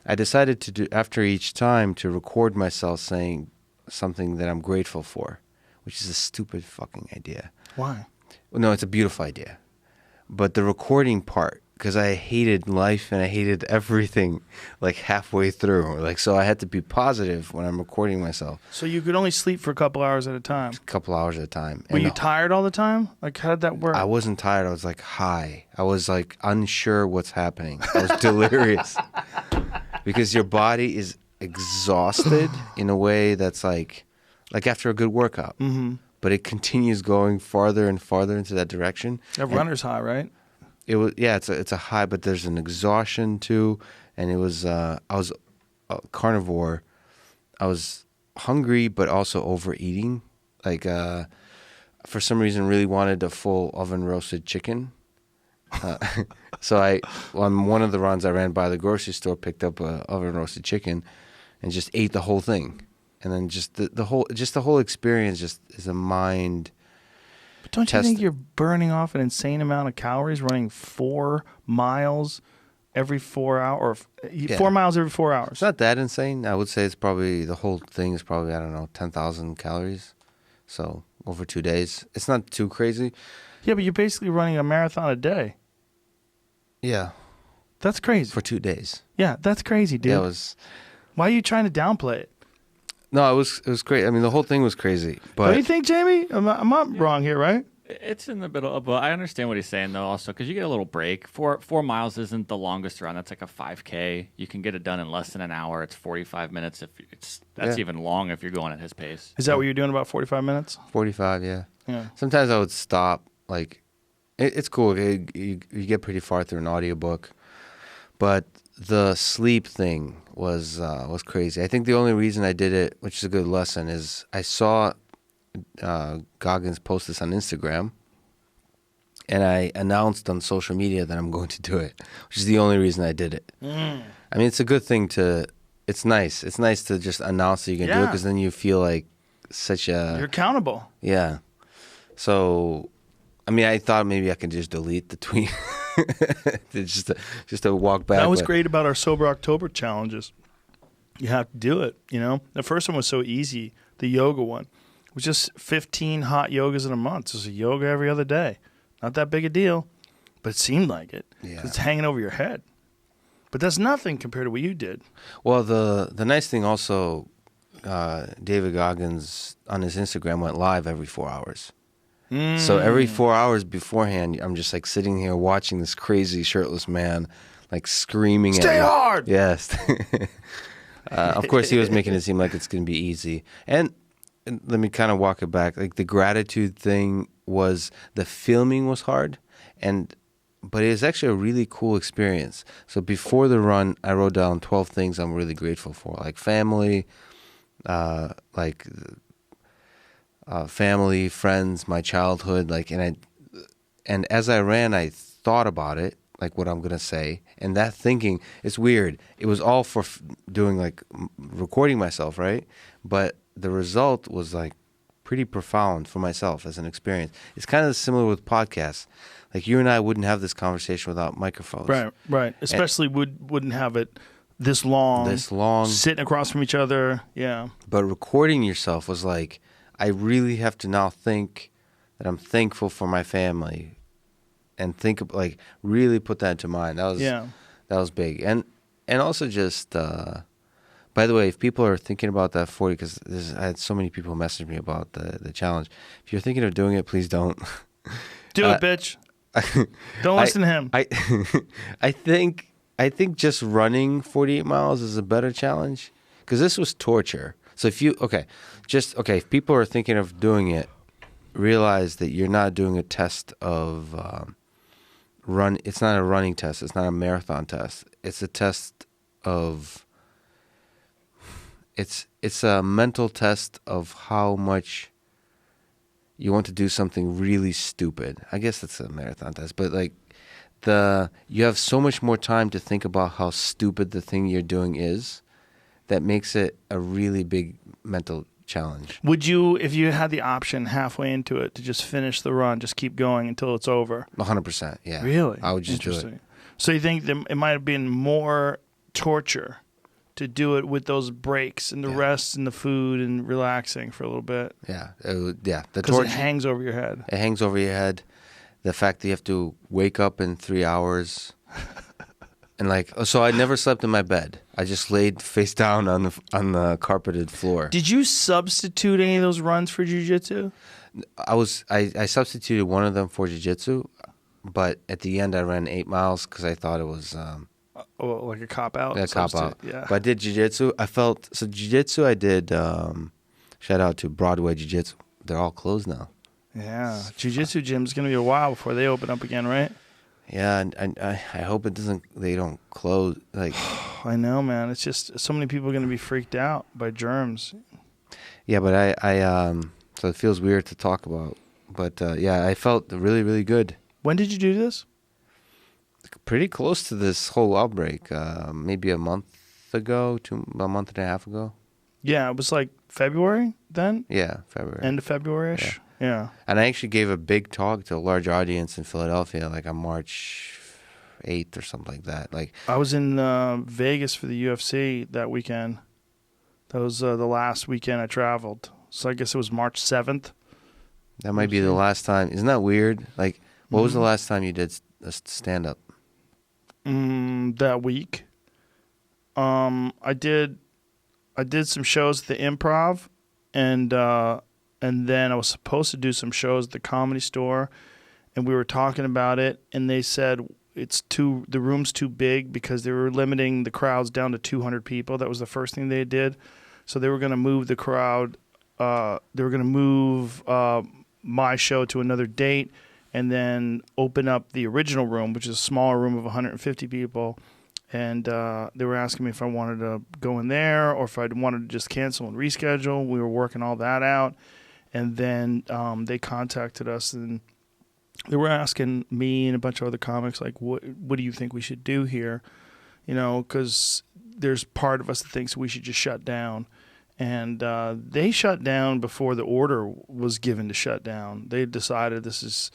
I decided to do after each time to record myself saying something that I'm grateful for, which is a stupid fucking idea. Why? No, it's a beautiful idea, but the recording part, because I hated life and I hated everything, like halfway through. So I had to be positive when I'm recording myself. So you could only sleep for a couple hours at a time. A couple hours at a time. Were you tired all the time? Like, how did that work? I wasn't tired. I was like high. I was like unsure what's happening. I was delirious because your body is exhausted in a way that's like after a good workout. Mm-hmm. But it continues going farther and farther into that direction. A runner's high, right? It was it's a high, but there's an exhaustion too, and it was I was carnivore. I was hungry, but also overeating. Like for some reason, really wanted a full oven roasted chicken. So on one of the runs, I ran by the grocery store, picked up a oven roasted chicken, and just ate the whole thing. And then just the whole experience just is a mind. But don't you think you're burning off an insane amount of calories running 4 miles every 4 hours? 4 miles every 4 hours. It's not that insane. I would say it's probably, the whole thing is probably, I don't know, 10,000 calories. So over 2 days. It's not too crazy. Yeah, but you're basically running a marathon a day. Yeah. That's crazy. For 2 days. Yeah, that's crazy, dude. Yeah, it was. Why are you trying to downplay it? No, it was great. I mean, the whole thing was crazy. But Don't you think, Jamie? I'm not wrong here, right? It's in the middle, but I understand what he's saying though. Also, because you get a little break. 4 miles isn't the longest run. That's like a 5K. You can get it done in less than an hour. It's 45 minutes. That's even long if you're going at his pace. Is that what you're doing? About 45 minutes? 45, yeah. Yeah. Sometimes I would stop. Like, it's cool. You get pretty far through an audiobook, but the sleep thing was crazy. I think the only reason I did it, which is a good lesson, is I saw Goggins post this on Instagram, and I announced on social media that I'm going to do it, which is the only reason I did it. I mean, it's a good thing to. It's nice. It's nice to just announce that you can do it, because then you feel like you're accountable. Yeah. So, I mean, I thought maybe I could just delete the tweet, just to walk back. That was great about our Sober October challenges. You have to do it. The first one was so easy. The yoga one was just 15 hot yogas in a month. It's a yoga every other day. Not that big a deal, but it seemed like it. Yeah. It's hanging over your head. But that's nothing compared to what you did. Well, the nice thing also, David Goggins on his Instagram went live every 4 hours. So every 4 hours beforehand, I'm just like sitting here watching this crazy shirtless man like screaming at me. Stay hard! Yes. Of course, he was making it seem like it's going to be easy. And let me kind of walk it back. Like, the gratitude thing was, the filming was hard, but it was actually a really cool experience. So before the run, I wrote down 12 things I'm really grateful for, like family, family, friends, my childhood, and as I ran, I thought about it, like what I'm gonna say, and that thinking, it's weird. It was all for doing like recording myself, right? But the result was like pretty profound for myself as an experience. It's kind of similar with podcasts. Like, you and I wouldn't have this conversation without microphones. Right. Especially wouldn't have it this long, sitting across from each other. Yeah. But recording yourself was like, I really have to now think that I'm thankful for my family, and really put that into mind. That was big. And also just, by the way, if people are thinking about that 40, because I had so many people message me about the challenge. If you're thinking of doing it, please don't. Do it, bitch. Don't listen to him. I think just running 48 miles is a better challenge, because this was torture. So if people are thinking of doing it, realize that you're not doing a test of run. It's not a running test. It's not a marathon test. It's a test of. It's a mental test of how much you want to do something really stupid. I guess it's a marathon test, but you have so much more time to think about how stupid the thing you're doing is, that makes it a really big mental challenge. Would you, if you had the option halfway into it, to just finish the run, just keep going until it's over? 100%, yeah. Really? I would just do it. So you think that it might have been more torture to do it with those breaks and the rest and the food and relaxing for a little bit? Yeah. The because torture, it hangs over your head. It hangs over your head. The fact that you have to wake up in 3 hours. And so I never slept in my bed. I just laid face down on the carpeted floor. Did you substitute any of those runs for jiu-jitsu? I substituted one of them for jiu-jitsu, but at the end I ran 8 miles because I thought it was like a cop out. Yeah, cop out. Yeah. But I did jiu-jitsu. Jiu-jitsu I did. Shout out to Broadway Jiu-Jitsu. They're all closed now. Yeah, jiu-jitsu gym's gonna be a while before they open up again, right? Yeah, and I hope they don't close. I know, man. It's just so many people are going to be freaked out by germs. Yeah, but so it feels weird to talk about. But I felt really, really good. When did you do this? Pretty close to this whole outbreak. Maybe a month ago, a month and a half ago. Yeah, it was like February then? Yeah, February. End of February-ish? Yeah. And I actually gave a big talk to a large audience in Philadelphia, on March 8th or something like that. I was in Vegas for the UFC that weekend. That was the last weekend I traveled. So I guess it was March 7th. That might be the last time. Isn't that weird? What was the last time you did a stand-up? That week. I I did some shows at the Improv, and then I was supposed to do some shows at the Comedy Store, and we were talking about it, and they said the room's too big because they were limiting the crowds down to 200 people. That was the first thing they did. So they were going to move the crowd. They were going to move my show to another date, and then open up the original room, which is a smaller room of 150 people. And they were asking me if I wanted to go in there or if I wanted to just cancel and reschedule. We were working all that out. And then they contacted us, and they were asking me and a bunch of other comics, like, what do you think we should do here? You know, because there's part of us that thinks we should just shut down. And they shut down before the order was given to shut down. They decided this is,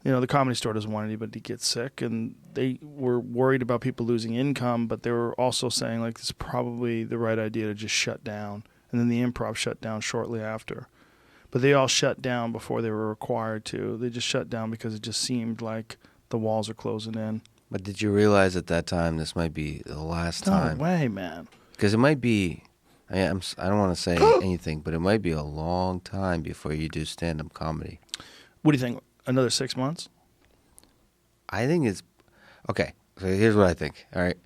you know, the Comedy Store doesn't want anybody to get sick, and they were worried about people losing income, but they were also saying, like, this is probably the right idea to just shut down. And then the Improv shut down shortly after. But they all shut down before they were required to. They just shut down because it just seemed like the walls are closing in. But did you realize at that time this might be the last time? No way, man. Because it might be, I don't want to say anything, but it might be a long time before you do stand-up comedy. What do you think? Another 6 months? I think it's, okay, so here's what I think, all right?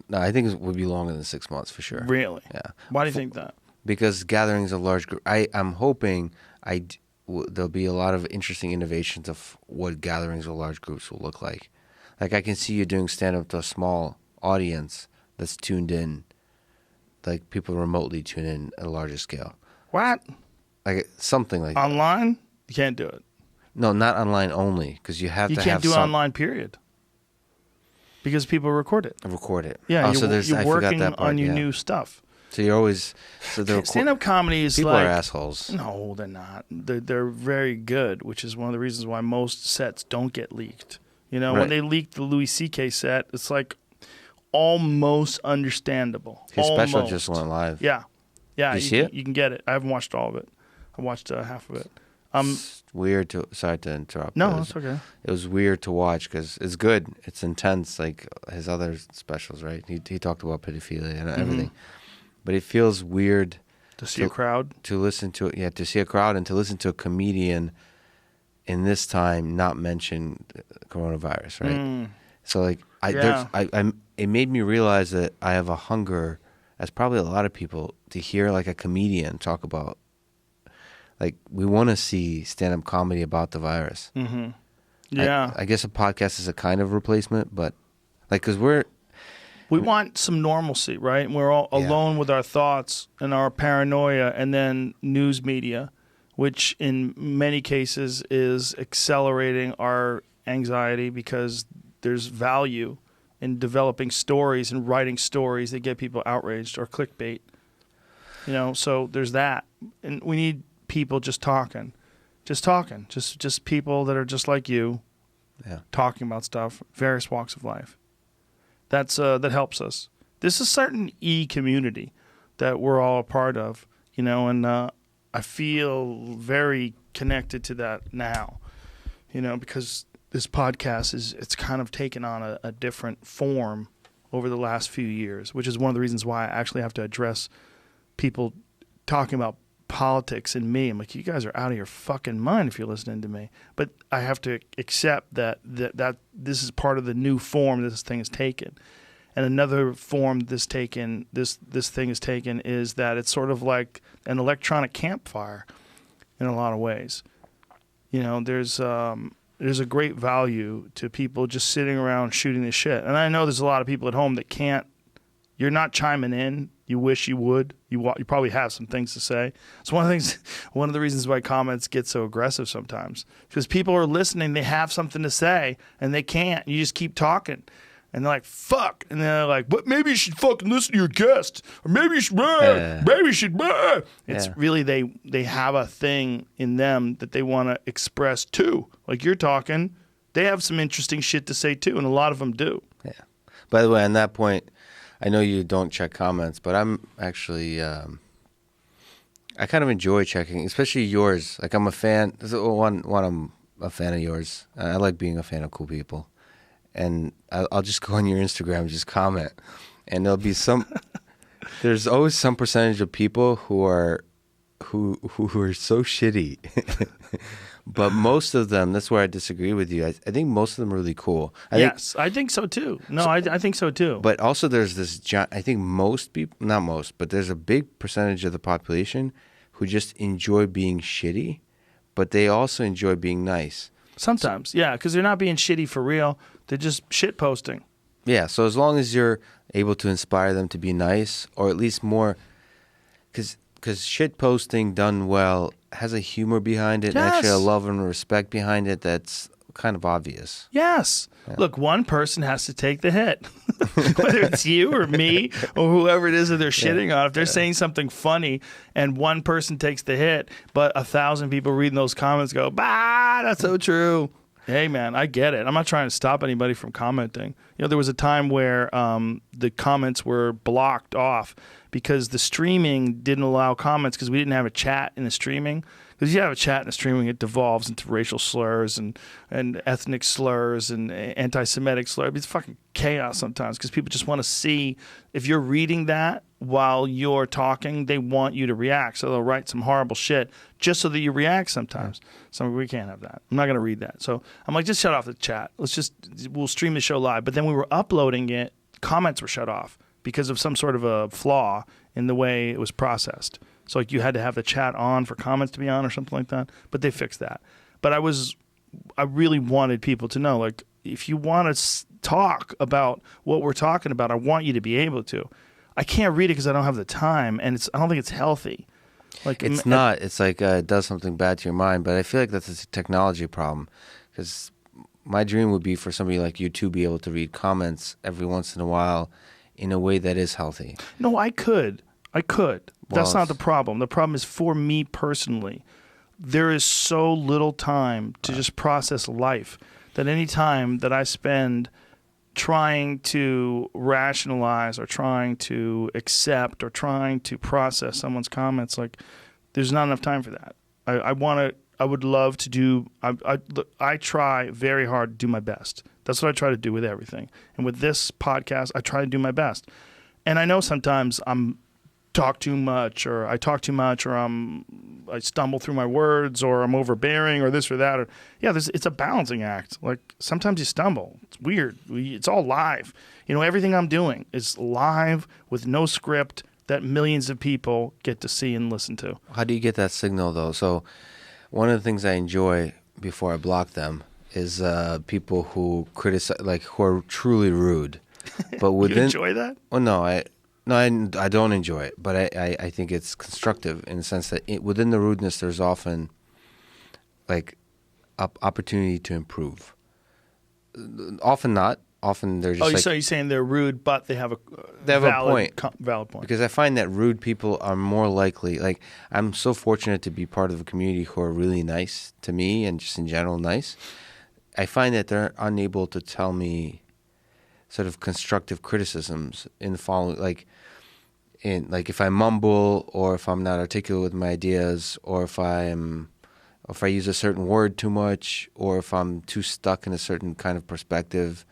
No, I think it would be longer than 6 months for sure. Really? Yeah. Why do you think that? Because gatherings of large group, I'm hoping there'll be a lot of interesting innovations of what gatherings of large groups will look like. Like, I can see you doing stand-up to a small audience that's tuned in, like people remotely tune in at a larger scale. What? Like something like that. Online? You can't do it. No, not online only, because you have to have You can't do online, period. Because people record it. Record it. Yeah, so you're I forgot working that part, on your yeah. new stuff. So you're always Stand-up comedy is people like... are assholes. No, they're not. They're very good, which is one of the reasons why most sets don't get leaked. You know, Right. when they leaked the Louis C.K. set, it's like almost understandable. His special Almost. just went live. Yeah. Yeah. Did you see it? You can get it. I haven't watched all of it. I watched half of it. It's weird to. Sorry to interrupt. No, but that's okay. It was weird to watch because it's good. It's intense, like his other specials, right? He talked about pedophilia and everything, but it feels weird To see a crowd. to listen to it. Yeah, to see a crowd and to listen to a comedian in this time not mention coronavirus, right? So like, it made me realize that I have a hunger, as probably a lot of people, to hear like a comedian talk about. Like, we want to see stand-up comedy about the virus. Mm-hmm. Yeah. I guess a podcast is a kind of replacement, but like, because we want some normalcy, right? And we're all alone with our thoughts and our paranoia, and then news media, which in many cases is accelerating our anxiety because there's value in developing stories and writing stories that get people outraged, or clickbait. You know, so there's that. And we need people just talking, just people that are just like you, talking about stuff, various walks of life. That helps us. This is a certain community that we're all a part of, you know, and I feel very connected to that now, you know, because this podcast it's kind of taken on a different form over the last few years, which is one of the reasons why I actually have to address people talking about politics and me. I'm like, you guys are out of your fucking mind if you're listening to me. But I have to accept that this is part of the new form this thing has taken. And another form this thing has taken is that it's sort of like an electronic campfire in a lot of ways. You know, there's a great value to people just sitting around shooting the shit. And I know there's a lot of people at home that can't. You're not chiming in. You wish you would. You probably have some things to say. It's one of the reasons why comments get so aggressive sometimes, because people are listening. They have something to say and they can't. You just keep talking, and they're like, "Fuck," and they're like, "But maybe you should fucking listen to your guest, or maybe you should, maybe you should." It's really they have a thing in them that they want to express too. Like you're talking, they have some interesting shit to say too, and a lot of them do. Yeah. By the way, on that point, I know you don't check comments, but I'm actually, I kind of enjoy checking, especially yours. Like, I'm a fan. I'm a fan of yours. I like being a fan of cool people. And I'll just go on your Instagram and just comment. And there'll be some there's always some percentage of people who are so shitty. But most of them, that's where I disagree with you. I think most of them are really cool. I think so too. No, I think so too. But also there's this, I think most people, not most, but there's a big percentage of the population who just enjoy being shitty, but they also enjoy being nice. Sometimes, yeah, because they're not being shitty for real. They're just shit posting. Yeah, so as long as you're able to inspire them to be nice, or at least more, because shit posting done well has a humor behind it, and actually a love and respect behind it that's kind of obvious. Yes. Yeah. Look, one person has to take the hit, whether it's you or me or whoever it is that they're shitting on. If they're saying something funny and one person takes the hit, but 1,000 people reading those comments go, bah, that's so true. Hey, man, I get it. I'm not trying to stop anybody from commenting. You know, there was a time where the comments were blocked off because the streaming didn't allow comments because we didn't have a chat in the streaming. Because you have a chat in the streaming, it devolves into racial slurs and ethnic slurs and anti-Semitic slurs. It's fucking chaos sometimes because people just want to see if you're reading that while you're talking, they want you to react. So they'll write some horrible shit just so that you react sometimes. So we can't have that. I'm not going to read that. So I'm like, just shut off the chat. We'll stream the show live. But then we were uploading it, comments were shut off because of some sort of a flaw in the way it was processed. So like you had to have the chat on for comments to be on or something like that. But they fixed that. But I really wanted people to know, like, if you want to talk about what we're talking about, I want you to be able to. I can't read it because I don't have the time, and I don't think it's healthy. Like it's not. It's like it does something bad to your mind. But I feel like that's a technology problem. Because my dream would be for somebody like you to be able to read comments every once in a while in a way that is healthy. No, I could. That's not the problem. The problem is for me personally. There is so little time to just process life that any time that I spend trying to rationalize or trying to accept or trying to process someone's comments, like, there's not enough time for that. I would love to do. I try very hard to do my best. That's what I try to do with everything. And with this podcast, I try to do my best. And I know sometimes I talk too much, or I stumble through my words, or I'm overbearing, or this or that. Or it's a balancing act. Like, sometimes you stumble. It's weird. It's all live. You know, everything I'm doing is live with no script that millions of people get to see and listen to. How do you get that signal, though? So one of the things I enjoy before I block them is people who criticize, like, who are truly rude. But within, you enjoy that? Well, no, I don't enjoy it, but I think it's constructive in the sense that within the rudeness, there's often like opportunity to improve. Often not. Often they're just. So you're saying they're rude, but they have a valid point. Because I find that rude people are more likely. Like, I'm so fortunate to be part of a community who are really nice to me and just in general nice. I find that they're unable to tell me sort of constructive criticisms in the following, like if I mumble, or if I'm not articulate with my ideas, or if I use a certain word too much, or if I'm too stuck in a certain kind of perspective.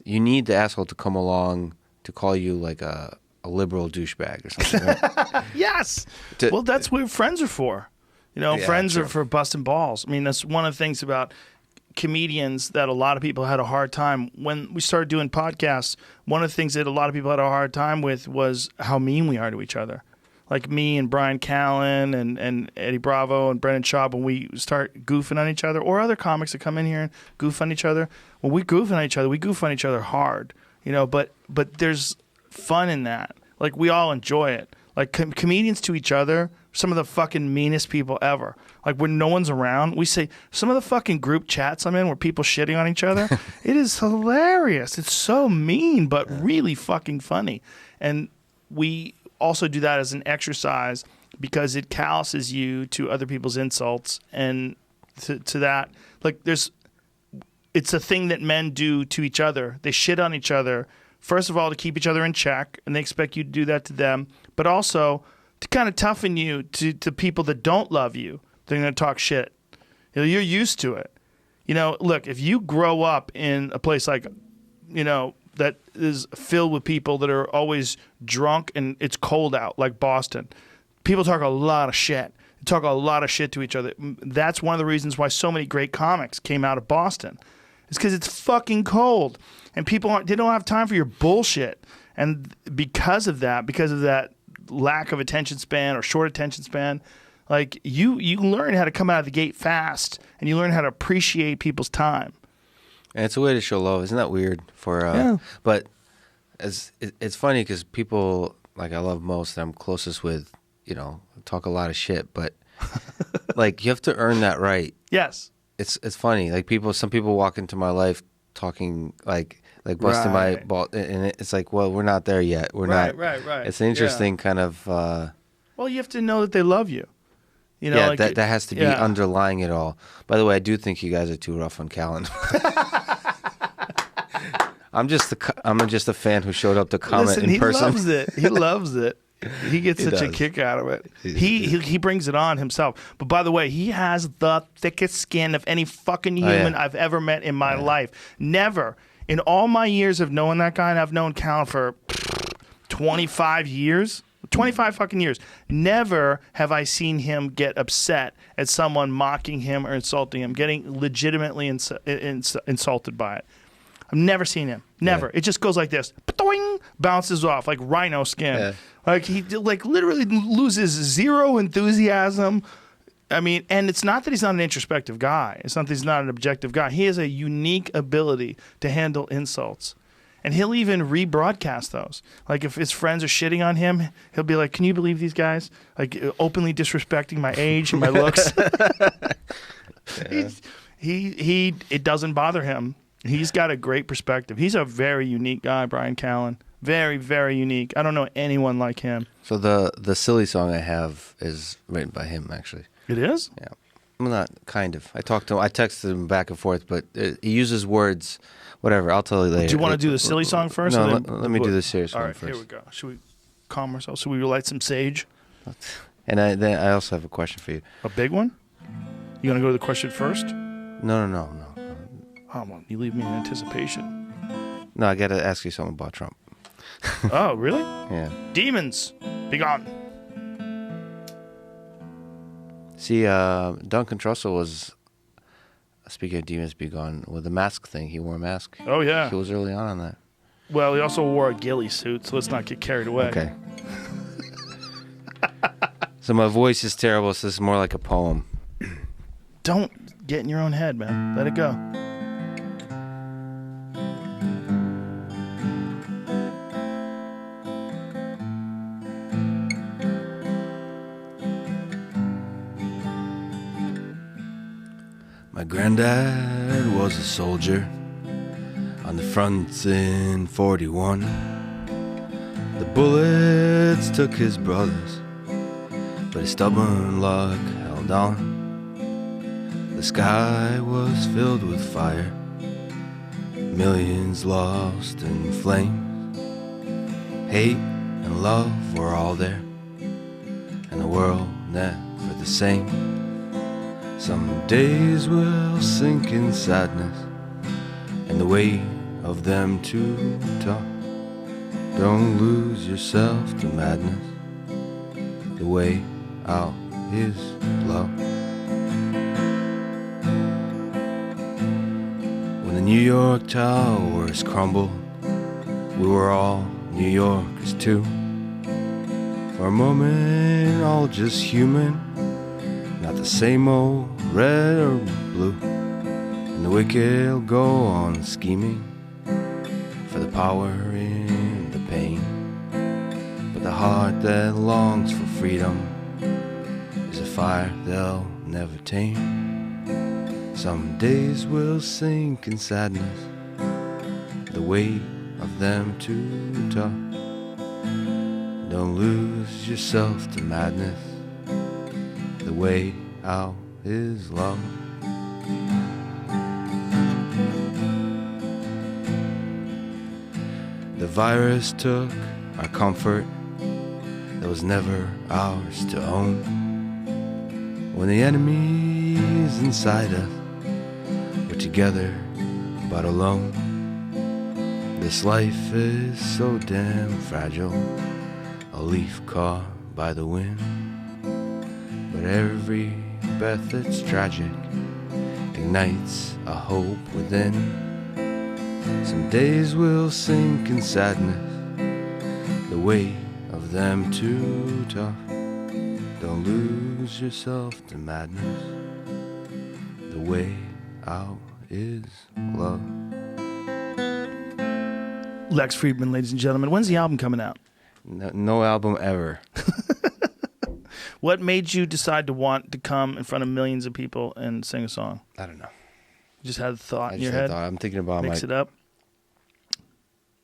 You need the asshole to come along to call you like a liberal douchebag or something. Right? Yes. Well, that's what friends are for. You know, friends are for busting balls. I mean, that's one of the things about comedians that a lot of people had a hard time when we started doing podcasts. One of the things that a lot of people had a hard time with was how mean we are to each other. Like me and Brian Callen and Eddie Bravo and Brendan Schaub, when we start goofing on each other, or other comics that come in here and goof on each other, when we goof on each other, we goof on each other hard, you know. But there's fun in that. Like, we all enjoy it. Like, comedians to each other, some of the fucking meanest people ever. Like, when no one's around, we say, some of the fucking group chats I'm in where people shitting on each other, it is hilarious. It's so mean, but really fucking funny. And we also do that as an exercise because it calluses you to other people's insults, and to that, like, it's a thing that men do to each other. They shit on each other, first of all, to keep each other in check, and they expect you to do that to them, but also to kind of toughen you to people that don't love you. They're going to talk shit. You know, you're used to it. You know, look, if you grow up in a place like, you know, that is filled with people that are always drunk and it's cold out, like Boston. People talk a lot of shit. They talk a lot of shit to each other. That's one of the reasons why so many great comics came out of Boston. It's because it's fucking cold, and they don't have time for your bullshit. And because of that lack of attention span or short attention span, like you learn how to come out of the gate fast, and you learn how to appreciate people's time. And it's a way to show love. Isn't that weird? But it's funny because people like I love most that I'm closest with, talk a lot of shit, but like you have to earn that right. Yes. It's funny. Like some people walk into my life talking like busting my ball, and it's like, well, we're not there yet. We're not. Right. It's an interesting kind of. Well, you have to know that they love you. That has to be underlying it all. By the way, I do think you guys are too rough on Callan. I'm just a fan who showed up to comment in person. He loves it. He loves it. He gets such a kick out of it. He brings it on himself. But by the way, he has the thickest skin of any fucking human I've ever met in my life. Never. In all my years of knowing that guy, and I've known Callan for 25 years, 25 fucking years, never have I seen him get upset at someone mocking him or insulting him, getting legitimately insulted by it. I've never seen him. Never. Yeah. It just goes like this. Doing, bounces off like rhino skin. Yeah. Like he literally loses zero enthusiasm. I mean, and it's not that he's not an introspective guy. It's not that he's not an objective guy. He has a unique ability to handle insults. And he'll even rebroadcast those. Like if his friends are shitting on him, he'll be like, "Can you believe these guys? Like openly disrespecting my age and my looks." It doesn't bother him. He's got a great perspective. He's a very unique guy, Bryan Callan. Very, very unique. I don't know anyone like him. So the silly song I have is written by him, actually. It is? Yeah. I'm not, kind of. I talked to him. I texted him back and forth, but he uses words, whatever. I'll tell you later. Do you want to do the silly song first? No, let me do the serious one first. All right, here we go. Should we calm ourselves? Should we light some sage? And then I also have a question for you. A big one? You going to go to the question first? No. Oh, well, you leave me in anticipation. No, I got to ask you something about Trump. Oh, really? Yeah. Demons, be gone. See, Duncan Trussell was, speaking of demons be gone, with the mask thing. He wore a mask. Oh, yeah. He was early on that. Well, he also wore a ghillie suit, so let's not get carried away. Okay. So my voice is terrible, so this is more like a poem. Don't get in your own head, man. Let it go. My granddad was a soldier on the front in 41. The bullets took his brothers, but his stubborn luck held on. The sky was filled with fire, millions lost in flames. Hate and love were all there, and the world never the same. Some days will sink in sadness, and the weight of them too tough. Don't lose yourself to madness. The way out is love. When the New York towers crumbled, we were all New Yorkers too. For a moment, all just human, not the same old red or blue. And the wicked go on scheming for the power in the pain. But the heart that longs for freedom is a fire they'll never tame. Some days will sink in sadness, the weight of them too tough. Don't lose yourself to madness. The way out is love. The virus took our comfort that was never ours to own. When the enemies inside us were together but alone, This life is so damn fragile, a leaf caught by the wind. But every breath that's tragic ignites a hope within. Some days will sink in sadness, the weight of them too tough. Don't lose yourself to madness, the way out is love. Lex Fridman, ladies and gentlemen. When's the album coming out? No album ever. What made you decide to want to come in front of millions of people and sing a song? I don't know. You just had a thought I in just your had head? thought. I'm thinking about Mix it up?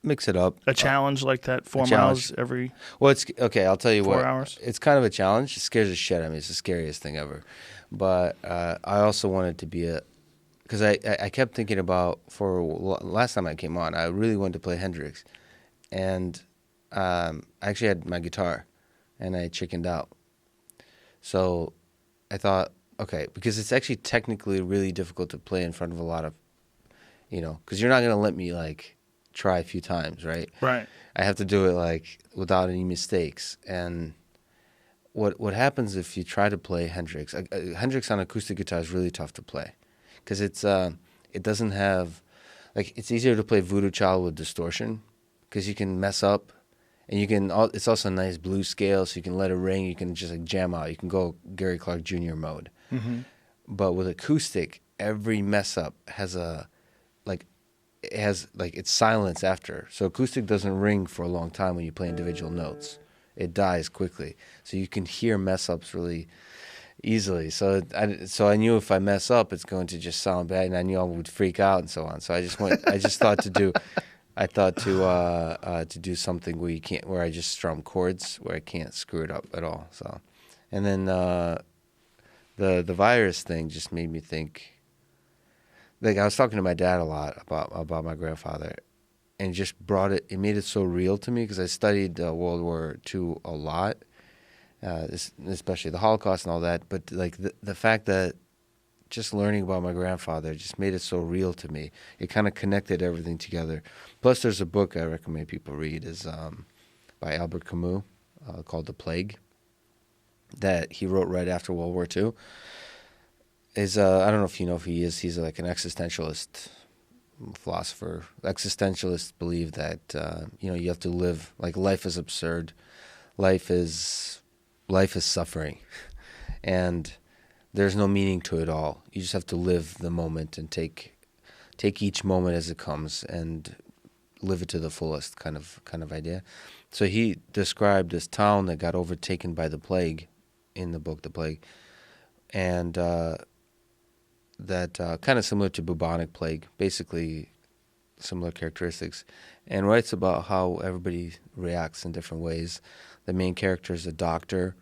Mix it up. A challenge like that, 4 challenge. miles every Well, it's okay. I'll tell you 4 what. hours? It's kind of a challenge. It scares the shit out of me. It's the scariest thing ever. But I also wanted to be because I kept thinking about last time I came on, I really wanted to play Hendrix, and I actually had my guitar, and I chickened out. So I thought, okay, because it's actually technically really difficult to play in front of a lot of, because you're not gonna let me try a few times, right? Right. I have to do it without any mistakes. And what happens if you try to play Hendrix? Hendrix on acoustic guitar is really tough to play because it doesn't have it's easier to play Voodoo Child with distortion because you can mess up, and it's also a nice blues scale, so you can let it ring. You can just jam out. You can go Gary Clark Jr. mode. Mm-hmm. But with acoustic, every mess up has it's silence after. So acoustic doesn't ring for a long time when you play individual notes. It dies quickly. So you can hear mess ups really easily. So I knew if I mess up, it's going to just sound bad, and I knew I would freak out and so on. So I thought to do something where I just strum chords where I can't screw it up at all. So, and then the virus thing just made me think. I was talking to my dad a lot about my grandfather, and just it made it so real to me because I studied World War II a lot, especially the Holocaust and all that. But the fact that just learning about my grandfather just made it so real to me. It kind of connected everything together. Plus, there's a book I recommend people read is by Albert Camus called The Plague that he wrote right after World War II. I don't know if you know who he is. He's an existentialist philosopher. Existentialists believe that you have to live life is absurd, life is suffering, and there's no meaning to it all. You just have to live the moment and take each moment as it comes and live it to the fullest, kind of idea. So he described this town that got overtaken by the plague in the book The Plague, and that kind of similar to bubonic plague, basically similar characteristics, and writes about how everybody reacts in different ways. The main character is a doctor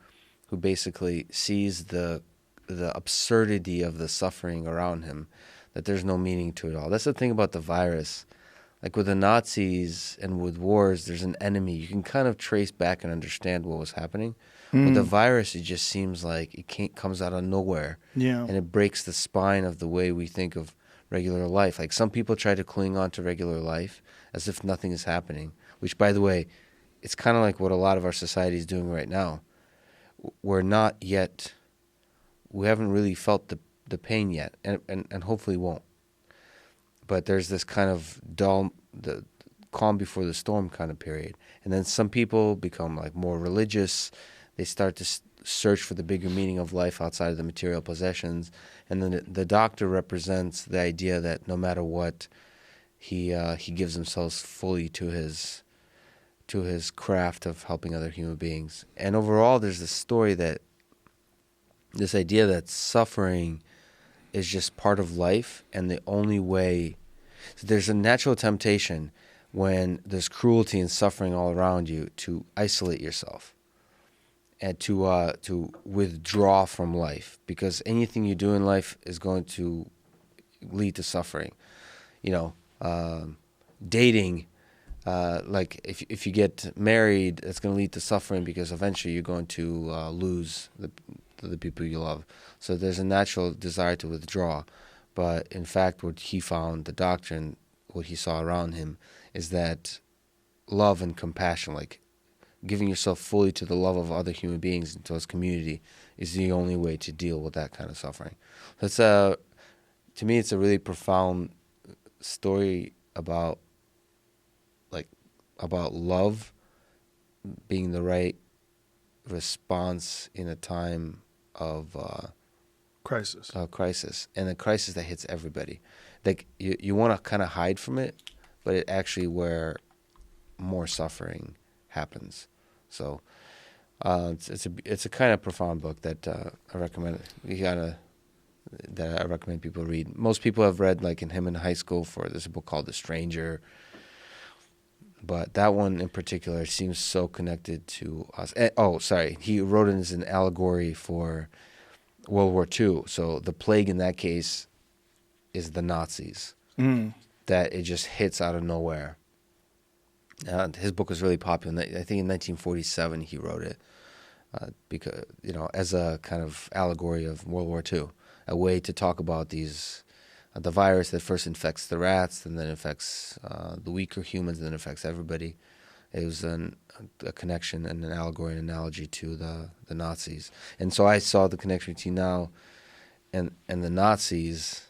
who basically sees the absurdity of the suffering around him, that there's no meaning to it all. That's the thing about the virus. With the Nazis and with wars, there's an enemy. You can kind of trace back and understand what was happening. With the virus, it just seems like it comes out of nowhere. Yeah. And it breaks the spine of the way we think of regular life. Some people try to cling on to regular life as if nothing is happening, which, by the way, it's kind of like what a lot of our society is doing right now. We haven't really felt the pain yet, and hopefully won't. But there's this kind of the calm before the storm kind of period. And then some people become more religious. They start to search for the bigger meaning of life outside of the material possessions. And then the doctor represents the idea that no matter what, he gives himself fully to his craft of helping other human beings. And overall, there's this idea that suffering is just part of life, and the only way. So there's a natural temptation when there's cruelty and suffering all around you to isolate yourself and to withdraw from life, because anything you do in life is going to lead to suffering. Dating, if you get married, it's going to lead to suffering because eventually you're going to lose the people you love. So there's a natural desire to withdraw. But in fact, what he found, the doctrine, what he saw around him, is that love and compassion, like giving yourself fully to the love of other human beings and to his community, is the only way to deal with that kind of suffering. That's to me, it's a really profound story about love being the right response in a time of Crisis. crisis, and a crisis that hits everybody. Like you want to kind of hide from it, but it actually where more suffering happens. So it's a kind of profound book that I recommend. That I recommend people read. Most people have read like him in high school. There's a book called The Stranger, but that one in particular seems so connected to us. He wrote it as an allegory for World War II. So the plague in that case is the Nazis. That it just hits out of nowhere. His book was really popular. I think in 1947 he wrote it because as a kind of allegory of World War II, a way to talk about the virus that first infects the rats and then infects the weaker humans and then affects everybody. It was a connection and an allegory, an analogy to the Nazis. And so I saw the connection between now and the Nazis.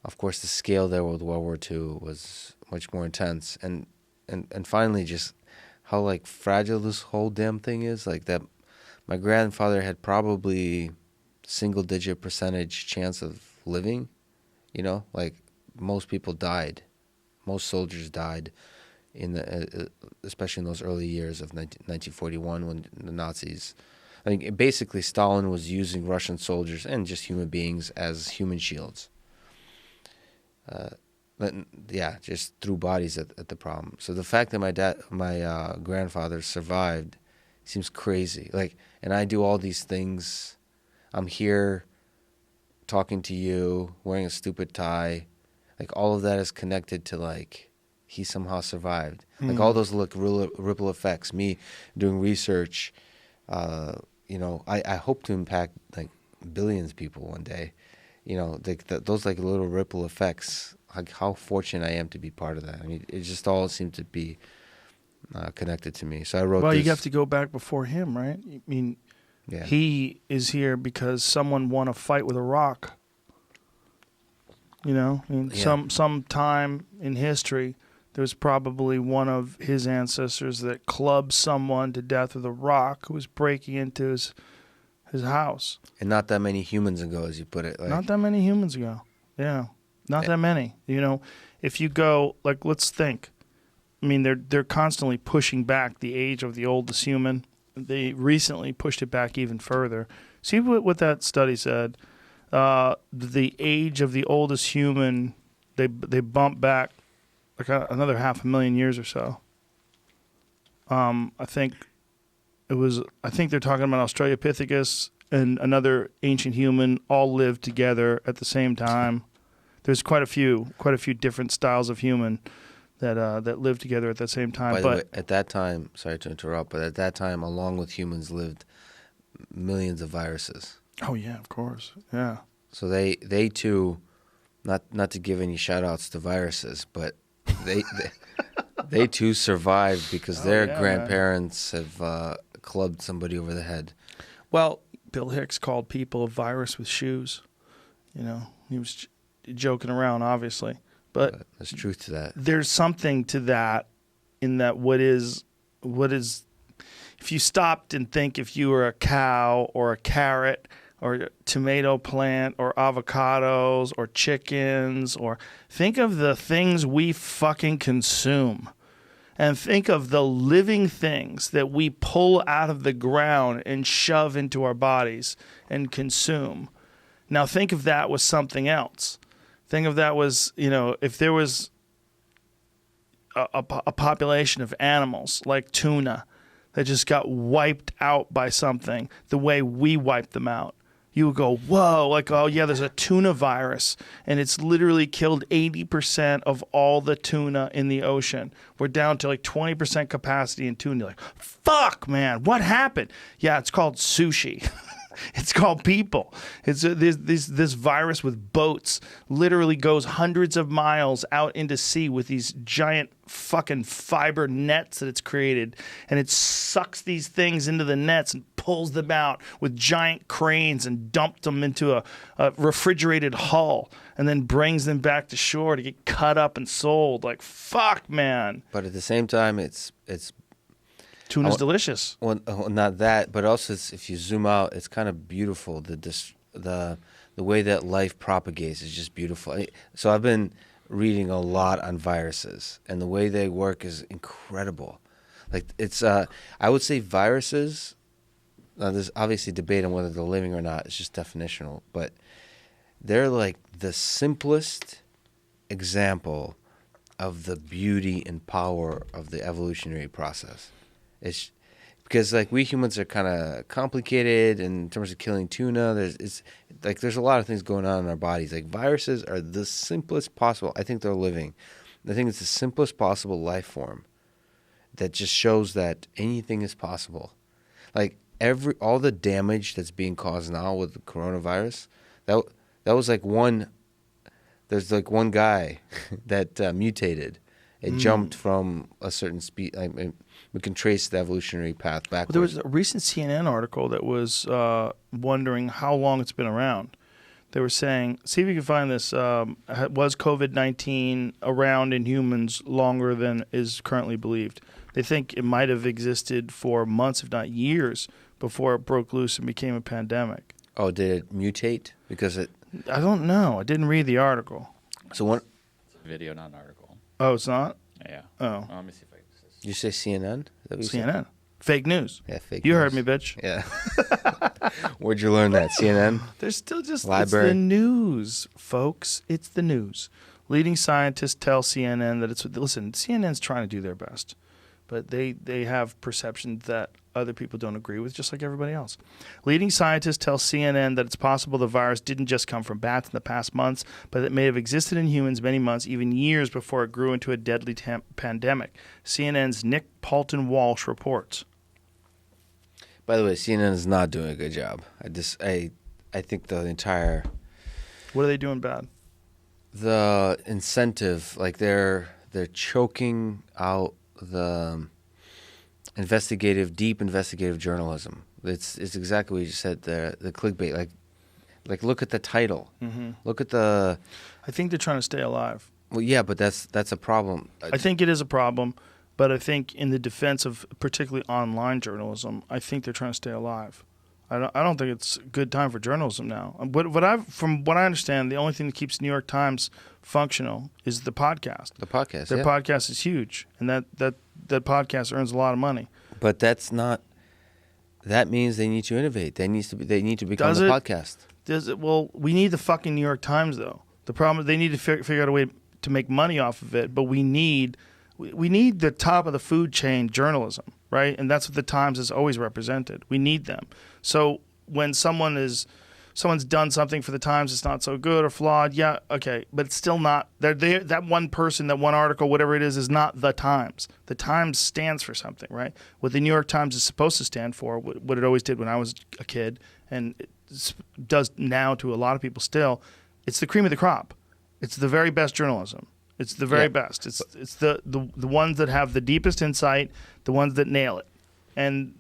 Of course, the scale there with World War II was much more intense. And finally, just how like fragile this whole damn thing is. Like that, my grandfather had probably single-digit percentage chance of living. Like most people died, most soldiers died especially in those early years of 1941 when the Nazis. I think basically Stalin was using Russian soldiers and just human beings as human shields. Just threw bodies at the problem. So the fact that my grandfather survived seems crazy. Like, and I do all these things. I'm here talking to you, wearing a stupid tie. Like, all of that is connected to, like, he somehow survived. Like, all those ripple effects, me doing research, I hope to impact, like, billions of people one day. Those, like, little ripple effects, like, how fortunate I am to be part of that. I mean, it just all seemed to be connected to me. So I wrote this. Well, you have to go back before him, right? I mean, yeah. He is here because someone won a fight with a rock. Some time in history, there was probably one of his ancestors that clubbed someone to death with a rock who was breaking into his house. And not that many humans ago, as you put it. Not that many humans ago. Yeah, not that many. If you go, like, let's think. I mean, they're constantly pushing back the age of the oldest human. They recently pushed it back even further. See what that study said. The age of the oldest human, they bumped back like another 500,000 years or so. I think they're talking about Australopithecus and another ancient human all lived together at the same time. There's quite a few different styles of human that lived together at the same time. By the way, at that time, sorry to interrupt, but at that time, along with humans, lived millions of viruses. Oh yeah, of course, yeah. So they too, not to give any shout outs to viruses, but they too survived because their grandparents have clubbed somebody over the head. Well, Bill Hicks called people a virus with shoes. He was joking around, obviously. But there's truth to that. There's something to that in that what is if you stopped and think if you were a cow or a carrot or a tomato plant or avocados or chickens, or think of the things we fucking consume and think of the living things that we pull out of the ground and shove into our bodies and consume. Now think of that was something else. Think of that was, if there was a population of animals like tuna that just got wiped out by something the way we wiped them out, you would go, whoa, like, oh yeah, there's a tuna virus and it's literally killed 80% of all the tuna in the ocean. We're down to like 20% capacity in tuna. You're like, fuck, man, what happened? Yeah, it's called sushi. It's called people. It's this virus with boats literally goes hundreds of miles out into sea with these giant fucking fiber nets that it's created, and it sucks these things into the nets and pulls them out with giant cranes and dumps them into a refrigerated hull, and then brings them back to shore to get cut up and sold. Like, fuck, man. But at the same time, it's Tuna's delicious. well, not that, but also if you zoom out, it's kind of beautiful. The way that life propagates is just beautiful. So I've been reading a lot on viruses, and the way they work is incredible. Like it's, I would say viruses. There's obviously debate on whether they're living or not. It's just definitional, but they're like the simplest example of the beauty and power of the evolutionary process. It's because like we humans are kind of complicated in terms of killing tuna. There's a lot of things going on in our bodies. Like viruses are the simplest possible. I think they're living. I think it's the simplest possible life form that just shows that anything is possible. Like all the damage that's being caused now with the coronavirus, that was like one. There's like one guy that mutated. It jumped from a certain speed. I mean, we can trace the evolutionary path backwards. Well, there was a recent CNN article that was wondering how long it's been around. They were saying, see if you can find this. Was COVID-19 around in humans longer than is currently believed? They think it might have existed for months, if not years, before it broke loose and became a pandemic. Oh, did it mutate? Because it... I don't know. I didn't read the article. So one... It's a video, not an article. Oh, it's not? Yeah. Oh. Let me see if I can... Did you say CNN? Is that what you said? CNN. Fake news. Yeah, fake You news. heard me, bitch. Yeah. Where'd you learn that? CNN? There's still just Library. It's the news, folks. It's the news. Leading scientists tell CNN that listen, CNN's trying to do their best, but they have perceptions that other people don't agree with, just like everybody else. Leading scientists tell CNN that it's possible the virus didn't just come from bats in the past months, but it may have existed in humans many months, even years before it grew into a deadly pandemic. CNN's Nick Paulton-Walsh reports. By the way, CNN is not doing a good job. I think the entire... What are they doing bad? The incentive, like they're choking out the deep investigative journalism. It's exactly what you just said there. The clickbait, like look at the title. Mm-hmm. Look at the... I think they're trying to stay alive. Well, yeah, but that's a problem. I think it is a problem, but I think in the defense of particularly online journalism, I think they're trying to stay alive. I don't think it's a good time for journalism now. From what I understand, the only thing that keeps New York Times functional is the podcast. The podcast, Their podcast is huge, and that podcast earns a lot of money. But that's not. That means they need to innovate. They need to become Does the it? podcast. Does it? Well, we need the fucking New York Times, though. The problem is they need to figure out a way to make money off of it, but we need the top of the food chain journalism, right? And that's what the Times has always represented. We need them. So when someone's done something for the Times that's not so good or flawed, yeah, okay, but it's still not. That one person, that one article, whatever it is not the Times. The Times stands for something, right? What the New York Times is supposed to stand for, what it always did when I was a kid, and it does now to a lot of people still, it's the cream of the crop. It's the very best journalism. It's the very best. It's the ones that have the deepest insight, the ones that nail it, and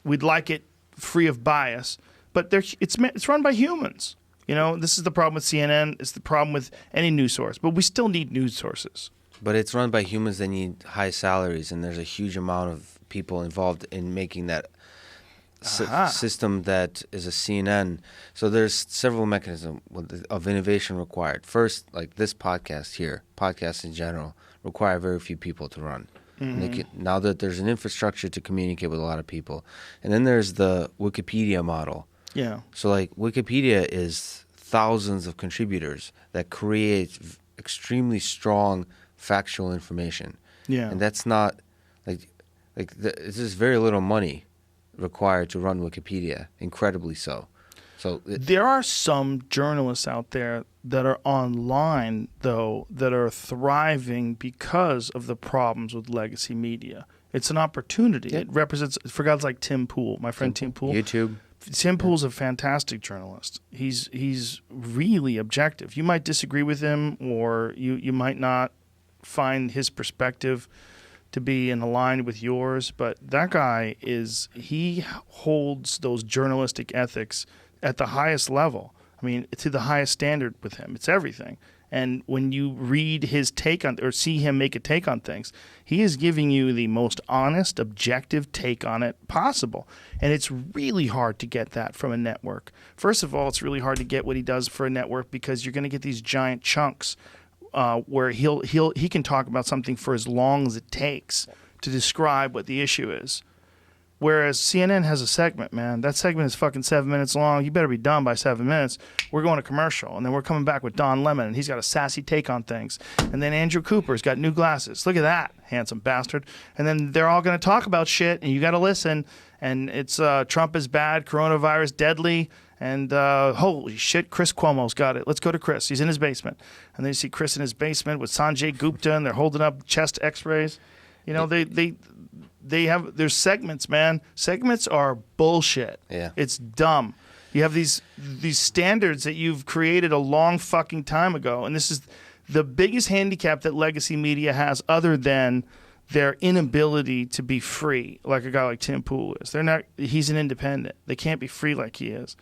we'd like it free of bias. But it's run by humans. You know, this is the problem with CNN. It's the problem with any news source. But we still need news sources. But it's run by humans that need high salaries, and there's a huge amount of people involved in making that system that is a CNN. So there's several mechanisms of innovation required. First, like this podcast here, podcasts in general, require very few people to run. Mm-hmm. Now that there's an infrastructure to communicate with a lot of people. And then there's the Wikipedia model. Yeah. So like Wikipedia is thousands of contributors that create extremely strong factual information. Yeah. And that's not this is very little money required to run Wikipedia, incredibly so. So there are some journalists out there that are online, though, that are thriving because of the problems with legacy media. It's an opportunity. It represents, for guys like Tim Pool, my friend Tim Pool. YouTube. Tim Pool's a fantastic journalist. He's really objective. You might disagree with him, or you might not find his perspective to be in line with yours, but that guy he holds those journalistic ethics at the highest level. I mean, to the highest standard with him. It's everything. And when you read his take on, or see him make a take on things, he is giving you the most honest, objective take on it possible. And it's really hard to get that from a network. First of all, it's really hard to get what he does for a network because you're going to get these giant chunks where he can talk about something for as long as it takes to describe what the issue is. Whereas CNN has a segment, man. That segment is fucking 7 minutes long. You better be done by 7 minutes. We're going to commercial, and then we're coming back with Don Lemon, and he's got a sassy take on things. And then Andrew Cooper's got new glasses. Look at that, handsome bastard. And then they're all going to talk about shit, and you got to listen. And it's Trump is bad, coronavirus deadly, and holy shit, Chris Cuomo's got it. Let's go to Chris. He's in his basement. And then you see Chris in his basement with Sanjay Gupta, and they're holding up chest x-rays. You know, there's segments, man. Segments are bullshit. Yeah. It's dumb. You have these standards that you've created a long fucking time ago, and this is the biggest handicap that legacy media has, other than their inability to be free, like a guy like Tim Pool is. He's an independent. They can't be free like he is.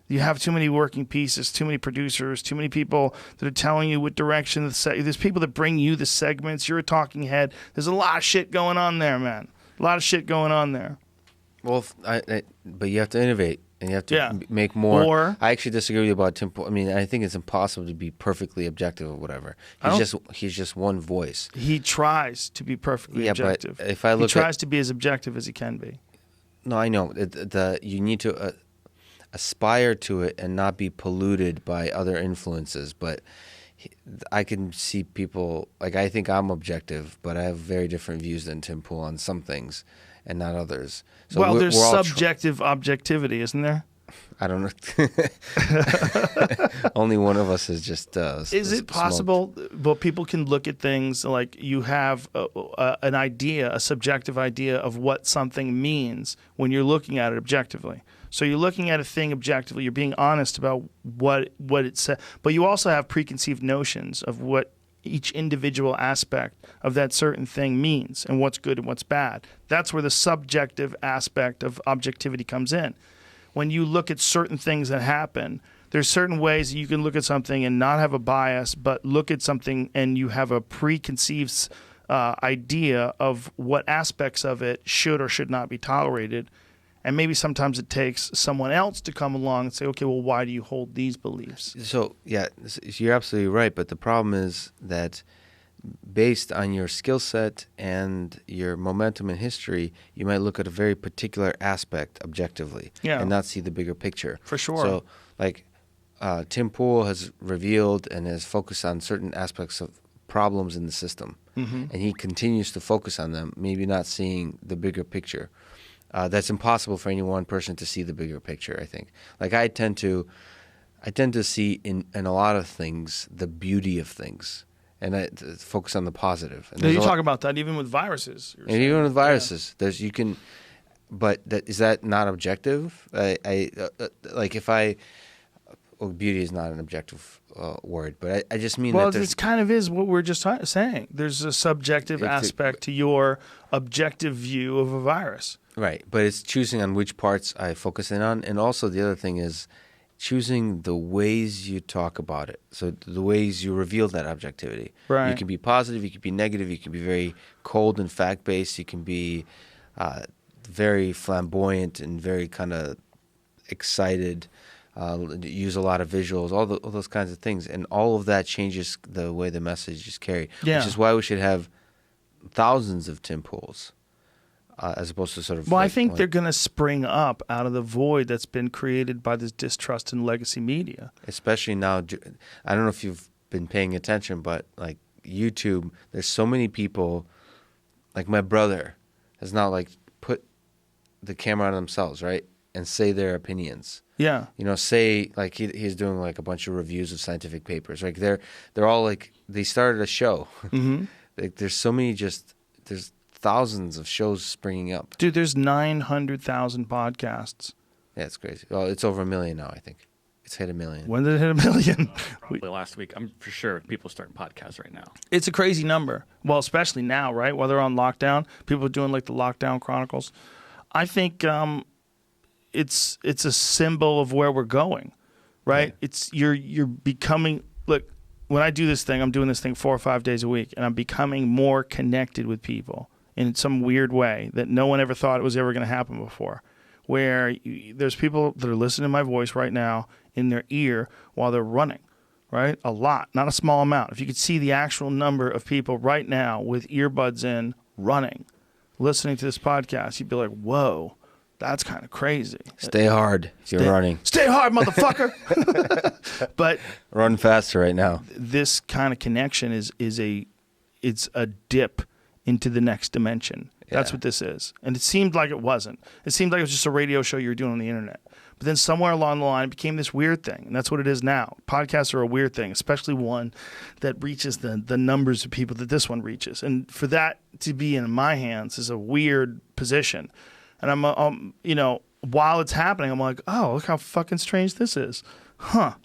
You have too many working pieces, too many producers, too many people that are telling you what direction. There's people that bring you the segments. You're a talking head. There's a lot of shit going on there, man. A lot of shit going on there. Well, but you have to innovate, and you have to make more. I actually disagree with you about Tim Pool. I mean, I think it's impossible to be perfectly objective or whatever. He's just one voice. He tries to be perfectly objective. But if I look, he tries to be as objective as he can be. No, I know. You need to aspire to it and not be polluted by other influences. But I can see people, like, I think I'm objective, but I have very different views than Tim Pool on some things and not others. So well, there's subjective objectivity, isn't there? I don't know. Only one of us is just is it possible? Well, people can look at things like you have an idea, a subjective idea of what something means when you're looking at it objectively. So you're looking at a thing objectively. You're being honest about what it says, but you also have preconceived notions of what each individual aspect of that certain thing means and what's good and what's bad. That's where the subjective aspect of objectivity comes in. When you look at certain things that happen, there's certain ways you can look at something and not have a bias, but look at something and you have a preconceived idea of what aspects of it should or should not be tolerated. And maybe sometimes it takes someone else to come along and say, okay, well, why do you hold these beliefs? So, yeah, you're absolutely right. But the problem is that based on your skill set and your momentum in history, you might look at a very particular aspect objectively and not see the bigger picture. For sure. So, like, Tim Pool has revealed and has focused on certain aspects of problems in the system. Mm-hmm. And he continues to focus on them, maybe not seeing the bigger picture. That's impossible for any one person to see the bigger picture, I think. Like, I tend to see in a lot of things the beauty of things, and I focus on the positive. And you talk about that even with viruses. And even with viruses, but is that not objective? Beauty is not an objective word, but I just mean that it kind of is what we're just saying. There's a subjective aspect to your objective view of a virus. Right, but it's choosing on which parts I focus in on, and also the other thing is choosing the ways you talk about it. So the ways you reveal that objectivity. Right. You can be positive, you can be negative, you can be very cold and fact-based, you can be very flamboyant and very kind of excited, use a lot of visuals, all those kinds of things, and all of that changes the way the message is carried, which is why we should have thousands of Tim Pools. As opposed to sort of... Well, I think they're going to spring up out of the void that's been created by this distrust in legacy media. Especially now, I don't know if you've been paying attention, but like YouTube, there's so many people, like my brother has now like put the camera on themselves, right? And say their opinions. Yeah. You know, say like he's doing like a bunch of reviews of scientific papers. Like they're all like, they started a show. Mm-hmm. Like there's so many there's thousands of shows springing up. Dude, there's 900,000 podcasts. Yeah, it's crazy. Well, it's over 1 million now, I think. It's hit 1 million. When did it hit 1 million? Probably last week. I'm for sure people starting podcasts right now. It's a crazy number. Well, especially now, right? While they're on lockdown, people are doing like the Lockdown Chronicles. I think it's a symbol of where we're going, right? Yeah. It's you're becoming. Look, when I do this thing, I'm doing this thing 4 or 5 days a week, and I'm becoming more connected with people in some weird way that no one ever thought it was ever going to happen before. Where there's people that are listening to my voice right now in their ear while they're running, right? A lot, not a small amount. If you could see the actual number of people right now with earbuds in running, listening to this podcast, you'd be like, whoa, that's kind of crazy. Stay hard if you're running. Stay hard, motherfucker. But Run faster right now. this kind of connection is a dip into the next dimension. That's Yeah. what this is. And it seemed like it wasn't. It seemed like it was just a radio show you were doing on the internet. But then somewhere along the line, it became this weird thing. And that's what it is now. Podcasts are a weird thing, especially one that reaches the numbers of people that this one reaches. And for that to be in my hands is a weird position. And I'm while it's happening, I'm like, oh, look how fucking strange this is. Huh.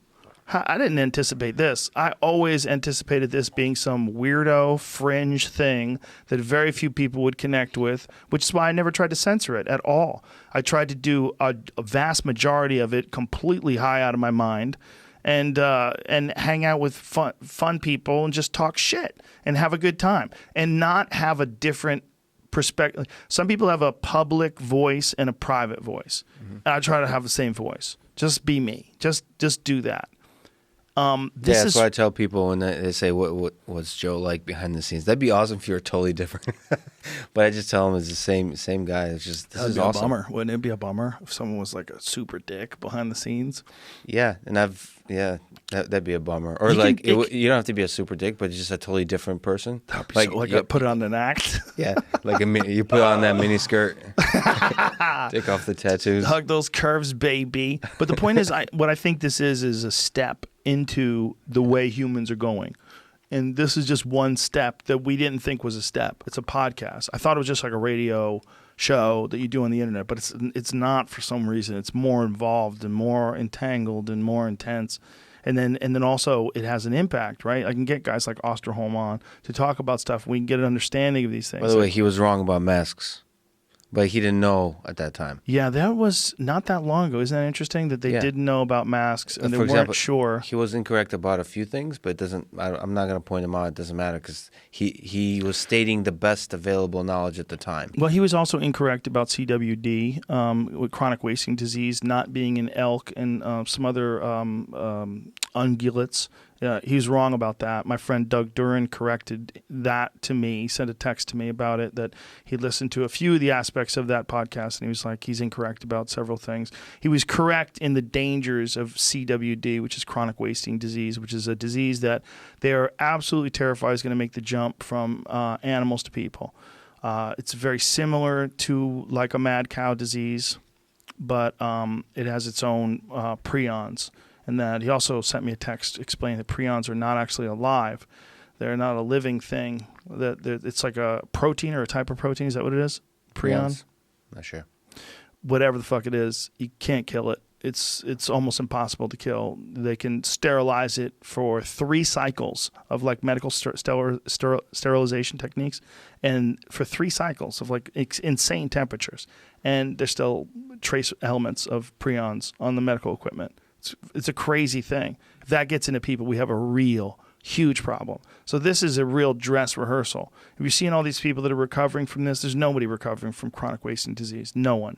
I didn't anticipate this. I always anticipated this being some weirdo fringe thing that very few people would connect with, which is why I never tried to censor it at all. I tried to do a vast majority of it completely high out of my mind and hang out with fun people and just talk shit and have a good time and not have a different perspective. Some people have a public voice and a private voice. And I try to have the same voice. Just be me. Just do that. That's why I tell people when they say, what's Joe like behind the scenes? That'd be awesome if you were totally different. But I just tell them it's the same guy. It's just, this That'd is be awesome. a bummer. Wouldn't it be a bummer if someone was like a super dick behind the scenes? Yeah, and that'd be a bummer. Or You like, can- you don't have to be a super dick, but just a totally different person. That'd be put it on an act. Yeah, like you put on that mini skirt, take off the tattoos. Hug those curves, baby. But the point is, what I think this is a step into the way humans are going. And this is just one step that we didn't think was a step. It's a podcast. I thought it was just like a radio show that you do on the internet, but it's not for some reason. It's more involved and more entangled and more intense. And then also it has an impact, right? I can get guys like Osterholm on to talk about stuff. We can get an understanding of these things. By the way, he was wrong about masks, but he didn't know at that time. Yeah, that was not that long ago. Isn't that interesting that they didn't know about masks and they weren't sure? He was incorrect about a few things, but it doesn't. I'm not going to point him out. It doesn't matter because he was stating the best available knowledge at the time. Well, he was also incorrect about CWD, with chronic wasting disease, not being in elk and some other ungulates. He was wrong about that. My friend Doug Duran corrected that to me. He sent a text to me about it, that he listened to a few of the aspects of that podcast, and he was like, he's incorrect about several things. He was correct in the dangers of CWD, which is chronic wasting disease, which is a disease that they are absolutely terrified is going to make the jump from animals to people. It's very similar to like a mad cow disease, but it has its own prions. And that he also sent me a text explaining that prions are not actually alive. They're not a living thing. That it's like a protein or a type of protein. Is that what it is? Prion? Not sure. Whatever the fuck it is, you can't kill it. It's almost impossible to kill. They can sterilize it for 3 cycles of like medical sterilization techniques, and for 3 cycles of like insane temperatures, and there's still trace elements of prions on the medical equipment. It's a crazy thing. If that gets into people, we have a real huge problem. So this is a real dress rehearsal. If you're seeing all these people that are recovering from this, there's nobody recovering from chronic wasting disease. No one.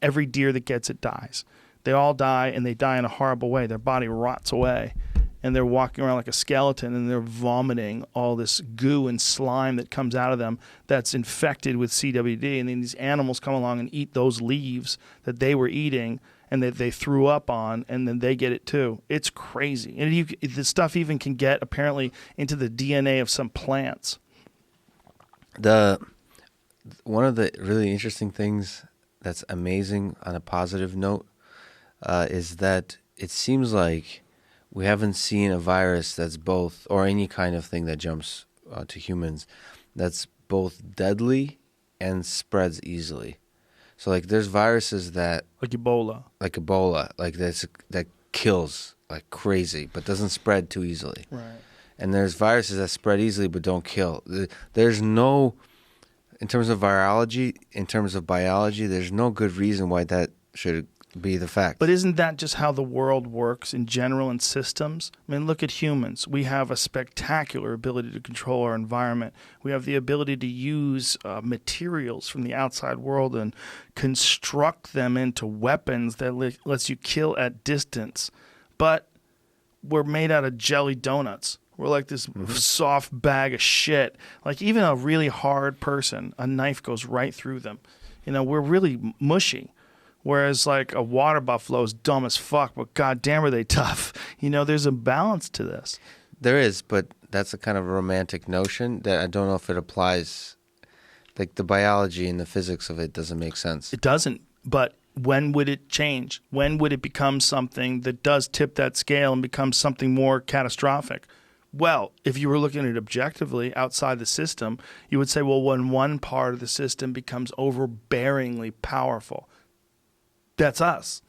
Every deer that gets it dies. They all die, and they die in a horrible way. Their body rots away, and they're walking around like a skeleton, and they're vomiting all this goo and slime that comes out of them that's infected with CWD. And then these animals come along and eat those leaves that they were eating and that they threw up on, and then they get it too. It's crazy. And the stuff even can get, apparently, into the DNA of some plants. One of the really interesting things that's amazing on a positive note is that it seems like we haven't seen a virus that's both, or any kind of thing that jumps to humans, that's both deadly and spreads easily. So like there's viruses that Like Ebola. that kills like crazy, but doesn't spread too easily. Right. And there's viruses that spread easily but don't kill. There's no, in terms of virology, in terms of biology, there's no good reason why that should be the fact. But isn't that just how the world works in general in systems? I mean, look at humans. We have a spectacular ability to control our environment. We have the ability to use materials from the outside world and construct them into weapons that lets you kill at distance. But we're made out of jelly donuts. We're like this soft bag of shit. Like even a really hard person, a knife goes right through them. You know, we're really mushy. Whereas like a water buffalo is dumb as fuck, but goddamn are they tough. You know, there's a balance to this. There is, but that's a kind of a romantic notion that I don't know if it applies. Like the biology and the physics of it doesn't make sense. It doesn't, but when would it change? When would it become something that does tip that scale and become something more catastrophic? Well, if you were looking at it objectively outside the system, you would say, well, when one part of the system becomes overbearingly powerful, that's us.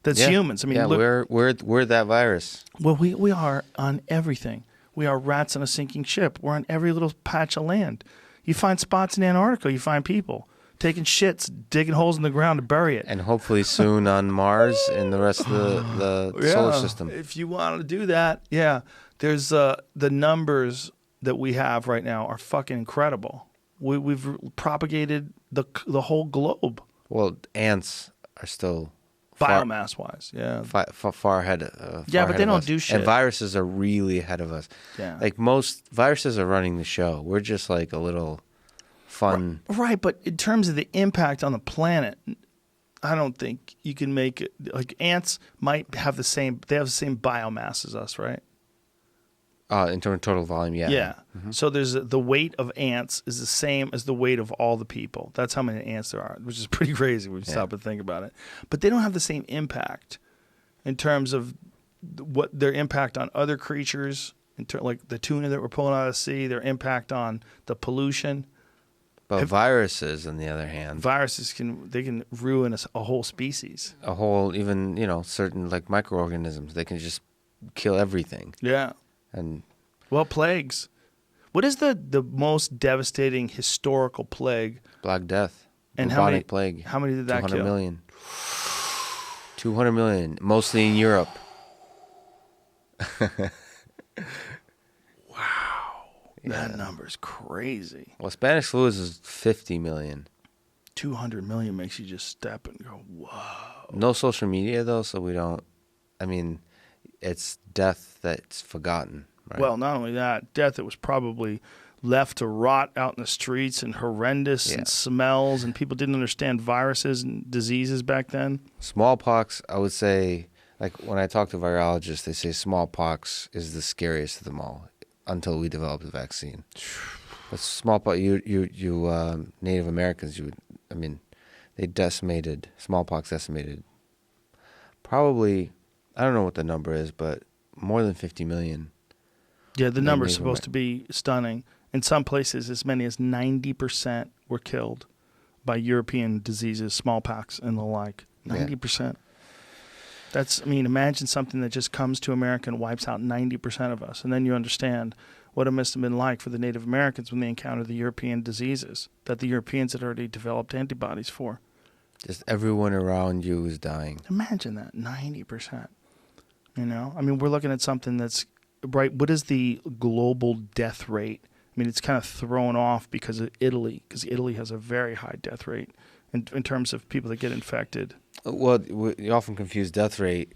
That's humans. I mean, look, we're that virus. well, we are on everything. We are rats on a sinking ship. We're on every little patch of land. You find spots in Antarctica, you find people taking shits, digging holes in the ground to bury it. And hopefully soon on Mars and the rest of the solar system. If you want to do that, yeah. There's the numbers that we have right now are fucking incredible. We've propagated the whole globe. Well, ants are still Biomass wise, yeah. far ahead. Yeah, far but ahead they of don't us. do shit. And viruses are really ahead of us. Yeah. Like most viruses are running the show. We're just like a little fun. Right, but in terms of the impact on the planet, I don't think you can make it. Like ants might have the same. They have the same biomass as us, right? In terms of total volume, yeah. Yeah. So there's the weight of ants is the same as the weight of all the people. That's how many ants there are, which is pretty crazy when you stop and think about it. But they don't have the same impact in terms of what their impact on other creatures, like the tuna that we're pulling out of the sea, their impact on the pollution. But viruses, on the other hand, Viruses can ruin a whole species. a whole, even, certain like microorganisms, they can just kill everything. Yeah. And Well, plagues. What is the most devastating historical plague? Black Death, And bubonic plague. How many did that 200 kill? million. 200 million, mostly in Europe. That number's crazy. Well, Spanish flu is 50 million. 200 million makes you just step and go, whoa. No social media, though, so we don't. I mean, it's death that's forgotten, right? Well, not only that, death that was probably left to rot out in the streets and horrendous and smells, and people didn't understand viruses and diseases back then. Smallpox, I would say, like when I talk to virologists, they say smallpox is the scariest of them all until we develop the vaccine. But smallpox, you Native Americans, smallpox decimated probably, I don't know what the number is, but more than 50 million. Yeah, the number's supposed to be stunning. In some places, as many as 90% were killed by European diseases, smallpox and the like. 90%. That's, imagine something that just comes to America and wipes out 90% of us. And then you understand what it must have been like for the Native Americans when they encountered the European diseases that the Europeans had already developed antibodies for. Just everyone around you is dying. Imagine that, 90%. We're looking at something that's, right, what is the global death rate? It's kind of thrown off because of Italy, because Italy has a very high death rate in terms of people that get infected. Well, you often confuse death rate.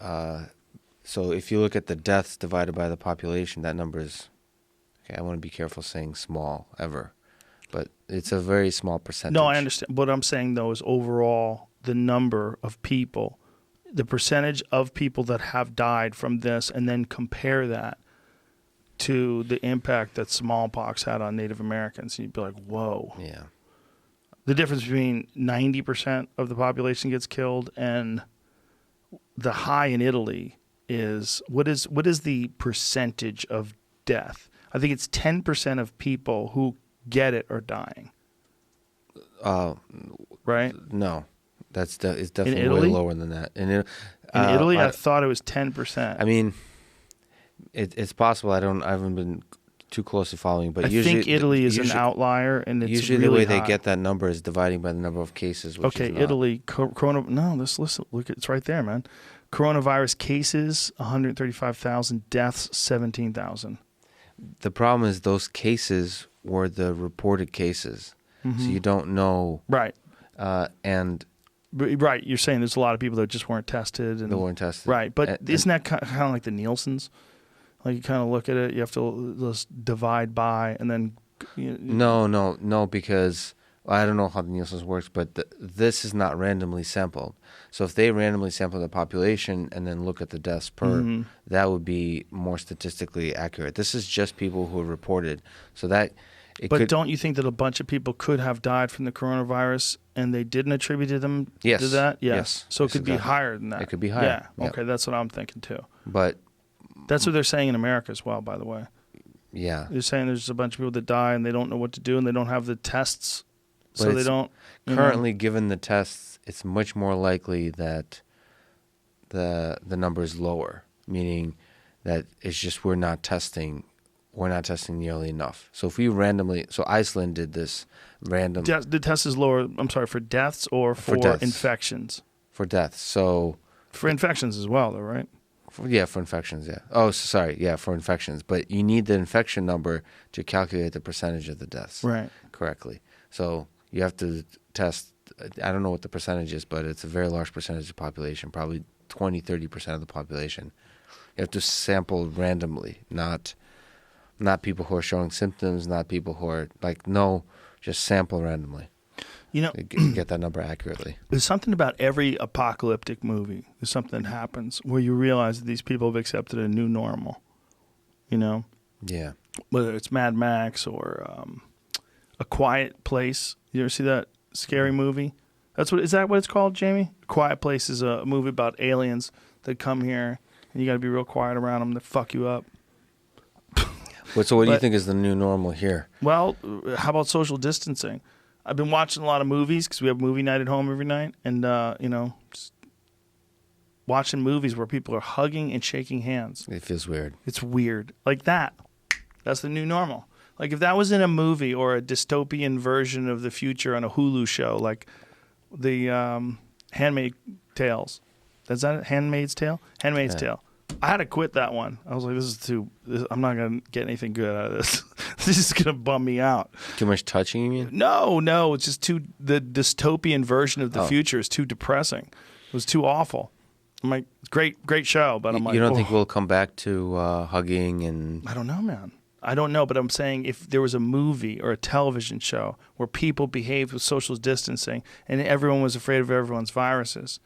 So if you look at the deaths divided by the population, that number is, okay, I want to be careful saying small ever, but it's a very small percentage. No, I understand. What I'm saying, though, is overall the number of people, the percentage of people that have died from this, and then compare that to the impact that smallpox had on Native Americans. And you'd be like, whoa. Yeah. The difference between 90% of the population gets killed and the high in Italy is, what is the percentage of death? I think it's 10% of people who get it are dying. right? No, it's definitely way Italy? lower than that. In Italy, I thought it was 10%. I mean, it's possible. I haven't been too closely following, but I usually think Italy is an outlier, and it's usually really the way high. they get that number is dividing by the number of cases. Which Okay, is not. Italy, No, let's listen. Look, it's right there, man. Coronavirus cases, 135,000. Deaths, 17,000. The problem is those cases were the reported cases, so you don't know. Right. And Right. You're saying there's a lot of people that just weren't tested. And, they weren't tested. Right. But And- isn't that kind of like the Nielsen's? Like you kind of look at it, you have to just divide by, and then. No, because I don't know how the Nielsen's works, but this is not randomly sampled. So if they randomly sample the population and then look at the deaths per, that would be more statistically accurate. This is just people who are reported. So that But don't you think that a bunch of people could have died from the coronavirus and they didn't attribute them Yes. to that? Yes. So it Yes, could be exactly. higher than that. It could be higher. Yeah. Yep. Okay, that's what I'm thinking too. But That's what they're saying in America as well, by the way. yeah, They're saying there's a bunch of people that die and they don't know what to do and they don't have the tests, so But they it's don't. currently given the tests, it's much more likely that the number is lower, meaning that it's just we're not testing nearly enough. So if we randomly, so Iceland did this random The test is lower. I'm sorry, for deaths or for deaths. infections. for deaths. So For infections as well, though, right? for infections, yeah. Oh, sorry, yeah, for infections. But you need the infection number to calculate the percentage of the deaths Right. correctly. So you have to test, I don't know what the percentage is, but it's a very large percentage of the population, probably 20-30% of the population. You have to sample randomly, not people who are showing symptoms, not people who are just sample randomly. You know, To get that number accurately. there's something about every apocalyptic movie. There's something that happens where you realize that these people have accepted a new normal. You know, Yeah. whether it's Mad Max or A Quiet Place. You ever see that scary movie? Is that what it's called, Jamie? Quiet Place is a movie about aliens that come here, and you got to be real quiet around them to fuck you up. So what do you But- think is the new normal here? Well, how about social distancing? I've been watching a lot of movies because we have movie night at home every night, and just watching movies where people are hugging and shaking hands. It feels weird. It's weird, like that. That's the new normal. Like if that was in a movie or a dystopian version of the future on a Hulu show, like the Handmaid's Tales. Is that it? Handmaid's Tale? Handmaid's Tale. I had to quit that one. I was like, I'm not going to get anything good out of this. This is going to bum me out. Too much touching, you mean? No, it's just the dystopian version of the future is too depressing. It was too awful. I'm like, great show, but I'm like, You don't think oh. we'll come back to hugging and... I don't know, man. I don't know, but I'm saying if there was a movie or a television show where people behaved with social distancing and everyone was afraid of everyone's viruses,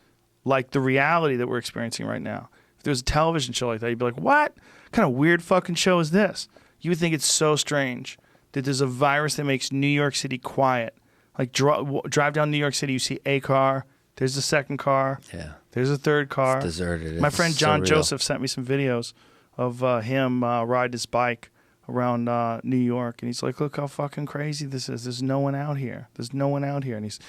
like the reality that we're experiencing right now, if there was a television show like that, you'd be like, what kind of weird fucking show is this? You would think it's so strange that there's a virus that makes New York City quiet. Like drive down New York City, you see a car, there's a second car, Yeah. there's a third car. It's deserted. My It's friend John surreal. Joseph sent me some videos of him riding his bike around New York, and he's like, "Look how fucking crazy this is. There's no one out here. There's no one out here." And he's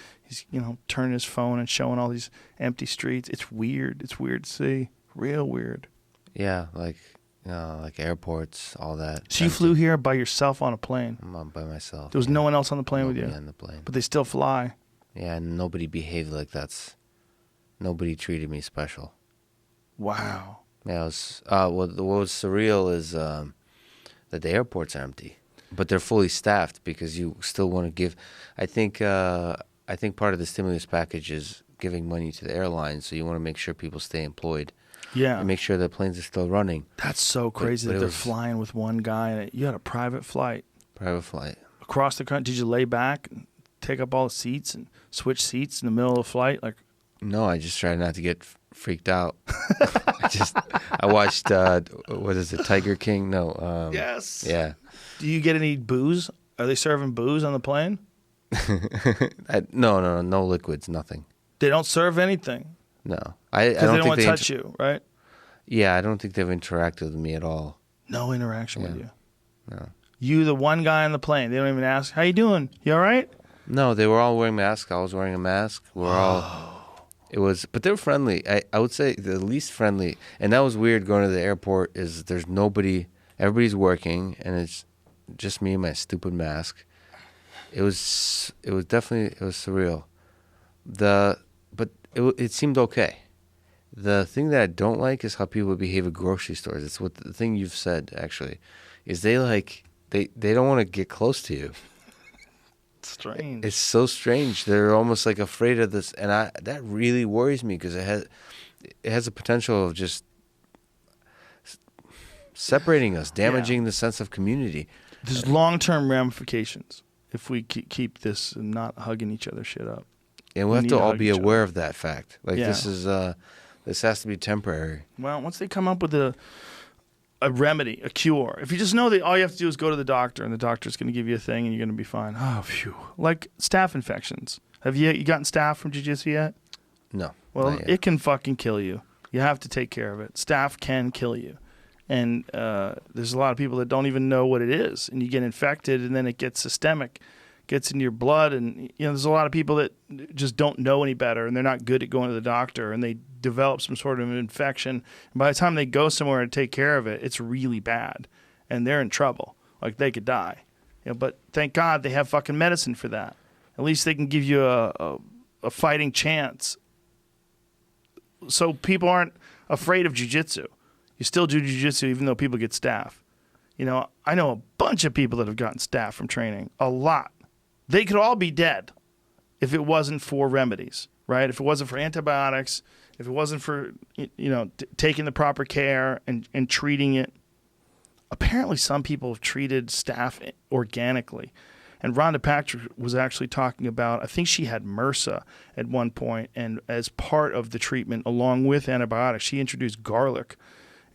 turning his phone and showing all these empty streets. It's weird. It's weird to see. Real weird. Yeah, like airports, all that. So you flew here by yourself on a plane. I'm on by myself. There was no one else on the plane with Nobody you, on the plane. but they still fly. Yeah, and nobody behaved like nobody treated me special. Wow. Yeah, it was, what was surreal is that the airports are empty, but they're fully staffed because you still want to give. I think part of the stimulus package is giving money to the airlines, so you want to make sure people stay employed Yeah. and make sure the planes are still running. That's so crazy but that it they're was- flying with one guy. And you had a private flight Private flight. across the country. Did you lay back and take up all the seats and switch seats in the middle of the flight? Like, No, I just tried not to get freaked out. I watched what is it, Tiger King? No. yes. Yeah. Do you get any booze? Are they serving booze on the plane? No liquids, nothing. They don't serve anything No, I because they don't think want to touch you, right? Yeah, I don't think they've interacted with me at all. No interaction with Yeah. you. No. You, the one guy on the plane, they don't even ask, "How you doing? You all right?" No, they were all wearing masks. I was wearing a mask. We're all. It was, but they were friendly. I would say the least friendly, and that was weird. Going to the airport is there's nobody. Everybody's working, and it's just me and my stupid mask. It was definitely surreal. But it seemed okay. The thing that I don't like is how people behave at grocery stores. It's what the thing you've said actually, is they don't want to get close to you. Strange. It's so strange. They're almost like afraid of this, and that really worries me because it has the potential of just separating us, damaging the sense of community. There's long-term ramifications if we keep this and not hugging each other shit up. And we have to all be aware of that fact. Like this has to be temporary. Well, once they come up with a remedy, a cure. If you just know that all you have to do is go to the doctor and the doctor's going to give you a thing and you're going to be fine. Oh, phew. Like staph infections. Have you gotten staph from jiu-jitsu yet? No. Well, it can fucking kill you. You have to take care of it. Staph can kill you. And there's a lot of people that don't even know what it is. And you get infected and then it gets systemic, gets into your blood. And, there's a lot of people that just don't know any better and they're not good at going to the doctor and they develop some sort of an infection. And by the time they go somewhere to take care of it, it's really bad. And they're in trouble. Like they could die. But thank God they have fucking medicine for that. At least they can give you a fighting chance. So people aren't afraid of jiu-jitsu. You still do jiu-jitsu even though people get staph. I know a bunch of people that have gotten staph from training. A lot. They could all be dead if it wasn't for remedies, right? If it wasn't for antibiotics, if it wasn't for, taking the proper care and treating it. Apparently some people have treated staph organically. And Rhonda Patrick was actually talking about, I think she had MRSA at one point, and as part of the treatment, along with antibiotics, she introduced garlic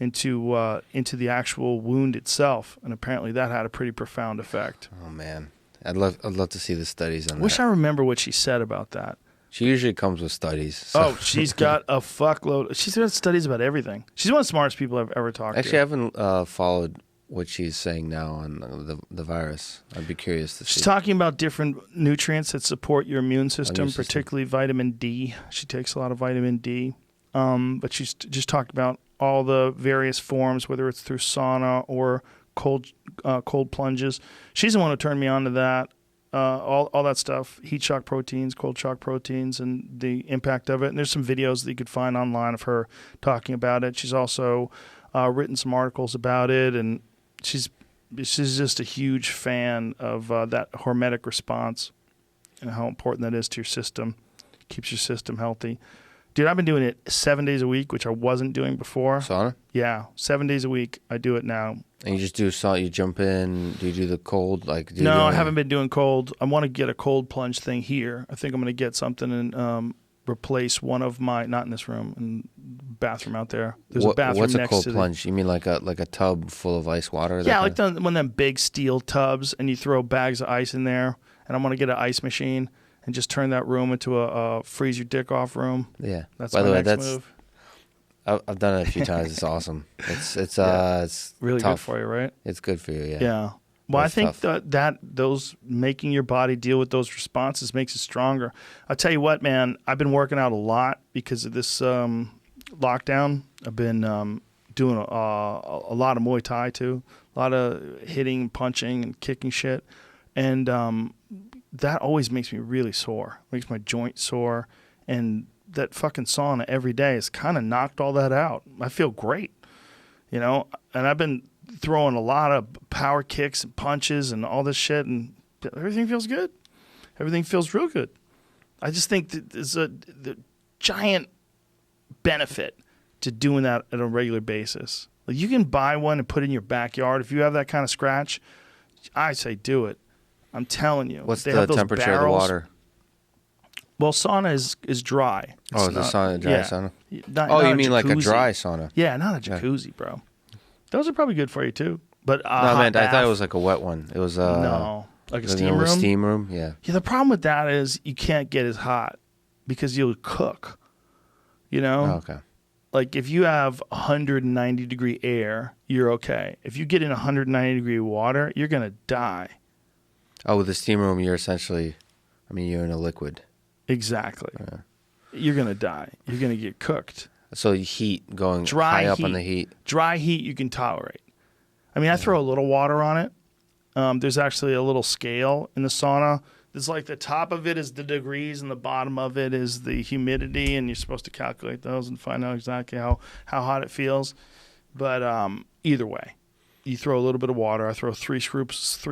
into the actual wound itself, and apparently that had a pretty profound effect. Oh man, I'd love to see the studies on that. Wish I remember what she said about that. She usually comes with studies. So. Oh, she's got a fuckload. She's got studies about everything. She's one of the smartest people I've ever talked to. Actually, I haven't followed what she's saying now on the virus. I'd be curious to see. She's talking about different nutrients that support your immune system, particularly vitamin D. She takes a lot of vitamin D. But she's just talked about all the various forms, whether it's through sauna or cold plunges. She's the one who turned me on to that. All that stuff, heat shock proteins, cold shock proteins, and the impact of it. And there's some videos that you could find online of her talking about it. She's also written some articles about it, and she's just a huge fan of that hormetic response and how important that is to your system. Keeps your system healthy. Dude, I've been doing it 7 days a week, which I wasn't doing before. Sauna? Yeah, 7 days a week. I do it now. And you just do sauna, you jump in, do you do the cold? No, I haven't been doing cold. I want to get a cold plunge thing here. I think I'm going to get something and replace one of my, not in this room, in the bathroom out there. There's a bathroom what's next to What's a cold plunge? You mean like a tub full of ice water? Yeah, like one of them big steel tubs, and you throw bags of ice in there. And I'm going to get an ice machine and just turn that room into a freeze your dick off room. Yeah. That's my next move. I've done it a few times. It's awesome. It's really tough. good for you, right? It's good for you, yeah. Yeah. Well, I think that those making your body deal with those responses makes it stronger. I'll tell you what, man, I've been working out a lot because of this lockdown. I've been doing a lot of Muay Thai too, a lot of hitting, punching, and kicking shit. And that always makes me really sore, makes my joints sore. And that fucking sauna every day has kind of knocked all that out. I feel great, and I've been throwing a lot of power kicks and punches and all this shit, and everything feels good. Everything feels real good. I just think that there's the giant benefit to doing that on a regular basis. Like you can buy one and put it in your backyard. If you have that kind of scratch, I say do it. I'm telling you. What's the temperature of the water? Well, sauna is dry. It's the sauna dry sauna? Not you mean jacuzzi. like a dry sauna? Yeah, not a jacuzzi, bro. Those are probably good for you too. But no, man, I thought it was like a wet one. It was no, like a steam room. Steam room, yeah. Yeah, the problem with that is you can't get as hot because you'll cook. Oh, okay. Like if you have 190 degree air, you're okay. If you get in 190 degree water, you're gonna die. Oh, with the steam room, you're essentially I mean, you're in a liquid. Exactly. You're going to die. You're going to get cooked. So heat going Dry high up heat. on the heat. Dry heat you can tolerate. I mean, I throw a little water on it. There's actually a little scale in the sauna. It's like the top of it is the degrees and the bottom of it is the humidity, and you're supposed to calculate those and find out exactly how hot it feels. But either way, you throw a little bit of water. I throw 3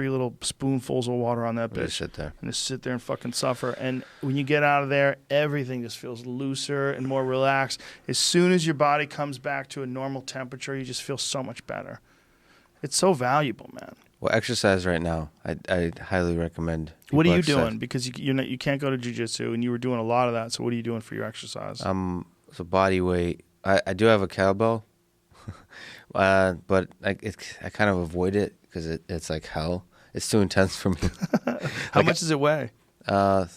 little spoonfuls of water on that bitch. Just sit there. And just sit there and fucking suffer. And when you get out of there, everything just feels looser and more relaxed. As soon as your body comes back to a normal temperature, you just feel so much better. It's so valuable, man. Well, exercise right now. I highly recommend. What are you exercise. doing? Because you can't go to jiu-jitsu, and you were doing a lot of that. So what are you doing for your exercise? So body weight. I do have a kettlebell, but I kind of avoid it because it's like hell. It's too intense for me. How much does it weigh? The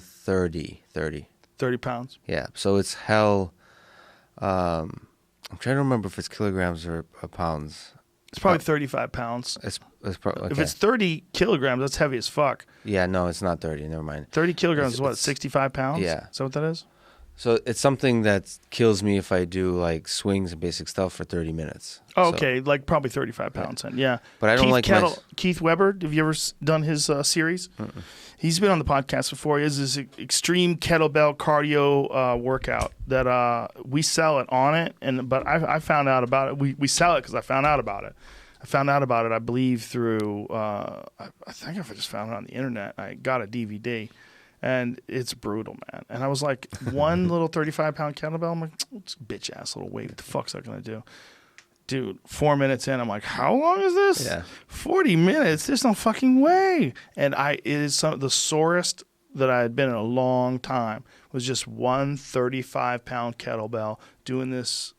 30. 30 pounds. Yeah. So it's hell. I'm trying to remember if it's kilograms or pounds. It's probably 35 pounds. It's probably okay. If it's 30 kilograms, that's heavy as fuck. Yeah, no, it's not 30. Never mind. 30 kilograms is what, 65 pounds? Yeah. Is that what that is? So it's something that kills me if I do like swings and basic stuff for 30 minutes. Oh, So- okay, like probably 35 pounds then. Yeah. But I don't like my- Keith Weber. Have you ever done his series? He's been on the podcast before. He has this extreme kettlebell cardio workout that we sell it on it, but I found out about it. We sell it because I found out about it. I believe, through I think I just found it on the internet. I got a DVD. And it's brutal, man. And I was like, one little 35-pound kettlebell. I'm like, it's a bitch-ass little weight. What the fuck's that going to do? Dude, 4 minutes in, I'm like, how long is this? Yeah. 40 minutes? There's no fucking way. And it is the sorest that I had been in a long time. Was just one 35-pound kettlebell doing this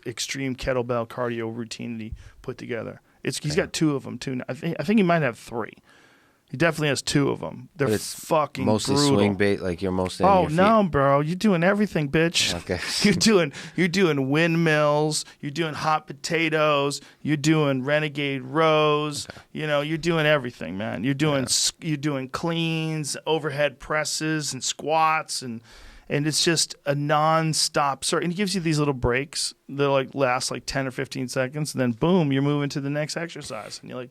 extreme kettlebell cardio routine that he put together. He's got 2 of them, too. I think he might have 3. He definitely has 2 of them. They're But it's fucking mostly brutal. swing bait, like you're mostly. Oh on your feet. no, bro! You're doing everything, bitch. Okay. You're doing windmills. You're doing hot potatoes. You're doing renegade rows. Okay. You're doing everything, man. You're doing cleans, overhead presses, and squats, and it's just a non-stop. And he gives you these little breaks that last 10 or 15 seconds, and then boom, you're moving to the next exercise, and you're like,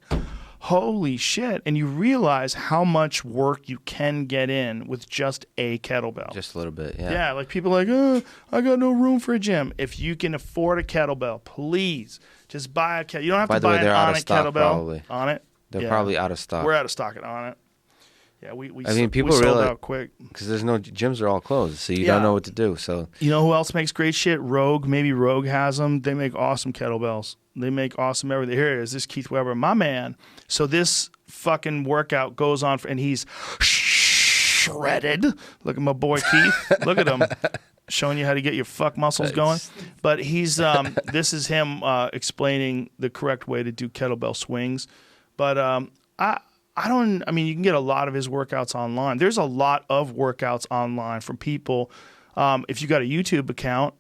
holy shit. And you realize how much work you can get in with just a kettlebell. Just a little bit, yeah. Yeah, like people are like, I got no room for a gym. If you can afford a kettlebell, please just buy a kettlebell. You don't have By to the way, buy an they're out On of It stock, kettlebell. probably. On It? They're Yeah. probably out of stock. We're out of stock at On It. Yeah, we people sold realize out quick. because there's no gyms are all closed, so you don't know what to do. So You know who else makes great shit? Rogue. Maybe Rogue has them. They make awesome kettlebells. They make awesome everything. Here it is. This Keith Weber, my man. So this fucking workout goes on, and he's shredded. Look at my boy Keith. Look at him. Showing you how to get your fuck muscles going. But he's this is him explaining the correct way to do kettlebell swings. But I mean, you can get a lot of his workouts online. There's a lot of workouts online from people. If you got a YouTube account,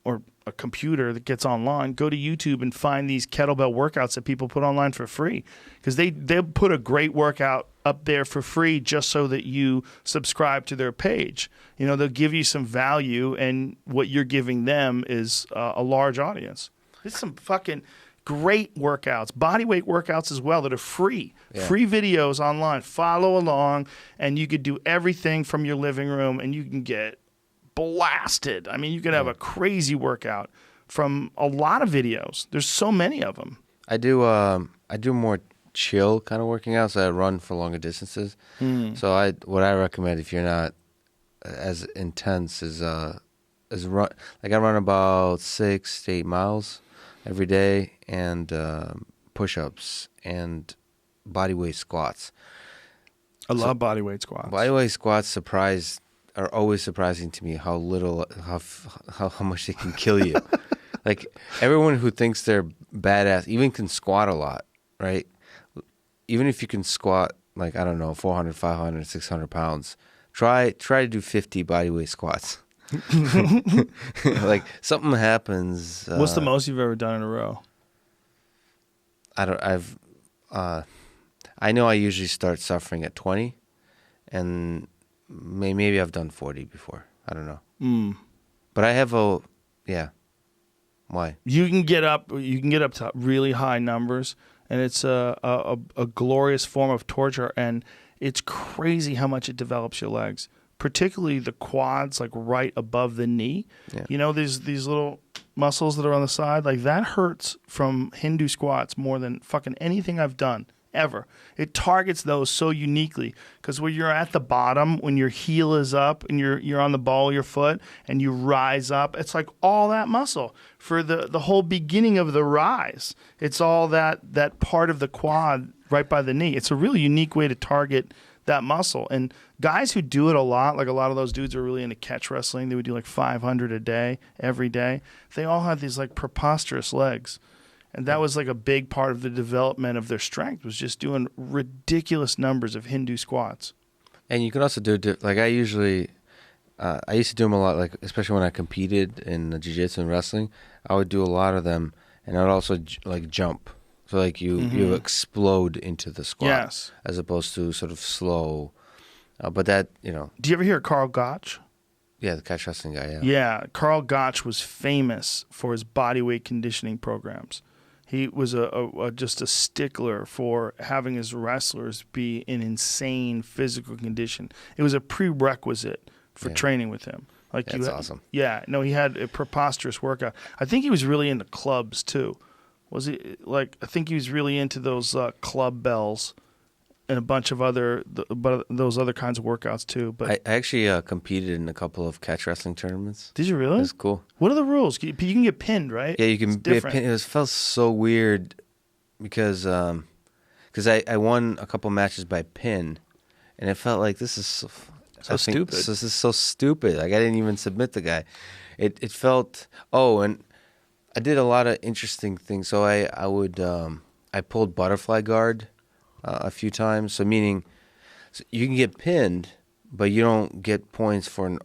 or a computer that gets online, go to YouTube and find these kettlebell workouts that people put online for free. Because they'll put a great workout up there for free just so that you subscribe to their page. They'll give you some value, and what you're giving them is a large audience. There's some fucking great workouts, bodyweight workouts as well, that are free. Yeah. Free videos online. Follow along, and you could do everything from your living room, and you can get blasted. I mean, you could have a crazy workout from a lot of videos. There's so many of them. I do more chill kind of working out. So I run for longer distances. So what I recommend if you're not as intense is run. Like I run about 6 to 8 miles every day, and push-ups and bodyweight squats. I love bodyweight squats. Bodyweight squats are always surprising to me how much they can kill you. Like everyone who thinks they're badass even can squat a lot, right? Even if you can squat 400, 500, 600 pounds, try to do 50 bodyweight squats. Like something happens. What's the most you've ever done in a row? I know I usually start suffering at 20. and maybe I've done 40 before. I don't know. But I have yeah. Why? You can get up to really high numbers, and it's a glorious form of torture, and it's crazy how much it develops your legs, particularly the quads, like right above the knee. Yeah. You know, these little muscles that are on the side, like that hurts from Hindu squats more than fucking anything I've done ever. It targets those so uniquely, because when you're at the bottom, when your heel is up and you're on the ball of your foot and you rise up, it's like all that muscle for the whole beginning of the rise. It's all that part of the quad right by the knee. It's a really unique way to target that muscle. And guys who do it a lot, like a lot of those dudes are really into catch wrestling. They would do like 500 a day, every day. They all had these like preposterous legs. And that was like a big part of the development of their strength, was just doing ridiculous numbers of Hindu squats. And you can also do like I used to do them a lot, like especially when I competed in jiu-jitsu and wrestling. I would do a lot of them, and I'd also like jump. So like you explode into the squat, Yes, as opposed to sort of slow. But that, you know. Do you ever hear of Carl Gotch? Yeah, the catch wrestling guy. Yeah. Yeah, Carl Gotch was famous for his bodyweight conditioning programs. He was just a stickler for having his wrestlers be in insane physical condition. It was a prerequisite for training with him. Like That's awesome. Yeah, no, he had a preposterous workout. I think he was really into clubs too. Was he like? I think he was really into those club bells and a bunch of those other kinds of workouts too. But I actually competed in a couple of catch wrestling tournaments. Did you really? It was cool. What are the rules? You can get pinned, right? Yeah, you can get pinned. It felt so weird because I won a couple matches by pin, and it felt like this is so stupid. This is so stupid. Like I didn't even submit the guy. It felt and I did a lot of interesting things. So I pulled butterfly guard a few times. So meaning you can get pinned, but you don't get points for an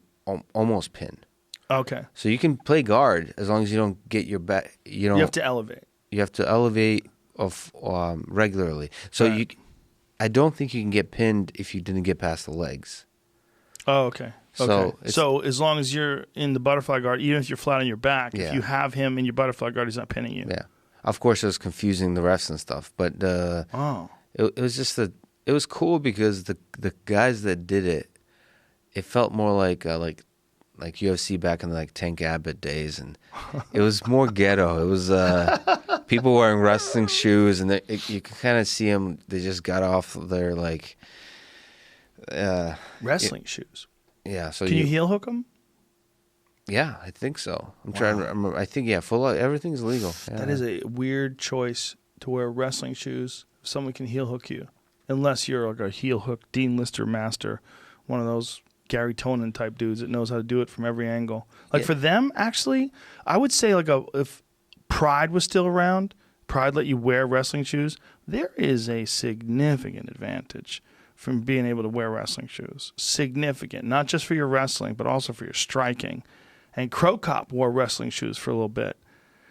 almost pin. Okay. So you can play guard as long as you don't get your back. You have to elevate. You have to elevate regularly. So Right. I don't think you can get pinned if you didn't get past the legs. Oh, okay. So So as long as you're in the butterfly guard, even if you're flat on your back, Yeah. if you have him in your butterfly guard, he's not pinning you. Yeah. Of course, it was confusing the refs and stuff, but it was just it was cool because the guys that did it, it felt more like UFC back in the Tank Abbott days, and it was more ghetto. It was people wearing wrestling shoes, and you could kind of see them. They just got off their Wrestling shoes. Yeah. So Can you heel hook them? Yeah, I think so. I'm trying to remember. I think everything's legal. Yeah. That is a weird choice to wear wrestling shoes. Someone can heel hook you, unless you're like a heel hook Dean Lister master, one of those Gary Tonin type dudes that knows how to do it from every angle. Like for them, actually, I would say if Pride was still around, Pride let you wear wrestling shoes. There is a significant advantage from being able to wear wrestling shoes. Significant, not just for your wrestling, but also for your striking. And Crow Cop wore wrestling shoes for a little bit.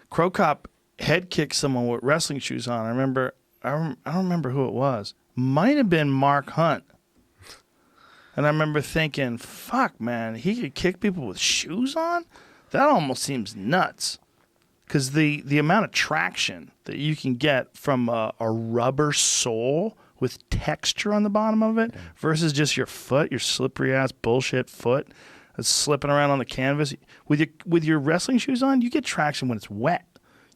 Crow Cop head kicked someone with wrestling shoes on. I don't remember who it was. Might have been Mark Hunt. And I remember thinking, fuck, man, he could kick people with shoes on? That almost seems nuts. Because the amount of traction that you can get from a rubber sole with texture on the bottom of it versus just your foot, your slippery-ass bullshit foot that's slipping around on the canvas. With your wrestling shoes on, you get traction when it's wet.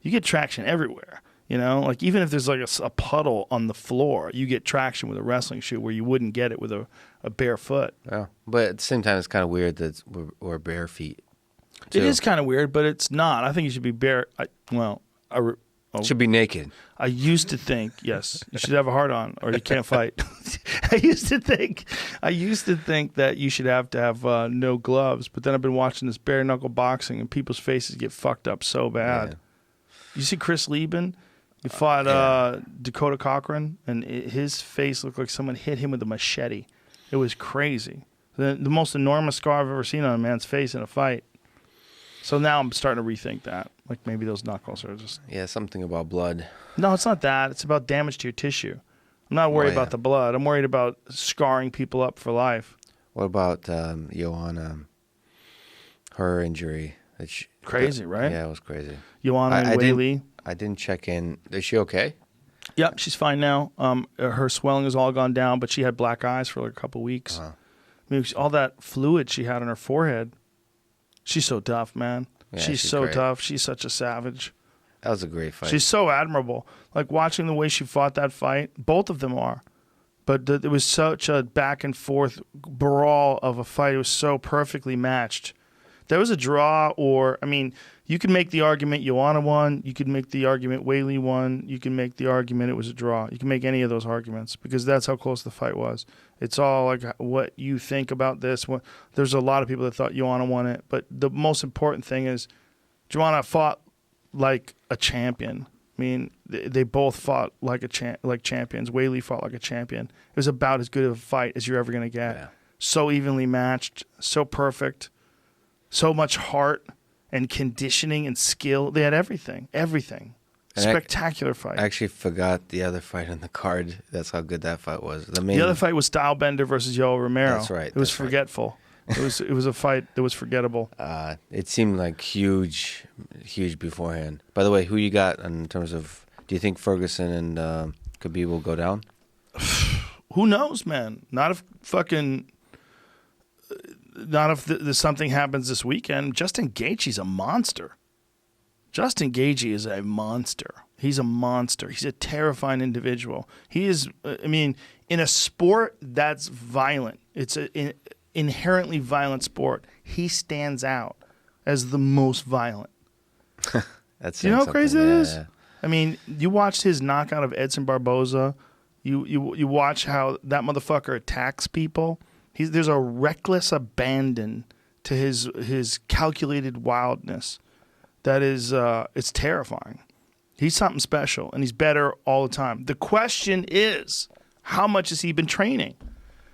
You get traction everywhere. You know, like even if there's like a puddle on the floor, you get traction with a wrestling shoe where you wouldn't get it with a bare foot. Yeah, but at the same time, it's kind of weird that we're bare feet. It is kind of weird, but it's not. I think you should be bare. Should be naked. I used to think, yes, you should have a heart on, or you can't fight. I used to think that you should have to have no gloves, but then I've been watching this bare knuckle boxing, and people's faces get fucked up so bad. Yeah. You see Chris Lieben? He fought Dakota Cochran, and his face looked like someone hit him with a machete. It was crazy. The most enormous scar I've ever seen on a man's face in a fight. So now I'm starting to rethink that. Like maybe those knuckles are just... Yeah, something about blood. No, it's not that. It's about damage to your tissue. I'm not worried Oh, yeah. about the blood. I'm worried about scarring people up for life. What about Joanna? Her injury. Crazy, right? Yeah, it was crazy. Joanna and I Whaley. I didn't check in. Is she okay? Yep, she's fine now. Her swelling has all gone down, but she had black eyes for like a couple weeks. Uh-huh. I mean, all that fluid she had on her forehead. She's so tough, man. Yeah, she's she's so great. tough. She's such a savage. That was a great fight. She's so admirable. Like watching the way she fought that fight, both of them are. But it was such a back and forth brawl of a fight. It was so perfectly matched. There was a draw, or, I mean, you could make the argument Joanna won. You could make the argument Whaley won. You can make the argument it was a draw. You can make any of those arguments because that's how close the fight was. It's all like what you think about this. There's a lot of people that thought Joanna won it. But the most important thing is Joanna fought like a champion. I mean, they both fought like champions. Whaley fought like a champion. It was about as good of a fight as you're ever going to get. Yeah. So evenly matched, so perfect, so much heart and conditioning and skill. They had everything. Everything. And Spectacular fight. I actually forgot the other fight on the card. That's how good that fight was. The other fight was Stylebender versus Yoel Romero. That's right. It was that's right. forgetful. It was a fight that was forgettable. It seemed like huge beforehand. By the way, who you got in terms of? Do you think Ferguson and Khabib will go down? Who knows, man? Not if something happens this weekend. Justin Gaethje's a monster. Justin Gaethje is a monster. He's a monster. He's a terrifying individual. He is. I mean, in a sport that's violent, it's an inherently violent sport. He stands out as the most violent. That's You know how crazy that is? Yeah. I mean, you watched his knockout of Edson Barboza. You watch how that motherfucker attacks people. There's a reckless abandon to his calculated wildness that is it's terrifying. He's something special, and he's better all the time. The question is, how much has he been training?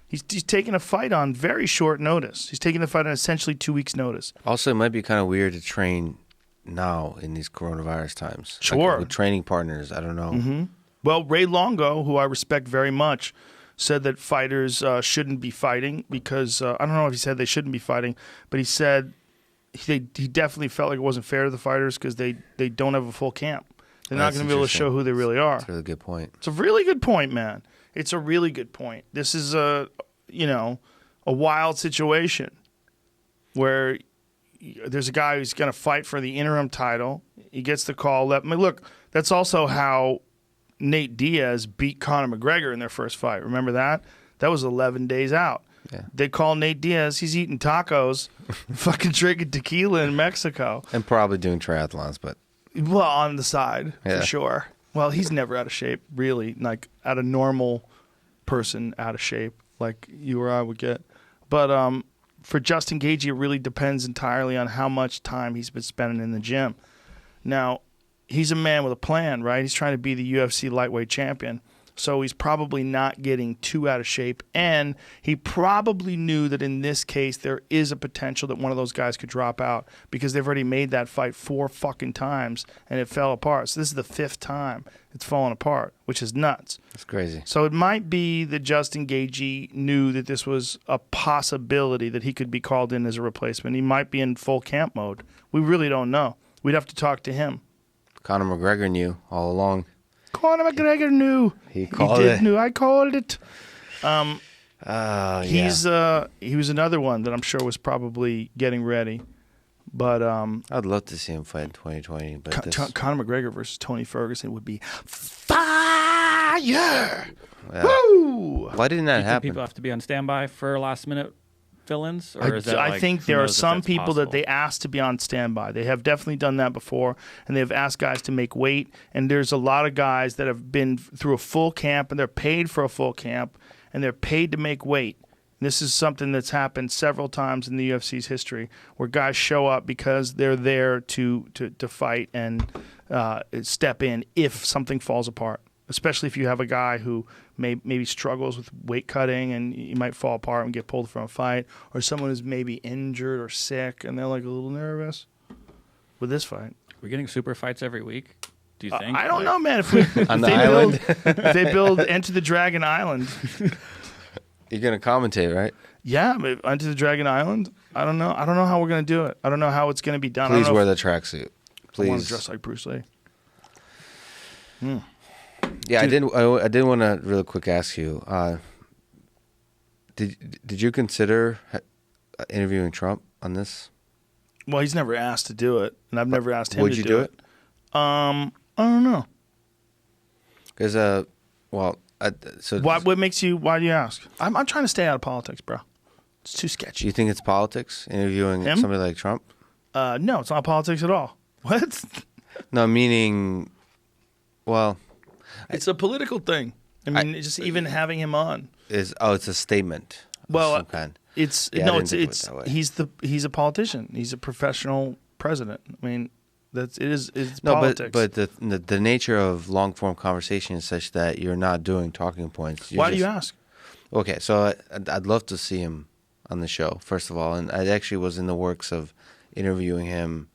He's taking a fight on very short notice. He's taking the fight on essentially 2 weeks' notice. Also, it might be kind of weird to train now in these coronavirus times. Sure. Like with training partners, I don't know. Mm-hmm. Well, Ray Longo, who I respect very much, said that fighters shouldn't be fighting because I don't know if he said they shouldn't be fighting, but he said he definitely felt like it wasn't fair to the fighters because they don't have a full camp. They're not going to be able to show who they really are. That's a really good point. It's a really good point, man. It's a really good point. This is a wild situation where there's a guy who's going to fight for the interim title. He gets the call. Look, that's also how Nate Diaz beat Conor McGregor in their first fight. Remember that? That was 11 days out. Yeah. They call Nate Diaz. He's eating tacos, fucking drinking tequila in Mexico. And probably doing triathlons, but Well, on the side, Yeah. for sure. Well, he's never out of shape, really. Like, at a normal person out of shape, like you or I would get. But for Justin Gaethje, it really depends entirely on how much time he's been spending in the gym. Now, he's a man with a plan, right? He's trying to be the UFC lightweight champion. So he's probably not getting too out of shape. And he probably knew that in this case, there is a potential that one of those guys could drop out because they've already made that fight 4 fucking times and it fell apart. So this is the 5th time it's fallen apart, which is nuts. it's crazy. So it might be that Justin Gaethje knew that this was a possibility that he could be called in as a replacement. He might be in full camp mode. We really don't know. We'd have to talk to him. Conor McGregor knew all along. Conor McGregor knew. He called did it. knew. I called it. Yeah. He was another one that I'm sure was probably getting ready. But I'd love to see him fight in 2020. But Conor McGregor versus Tony Ferguson would be fire. Yeah. Woo! Why didn't that You think happen? people have to be on standby for last-minute fill-ins? Or is that I think who there are knows if some that's people that possible? they ask to be on standby. They have definitely done that before, and they've asked guys to make weight. And there's a lot of guys that have been through a full camp, and they're paid for a full camp, and they're paid to make weight. And this is something that's happened several times in the UFC's history, where guys show up because they're there to fight and step in if something falls apart. Especially if you have a guy who maybe struggles with weight cutting and you might fall apart and get pulled from a fight, or someone who's maybe injured or sick and they're like a little nervous with this fight. We're getting super fights every week. Do you think? I don't know, man. If On the they island? if they build Enter the Dragon Island, You're gonna commentate, right? yeah, but Enter the Dragon Island. I don't know. I don't know how we're gonna do it. I don't know how it's gonna be done. Please I don't wear know the tracksuit. if I want Please. to dress like Bruce Lee. Yeah, I did want to real quick ask you. Did you consider interviewing Trump on this? Well, he's never asked to do it, and I've never asked him Would to you do do it. I don't know. Because so What makes you? Why do you ask? I'm trying to stay out of politics, bro. It's too do sketchy. you think it's politics interviewing Him? somebody like Trump? No, it's not politics at all. What? No, meaning, well, It's a political thing. I mean, just even having him on. it's a statement. Of Well, some kind. It's Yeah, I no, didn't it's think of it it's that way. he's a politician. He's a professional president. I mean, it's No, politics. but the nature of long form conversation is such that you're not doing talking points. Why do you ask? Okay, so I'd love to see him on the show, first of all. And I actually was in the works of interviewing him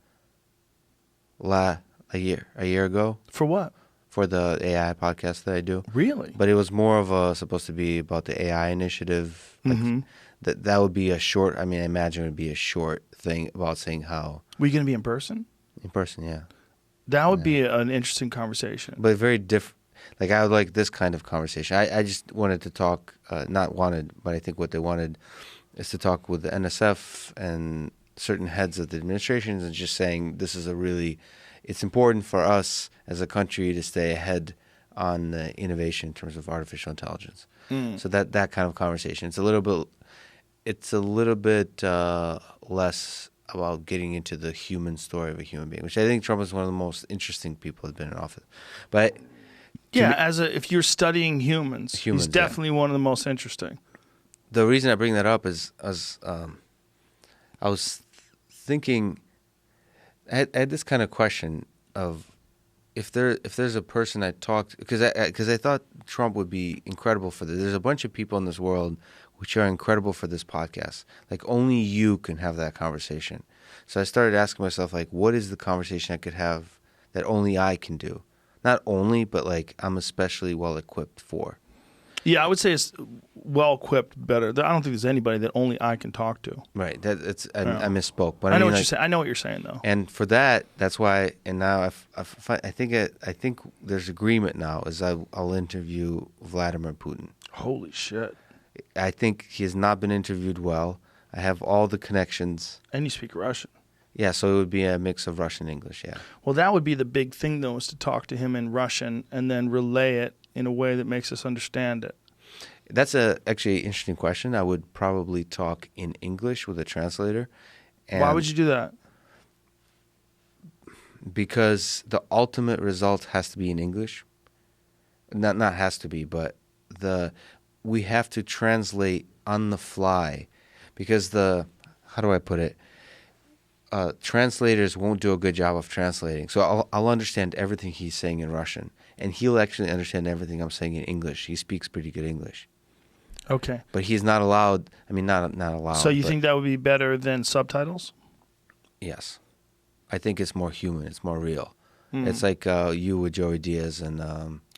a year ago For what? for the AI podcast that I do. Really? But it was more of supposed to be about the AI initiative. Like Mm-hmm. that would be a short, I mean, I imagine it would be a short thing about saying how, Were you going to be in person? in person, yeah. That would be an interesting conversation. But very different. Like, I would like this kind of conversation. I just wanted to talk, not wanted, but I think what they wanted is to talk with the NSF and certain heads of the administrations and just saying this is it's important for us as a country to stay ahead on the innovation in terms of artificial intelligence. So that kind of conversation. It's a little bit less about getting into the human story of a human being, which I think Trump is one of the most interesting people that's been in office. But Yeah, if you're studying humans, Humans, he's definitely one of the most interesting. the reason I bring that up is I was thinking, I had this kind of question of if there's a person I talked, because I thought Trump would be incredible for this. There's a bunch of people in this world which are incredible for this podcast. Like, only you can have that conversation. So I started asking myself, like, what is the conversation I could have that only I can do? Not only, but like I'm especially well equipped for. Yeah, I would say it's well equipped better. I don't think there's anybody that only I can talk to. Right. I misspoke. But I know mean, what you're like, saying. I know what you're saying, though. And for that's why. And now I think there's agreement now. Is I'll interview Vladimir Putin. Holy shit! I think he has not been interviewed well. I have all the connections. And you speak Russian. Yeah, so it would be a mix of Russian and English. Yeah. Well, that would be the big thing, though, is to talk to him in Russian and then relay it in a way that makes us understand it. That's actually an interesting question. I would probably talk in English with a translator. And Why would you do that? Because the ultimate result has to be in English. Not has to be, but we have to translate on the fly, because how do I put it? Translators won't do a good job of translating. So I'll understand everything he's saying in Russian, and he'll actually understand everything I'm saying in English. He speaks pretty good English. Okay. But he's not allowed. I mean, not allowed. So you think that would be better than subtitles? Yes. I think it's more human. It's more real. It's like you with Joey Diaz and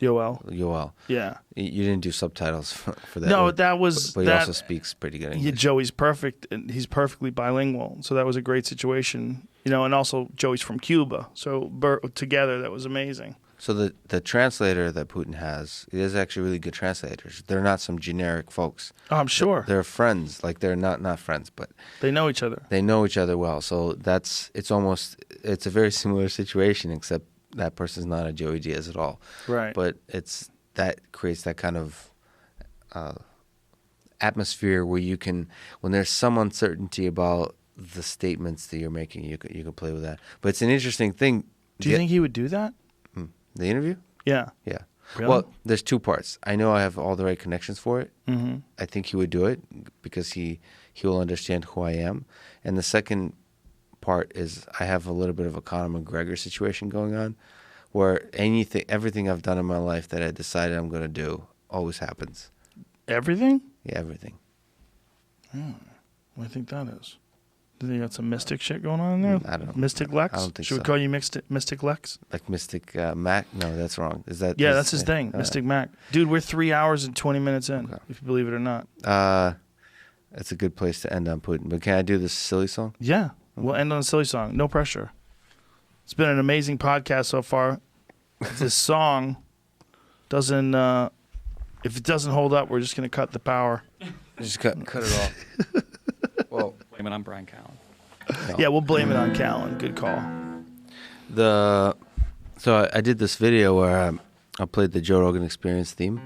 Yoel. Yeah. You didn't do subtitles for that. No, that was But he that. also speaks pretty good English. Yeah, Joey's perfect. And he's perfectly bilingual, so that was a great situation. And also Joey's from Cuba, so together that was amazing. So the translator that Putin has is actually really good translators. They're not some generic folks. Oh, I'm sure They're friends. Like, they're not friends, but they know each other. they know each other well. So it's a very similar situation, except that person's not a Joey Diaz at all. Right. But that creates that kind of atmosphere where you can, when there's some uncertainty about the statements that you're making, you can play with that. But it's an interesting thing. Do you think he would do that? The interview? Yeah. Yeah. Really? Well, there's two parts. I know I have all the right connections for it. Mm-hmm. I think he would do it because he will understand who I am. And the second part is I have a little bit of a Conor McGregor situation going on, where everything I've done in my life that I decided I'm going to do always happens. Everything? Yeah, everything. What do you think that is? You got some mystic shit going on in there? I don't know. Mystic Lex? I don't think Should we so. call you Mystic Lex? Like Mystic Mac? No, that's wrong. Is that? Yeah, that's his thing. Mystic Mac. Dude, we're 3 hours and 20 minutes in, if you believe it or not. That's a good place to end on Putin. But can I do this silly song? Yeah. We'll end on a silly song. No pressure. It's been an amazing podcast so far. If this song doesn't, if it doesn't hold up, we're just going to cut the power. Just cut it off. Well, Blame it on Brian Callen. no. Yeah, we'll blame it on Callen. Good call. So I did this video where I played the Joe Rogan Experience theme.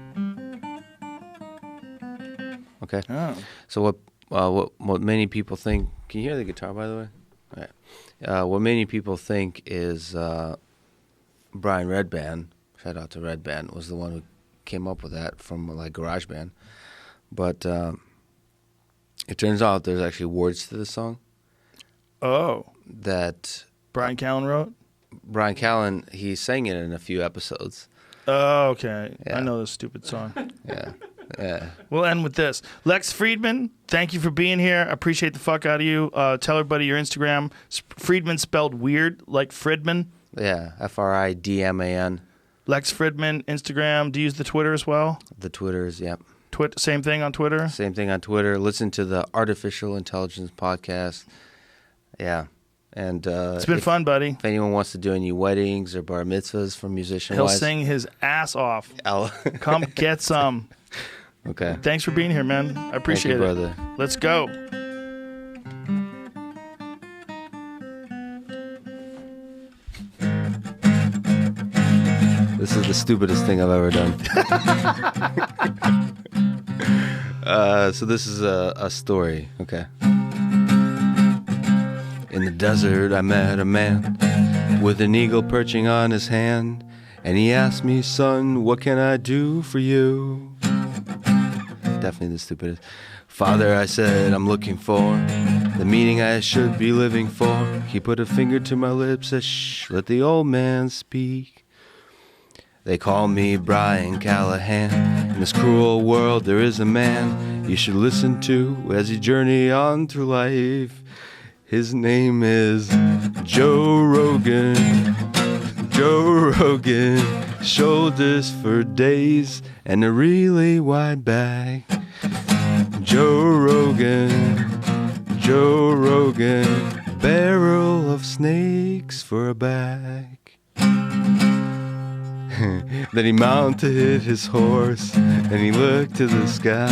Okay. Oh. So what many people think? Can you hear the guitar, by the way? All right. What many people think is Brian Redband. Shout out to Redband, was the one who came up with that from like GarageBand. But it turns out there's actually words to the song Oh. that Brian Callen wrote? Brian Callen, he sang it in a few episodes. Oh, okay. Yeah. I know this stupid song. Yeah. Yeah. We'll end with this. Lex Fridman, thank you for being here. I appreciate the fuck out of you. Tell everybody your Instagram. Friedman spelled weird, like Fridman. Yeah. Fridman. Lex Fridman, Instagram. Do you use the Twitter as well? The Twitters, yep. Same thing on Twitter? Same thing on Twitter. Listen to the Artificial Intelligence podcast. Yeah. And It's been fun, buddy. if anyone wants to do any weddings or bar mitzvahs from musician He'll wise, sing his ass off. Come get some. Okay. Thanks for being here, man. I appreciate Thank you, it. brother. Let's go. This is the stupidest thing I've ever done. So this is a story, okay? In the desert, I met a man with an eagle perching on his hand, and he asked me, son, what can I do for you? Definitely the stupidest. Father, I said, I'm looking for the meaning I should be living for. He put a finger to my lips, said, shh, let the old man speak. They call me Brian Callahan. In this cruel world there is a man you should listen to as you journey on through life. His name is Joe Rogan. Joe Rogan. Shoulders for days and a really wide back. Joe Rogan. Joe Rogan. Barrel of snakes for a back. Then he mounted his horse and he looked to the sky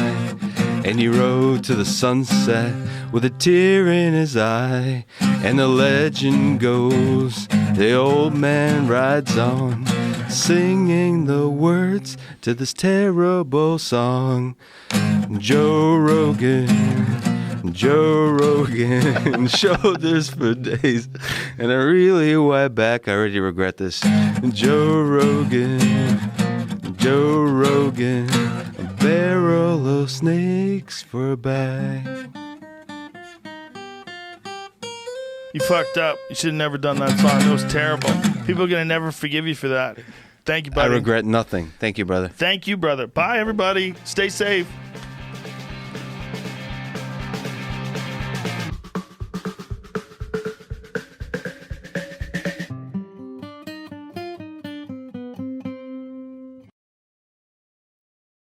and he rode to the sunset with a tear in his eye. And the legend goes, the old man rides on, singing the words to this terrible song. Joe Rogan, Joe Rogan, shoulders for days and a really wide back. I already regret this. Joe Rogan, Joe Rogan, a barrel of snakes for a back. You fucked up. You should have never done that song. It was terrible. People are going to never forgive you for that. Thank you, I buddy. regret nothing. Thank you, brother. Thank you, brother. Bye, everybody. Stay safe.